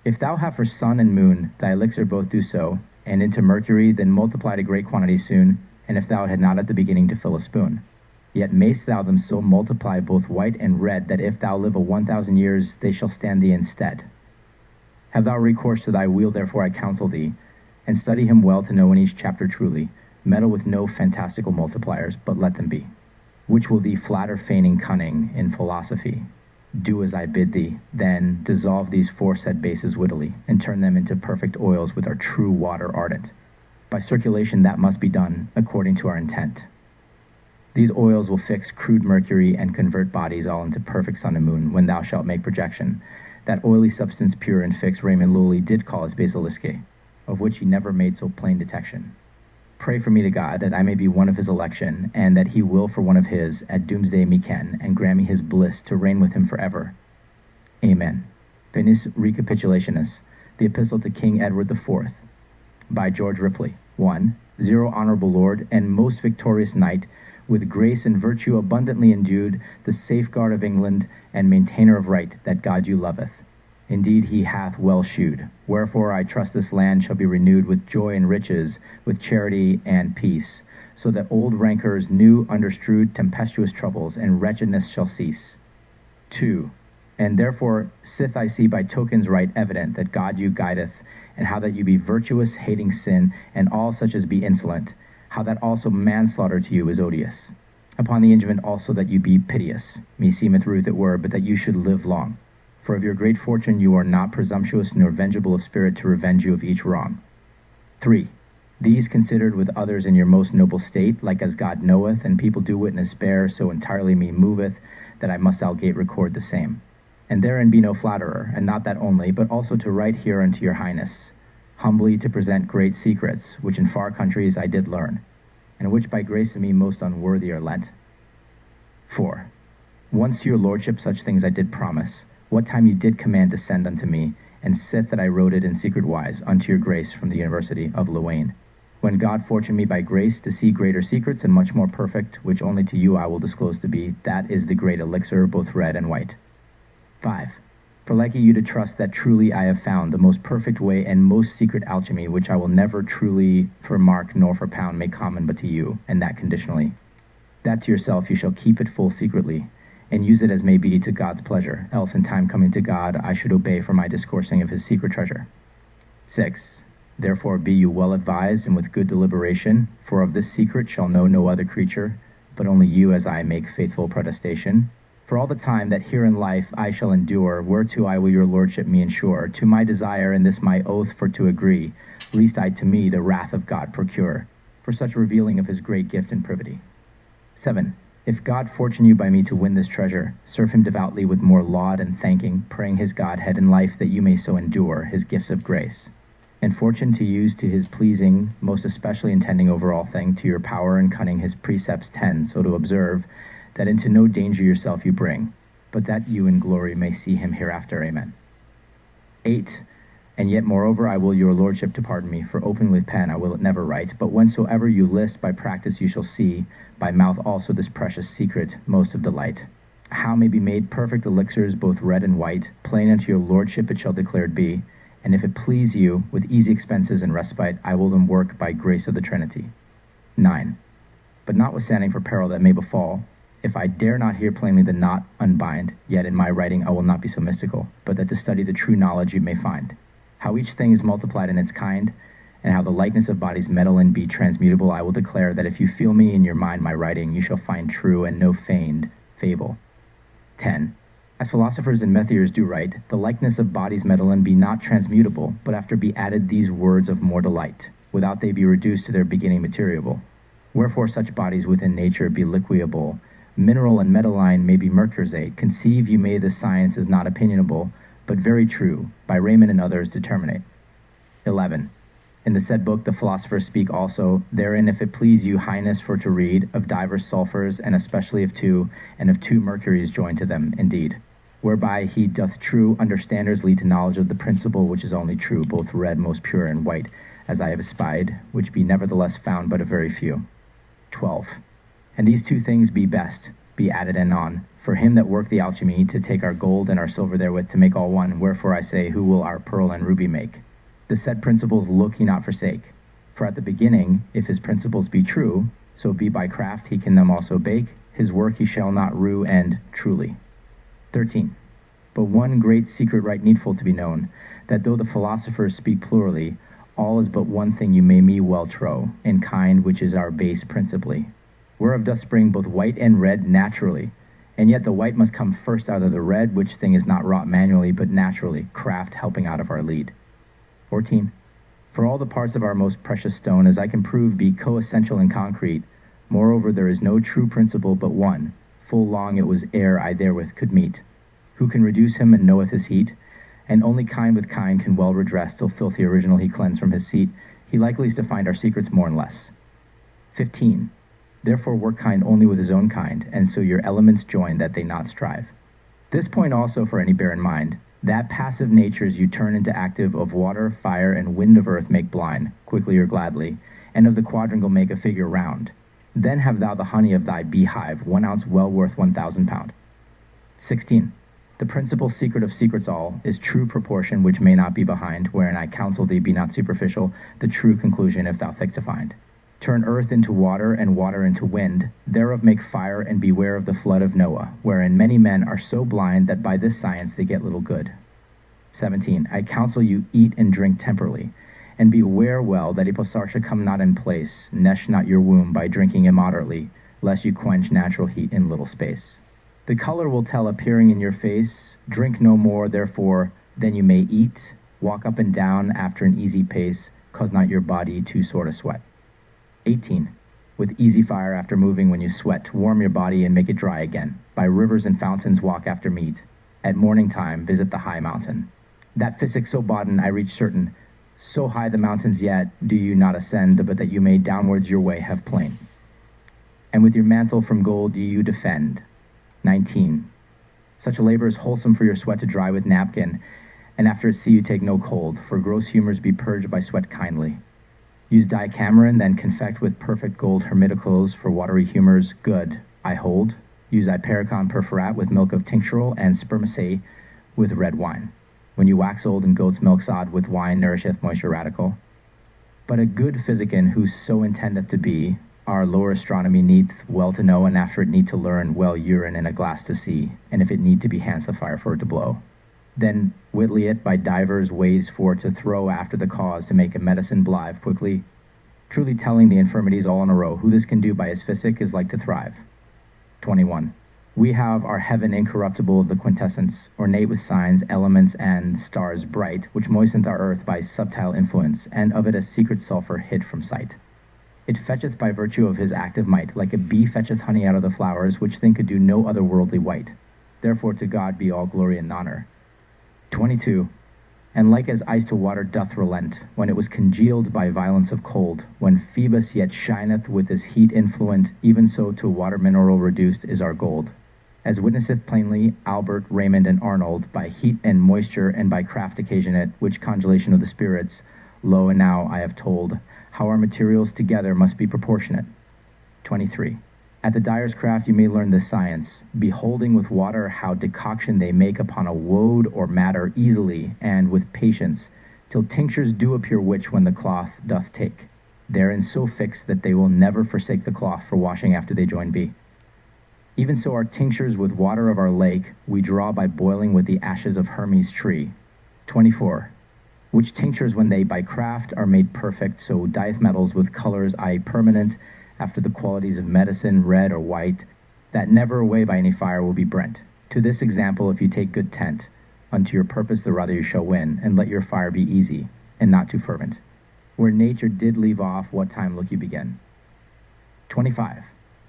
S1: If thou have for sun and moon, thy elixir both do so, and into mercury, then multiply to great quantity soon, and if thou had not at the beginning to fill a spoon. Yet mayst thou them so multiply both white and red, that if thou live a 1,000 years, they shall stand thee instead. Have thou recourse to thy wheel, therefore I counsel thee, and study him well to know in each chapter truly. Meddle with no fantastical multipliers, but let them be. Which will thee flatter feigning cunning in philosophy. Do as I bid thee, then dissolve these foresaid bases wittily, and turn them into perfect oils with our true water ardent. By circulation that must be done, according to our intent. These oils will fix crude mercury, and convert bodies all into perfect sun and moon, when thou shalt make projection. That oily substance pure and fixed Raymond Lully did call as basilisque, of which he never made so plain detection. Pray for me to God, that I may be one of his election, and that he will for one of his at doomsday me ken, and grant me his bliss to reign with him forever. Amen. Finis Recapitulationis, the Epistle to King Edward IV, by George Ripley. 1. 0 Honorable Lord, and most victorious knight, with grace and virtue abundantly endued, the safeguard of England, and maintainer of right, that God you loveth. Indeed he hath well shewed. Wherefore I trust this land shall be renewed with joy and riches, with charity and peace, so that old rancors, new understrewed tempestuous troubles, and wretchedness shall cease. 2. And therefore sith I see by tokens right evident that God you guideth, and how that you be virtuous, hating sin, and all such as be insolent, how that also manslaughter to you is odious. Upon the instrument also that you be piteous, me seemeth ruth it were, but that you should live long. For of your great fortune you are not presumptuous nor vengeable of spirit to revenge you of each wrong. 3. These considered with others in your most noble state, like as God knoweth, and people do witness bear, so entirely me moveth, that I must algate record the same. And therein be no flatterer, and not that only, but also to write here unto your highness, humbly to present great secrets, which in far countries I did learn, and which by grace of me most unworthy are lent. 4. Once to your lordship such things I did promise, what time you did command to send unto me, and sith that I wrote it in secret wise unto your grace from the University of Louvain, when God fortuned me by grace to see greater secrets and much more perfect, which only to you I will disclose to be, that is the great elixir, both red and white. 5. For like it you to trust that truly I have found the most perfect way and most secret alchemy, which I will never truly for mark nor for pound make common but to you, and that conditionally. That to yourself you shall keep it full secretly, and use it as may be to God's pleasure, else in time coming to God I should obey for my discoursing of his secret treasure. 6. Therefore be you well advised and with good deliberation, for of this secret shall know no other creature, but only you as I make faithful protestation. For all the time that here in life I shall endure, whereto I will your lordship me ensure, to my desire and this my oath for to agree, lest I to me the wrath of God procure, for such revealing of his great gift and privity. 7. If God fortune you by me to win this treasure, serve him devoutly with more laud and thanking, praying his Godhead in life that you may so endure his gifts of grace. And fortune to use to his pleasing, most especially intending over all thing, to your power and cunning his precepts tend, so to observe, that into no danger yourself you bring, but that you in glory may see him hereafter. Amen. 8. And yet moreover I will your lordship to pardon me, for open with pen I will it never write, but whensoever you list by practice you shall see, by mouth also this precious secret, most of delight. How may be made perfect elixirs, both red and white, plain unto your lordship it shall declared be, and if it please you, with easy expenses and respite, I will them work by grace of the Trinity. 9. But notwithstanding for peril that may befall, if I dare not here plainly the knot unbind, yet in my writing I will not be so mystical, but that to study the true knowledge you may find. How each thing is multiplied in its kind, and how the likeness of bodies metal and be transmutable, I will declare that if you feel me in your mind my writing, you shall find true and no feigned fable. 10. As philosophers and methiers do write, the likeness of bodies metal and be not transmutable, but after be added these words of more delight, without they be reduced to their beginning materiable. Wherefore such bodies within nature be liqueable, mineral and metalline may be mercursate, conceive you may this science is not opinionable, but very true, by Raymond and others determinate. 11. In the said book the philosophers speak also therein, if it please you highness, for to read of divers sulphurs, and especially of two, and of two mercuries joined to them, indeed, whereby he doth true understanders lead to knowledge of the principle which is only true, both red most pure and white, as I have espied, which be nevertheless found but a very few. 12. And these two things be best, be added anon, for him that worked the alchemy, to take our gold and our silver therewith to make all one, wherefore I say, who will our pearl and ruby make? The said principles look he not forsake. For at the beginning, if his principles be true, so be by craft he can them also bake, his work he shall not rue, and truly. 13. But one great secret right needful to be known, that though the philosophers speak plurally, all is but one thing you may me well trow, in kind which is our base principally, whereof doth spring both white and red naturally, and yet the white must come first out of the red, which thing is not wrought manually but naturally, craft helping out of our lead. 14. For all the parts of our most precious stone, as I can prove, be co-essential in concrete. Moreover, there is no true principle but one. Full long it was ere I therewith could meet. Who can reduce him and knoweth his heat? And only kind with kind can well redress, till filthy original he cleanse from his seat. He likely is to find our secrets more and less. 15. Therefore work kind only with his own kind, and so your elements join that they not strive. This point also for any bear in mind, that passive natures you turn into active, of water, fire, and wind of earth make blind, quickly or gladly, and of the quadrangle make a figure round. Then have thou the honey of thy beehive, 1 ounce well worth 1,000 pound. 16. The principal secret of secrets all is true proportion, which may not be behind, wherein I counsel thee be not superficial, the true conclusion if thou thick to find. Turn earth into water, and water into wind, thereof make fire, and beware of the flood of Noah, wherein many men are so blind that by this science they get little good. 17. I counsel you eat and drink temperately, and beware well that hypostarsha come not in place, nesh not your womb by drinking immoderately, lest you quench natural heat in little space. The color will tell appearing in your face, drink no more therefore than you may eat, walk up and down after an easy pace, cause not your body too sore to sweat. 18. With easy fire after moving when you sweat, warm your body and make it dry again. By rivers and fountains walk after meat. At morning time visit the high mountain. That physic so bodden I reach certain, so high the mountains yet do you not ascend, but that you may downwards your way have plain. And with your mantle from gold do you defend. 19. Such a labor is wholesome for your sweat to dry with napkin, and after at sea you take no cold, for gross humors be purged by sweat kindly. Use dicamarin, then confect with perfect gold hermeticals for watery humors, good, I hold. Use ipericon perforat with milk of tinctural, and spermaceti with red wine. When you wax old and goat's milk sod with wine nourisheth moisture radical. But a good physician who so intendeth to be, our lower astronomy needth well to know, and after it need to learn, well urine in a glass to see, and if it need to be hands of fire for it to blow. Then whitly it by divers ways for to throw after the cause to make a medicine blithe quickly, truly telling the infirmities all in a row. Who this can do by his physic is like to thrive. 21. We have our heaven incorruptible of the quintessence, ornate with signs, elements, and stars bright, which moisteneth our earth by subtile influence, and of it a secret sulphur hid from sight. It fetcheth by virtue of his active might, like a bee fetcheth honey out of the flowers, which thing could do no other worldly wight. Therefore to God be all glory and honor. 22. And like as ice to water doth relent, when it was congealed by violence of cold, when Phoebus yet shineth with his heat influent, even so to water mineral reduced is our gold. As witnesseth plainly Albert, Raymond, and Arnold, by heat and moisture and by craft occasionate, which congelation of the spirits, lo and now I have told, how our materials together must be proportionate. 23. At the dyer's craft you may learn this science, beholding with water how decoction they make upon a woad or matter easily and with patience, till tinctures do appear which when the cloth doth take, therein so fixed that they will never forsake the cloth for washing after they join be. Even so our tinctures with water of our lake we draw by boiling with the ashes of Hermes' tree. 24. Which tinctures when they by craft are made perfect, so dieth metals with colors permanent, after the qualities of medicine, red or white, that never away by any fire will be brent. To this example, if you take good tent, unto your purpose the rather you shall win, and let your fire be easy, and not too fervent. Where nature did leave off, what time look you begin? 25.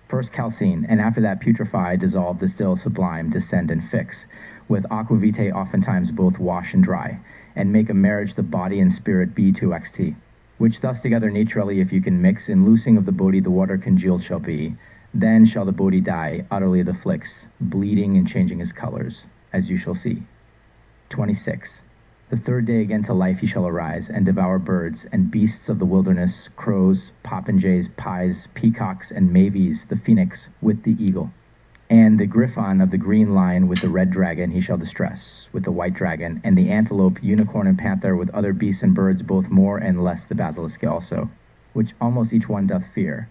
S1: First calcine, and after that putrefy, dissolve, distill, sublime, descend, and fix. With aquavitae oftentimes both wash and dry, and make a marriage the body and spirit B2XT, which thus together naturally if you can mix, in loosing of the body the water congealed shall be, then shall the body die utterly the flicks, bleeding and changing his colors, as you shall see. 26. The third day again to life he shall arise, and devour birds, and beasts of the wilderness, crows, popinjays, pies, peacocks, and mavies, the phoenix, with the eagle. And the griffon of the green lion with the red dragon he shall distress, with the white dragon, and the antelope, unicorn, and panther, with other beasts and birds, both more and less the basilisk also, which almost each one doth fear.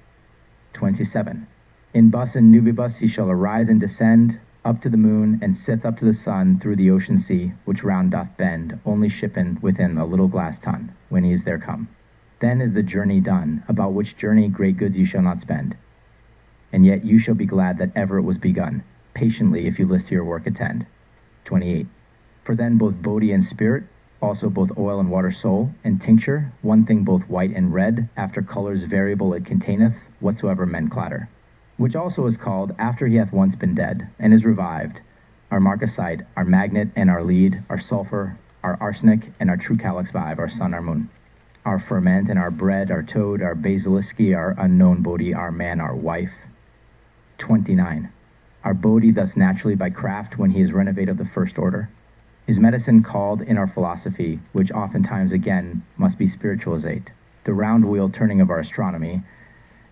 S1: 27. In bus and nubibus he shall arise and descend, up to the moon, and sith up to the sun through the ocean sea, which round doth bend, only shippen within a little glass tun, when he is there come. Then is the journey done, about which journey great goods you shall not spend. And yet you shall be glad that ever it was begun, patiently if you list to your work attend. 28. For then both body and spirit, also both oil and water soul, and tincture, one thing both white and red, after colors variable it containeth, whatsoever men clatter. Which also is called, after he hath once been dead, and is revived, our marcasite, our magnet, and our lead, our sulfur, our arsenic, and our true calix vive, our sun, our moon, our ferment, and our bread, our toad, our basiliski, our unknown body, our man, our wife. 29. Our body thus naturally by craft, when he is renovated of the first order, is medicine called in our philosophy, which oftentimes again must be spiritualizate, the round wheel turning of our astronomy,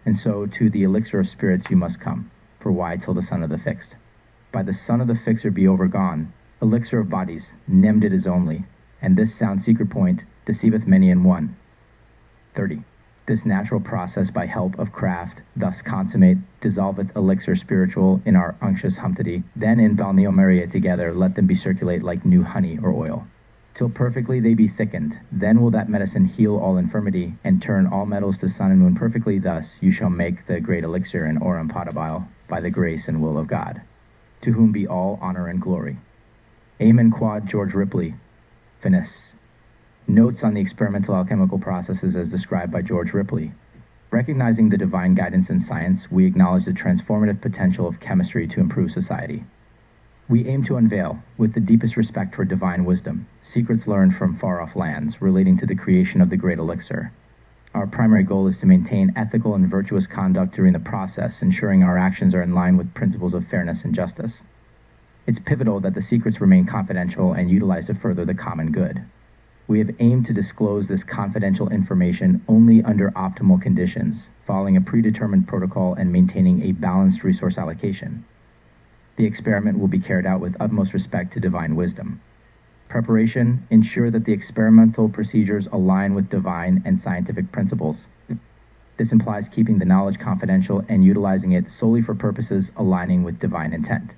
S1: and so to the elixir of spirits you must come, for why till the sun of the fixed? By the sun of the fixer be overgone, elixir of bodies, named it is only, and this sound secret point deceiveth many in one. 30. This natural process by help of craft, thus consummate, dissolveth elixir spiritual in our unctuous humptity, then in balneomaria together let them be circulate like new honey or oil, till perfectly they be thickened. Then will that medicine heal all infirmity, and turn all metals to sun and moon perfectly. Thus you shall make the great elixir in aurum potabile, by the grace and will of God, to whom be all honor and glory. Amen. Quod George Ripley, Finis. Notes on the experimental alchemical processes as described by George Ripley. Recognizing the divine guidance in science, we acknowledge the transformative potential of chemistry to improve society. We aim to unveil, with the deepest respect for divine wisdom, secrets learned from far-off lands relating to the creation of the great elixir. Our primary goal is to maintain ethical and virtuous conduct during the process, ensuring our actions are in line with principles of fairness and justice. It's pivotal that the secrets remain confidential and utilized to further the common good. We have aimed to disclose this confidential information only under optimal conditions, following a predetermined protocol and maintaining a balanced resource allocation. The experiment will be carried out with utmost respect to divine wisdom. Preparation: ensure that the experimental procedures align with divine and scientific principles. This implies keeping the knowledge confidential and utilizing it solely for purposes aligning with divine intent.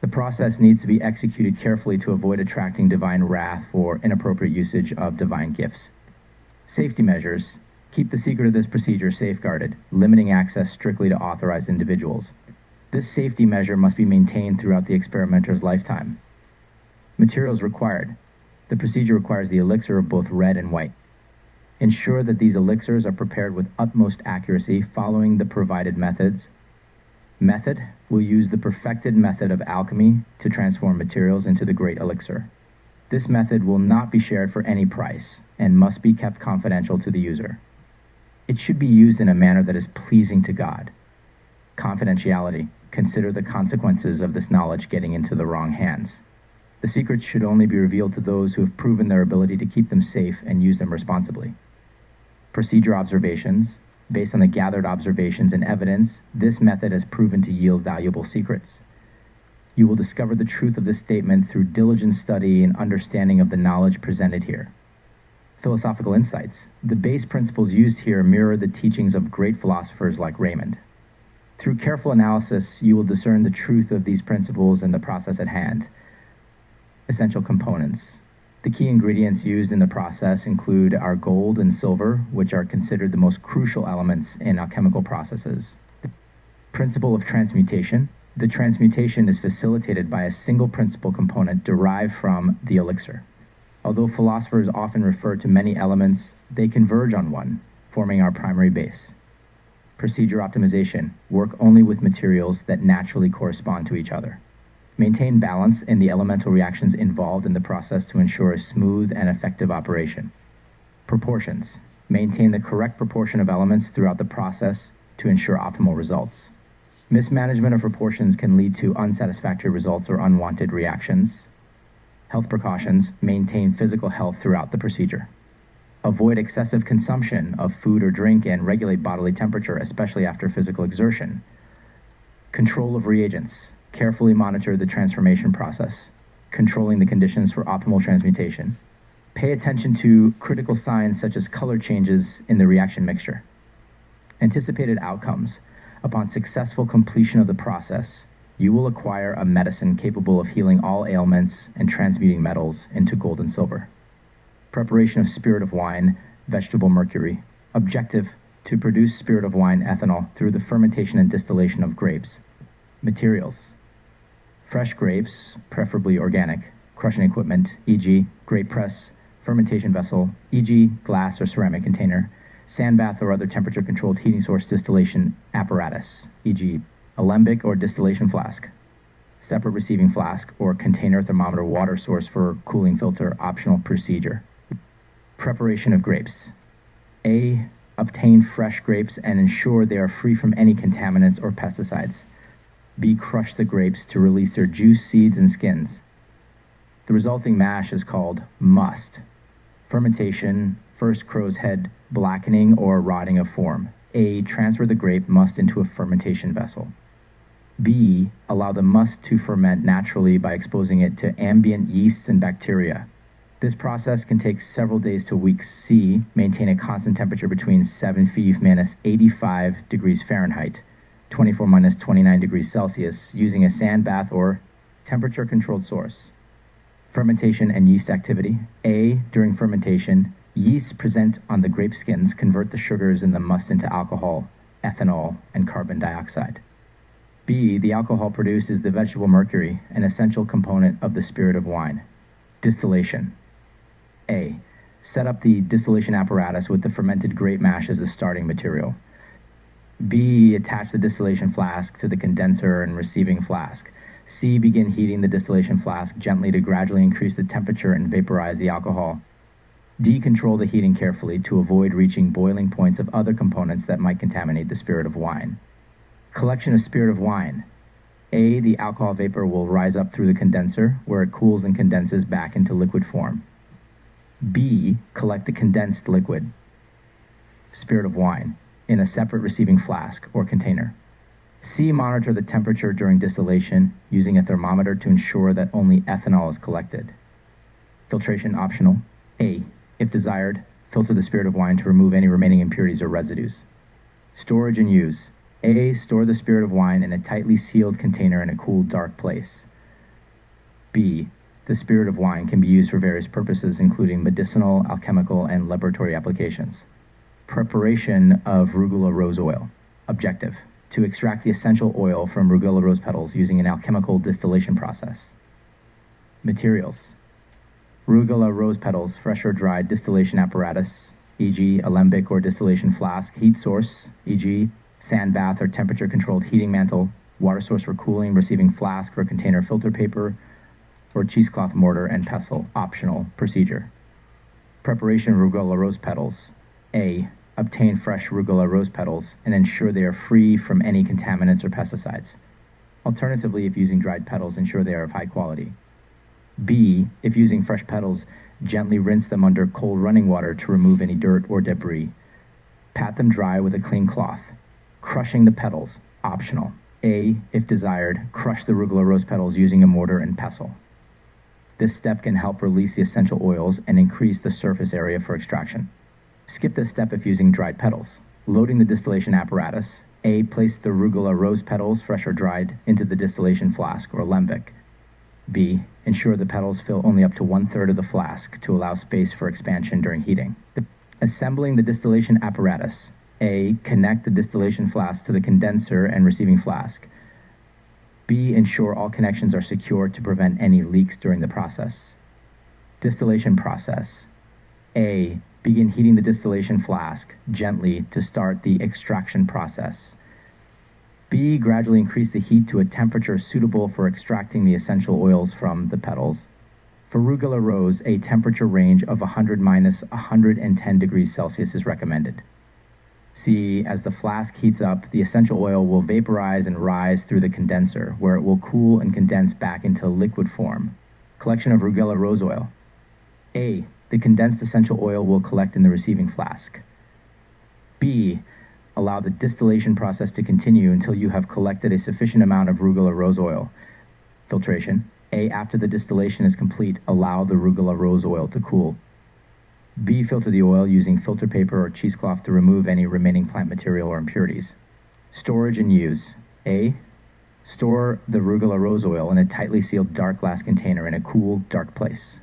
S1: The process needs to be executed carefully to avoid attracting divine wrath for inappropriate usage of divine gifts. Safety measures: keep the secret of this procedure safeguarded, limiting access strictly to authorized individuals. This safety measure must be maintained throughout the experimenter's lifetime. Materials required: the procedure requires the elixir of both red and white. Ensure that these elixirs are prepared with utmost accuracy following the provided methods. Method: we'll use the perfected method of alchemy to transform materials into the great elixir. This method will not be shared for any price and must be kept confidential to the user. It should be used in a manner that is pleasing to God. Confidentiality: consider the consequences of this knowledge getting into the wrong hands. The secrets should only be revealed to those who have proven their ability to keep them safe and use them responsibly. Procedure observations: based on the gathered observations and evidence, this method has proven to yield valuable secrets. You will discover the truth of this statement through diligent study and understanding of the knowledge presented here. Philosophical insights: the base principles used here mirror the teachings of great philosophers like Raymond. Through careful analysis, you will discern the truth of these principles and the process at hand. Essential components: the key ingredients used in the process include our gold and silver, which are considered the most crucial elements in alchemical processes. The principle of transmutation: the transmutation is facilitated by a single principal component derived from the elixir. Although philosophers often refer to many elements, they converge on one, forming our primary base. Procedure optimization: work only with materials that naturally correspond to each other. Maintain balance in the elemental reactions involved in the process to ensure a smooth and effective operation. Proportions. Maintain the correct proportion of elements throughout the process to ensure optimal results. Mismanagement of proportions can lead to unsatisfactory results or unwanted reactions. Health precautions. Maintain physical health throughout the procedure. Avoid excessive consumption of food or drink and regulate bodily temperature, especially after physical exertion. Control of reagents. Carefully monitor the transformation process, controlling the conditions for optimal transmutation. Pay attention to critical signs such as color changes in the reaction mixture. Anticipated outcomes. Upon successful completion of the process, you will acquire a medicine capable of healing all ailments and transmuting metals into gold and silver. Preparation of spirit of wine, vegetable mercury. Objective: to produce spirit of wine ethanol through the fermentation and distillation of grapes. Materials: fresh grapes, preferably organic. Crushing equipment, e.g. grape press, fermentation vessel, e.g. glass or ceramic container. Sand bath or other temperature-controlled heating source distillation apparatus, e.g. alembic or distillation flask. Separate receiving flask or container thermometer water source for cooling filter, optional procedure. Preparation of grapes. A. Obtain fresh grapes and ensure they are free from any contaminants or pesticides. B. Crush the grapes to release their juice, seeds, and skins. The resulting mash is called must. Fermentation, first crow's head, blackening or rotting of form. A. Transfer the grape must into a fermentation vessel. B. Allow the must to ferment naturally by exposing it to ambient yeasts and bacteria. This process can take several days to weeks. C. Maintain a constant temperature between 7°F minus 85 degrees Fahrenheit, 24 minus 29 degrees Celsius, using a sand bath or temperature-controlled source. Fermentation and yeast activity. A. During fermentation, yeasts present on the grape skins convert the sugars in the must into alcohol, ethanol, and carbon dioxide. B. The alcohol produced is the vegetable mercury, an essential component of the spirit of wine. Distillation. A. Set up the distillation apparatus with the fermented grape mash as the starting material. B. Attach the distillation flask to the condenser and receiving flask. C. Begin heating the distillation flask gently to gradually increase the temperature and vaporize the alcohol. D. Control the heating carefully to avoid reaching boiling points of other components that might contaminate the spirit of wine. Collection of spirit of wine. A. The alcohol vapor will rise up through the condenser, where it cools and condenses back into liquid form. B. Collect the condensed liquid, spirit of wine, in a separate receiving flask or container. C. Monitor the temperature during distillation using a thermometer to ensure that only ethanol is collected. Filtration optional. A. If desired, filter the spirit of wine to remove any remaining impurities or residues. Storage and use. A. Store the spirit of wine in a tightly sealed container in a cool, dark place. B. The spirit of wine can be used for various purposes, including medicinal, alchemical, and laboratory applications. Preparation of Rugula rose oil. Objective: to extract the essential oil from Rugula rose petals using an alchemical distillation process. Materials: Rugula rose petals, fresh or dried distillation apparatus, e.g. alembic or distillation flask, heat source, e.g. sand bath or temperature-controlled heating mantle, water source for cooling, receiving flask or container filter paper, or cheesecloth mortar and pestle, optional procedure. Preparation of Rugula rose petals. A. Obtain fresh Rugula rose petals and ensure they are free from any contaminants or pesticides. Alternatively, if using dried petals, ensure they are of high quality. B. If using fresh petals, gently rinse them under cold running water to remove any dirt or debris. Pat them dry with a clean cloth. Crushing the petals, optional. A. If desired, crush the Rugula rose petals using a mortar and pestle. This step can help release the essential oils and increase the surface area for extraction. Skip this step if using dried petals. Loading the distillation apparatus. A. Place the Rugula rose petals, fresh or dried, into the distillation flask or alembic. B. Ensure the petals fill only up to 1/3 of the flask to allow space for expansion during heating. Assembling the distillation apparatus. A. Connect the distillation flask to the condenser and receiving flask. B. Ensure all connections are secure to prevent any leaks during the process. Distillation process. A. Begin heating the distillation flask gently to start the extraction process. B. Gradually increase the heat to a temperature suitable for extracting the essential oils from the petals. For Rugula rose, a temperature range of 100 minus 110 degrees Celsius is recommended. C. As the flask heats up, the essential oil will vaporize and rise through the condenser, where it will cool and condense back into liquid form. Collection of Rugula rose oil. A. The condensed essential oil will collect in the receiving flask. B. Allow the distillation process to continue until you have collected a sufficient amount of Rugula rose oil. Filtration. A. After the distillation is complete, allow the Rugula rose oil to cool. B. Filter the oil using filter paper or cheesecloth to remove any remaining plant material or impurities. Storage and use. A. Store the Rugula rose oil in a tightly sealed dark glass container in a cool, dark place.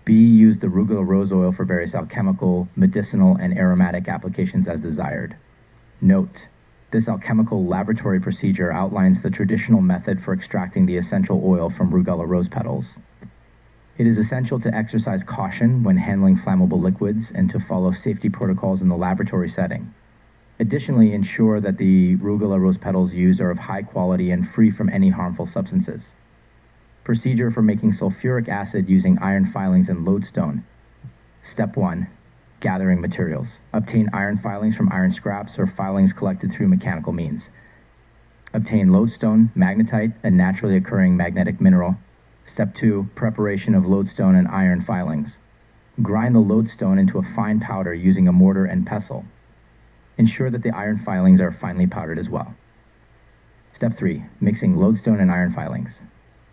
S1: B. Use the Rugula rose oil for various alchemical, medicinal, and aromatic applications as desired. Note: this alchemical laboratory procedure outlines the traditional method for extracting the essential oil from Rugula rose petals. It is essential to exercise caution when handling flammable liquids and to follow safety protocols in the laboratory setting. Additionally, ensure that the Rugula rose petals used are of high quality and free from any harmful substances. Procedure for making sulfuric acid using iron filings and lodestone. Step 1. Gathering materials. Obtain iron filings from iron scraps or filings collected through mechanical means. Obtain lodestone, magnetite, a naturally occurring magnetic mineral. Step 2. Preparation of lodestone and iron filings. Grind the lodestone into a fine powder using a mortar and pestle. Ensure that the iron filings are finely powdered as well. Step 3. Mixing lodestone and iron filings.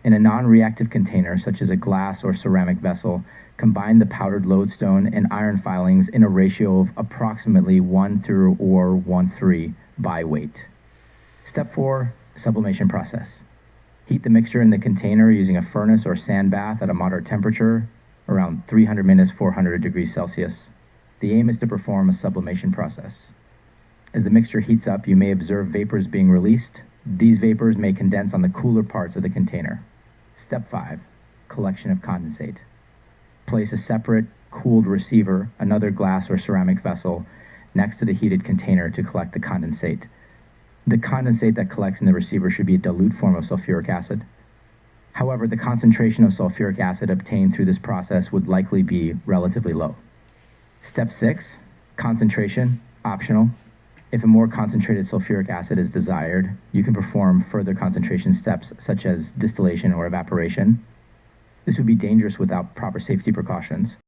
S1: In a non-reactive container, such as a glass or ceramic vessel, combine the powdered lodestone and iron filings in a ratio of approximately 1:1 or 1:3 by weight. Step 4. Sublimation process. Heat the mixture in the container using a furnace or sand bath at a moderate temperature, around 300 minus 400 degrees Celsius. The aim is to perform a sublimation process. As the mixture heats up, you may observe vapors being released. These vapors may condense on the cooler parts of the container. Step 5. Collection of condensate. Place a separate, cooled receiver, another glass or ceramic vessel, next to the heated container to collect the condensate. The condensate that collects in the receiver should be a dilute form of sulfuric acid. However, the concentration of sulfuric acid obtained through this process would likely be relatively low. Step 6. Concentration, optional. If a more concentrated sulfuric acid is desired, you can perform further concentration steps such as distillation or evaporation. This would be dangerous without proper safety precautions.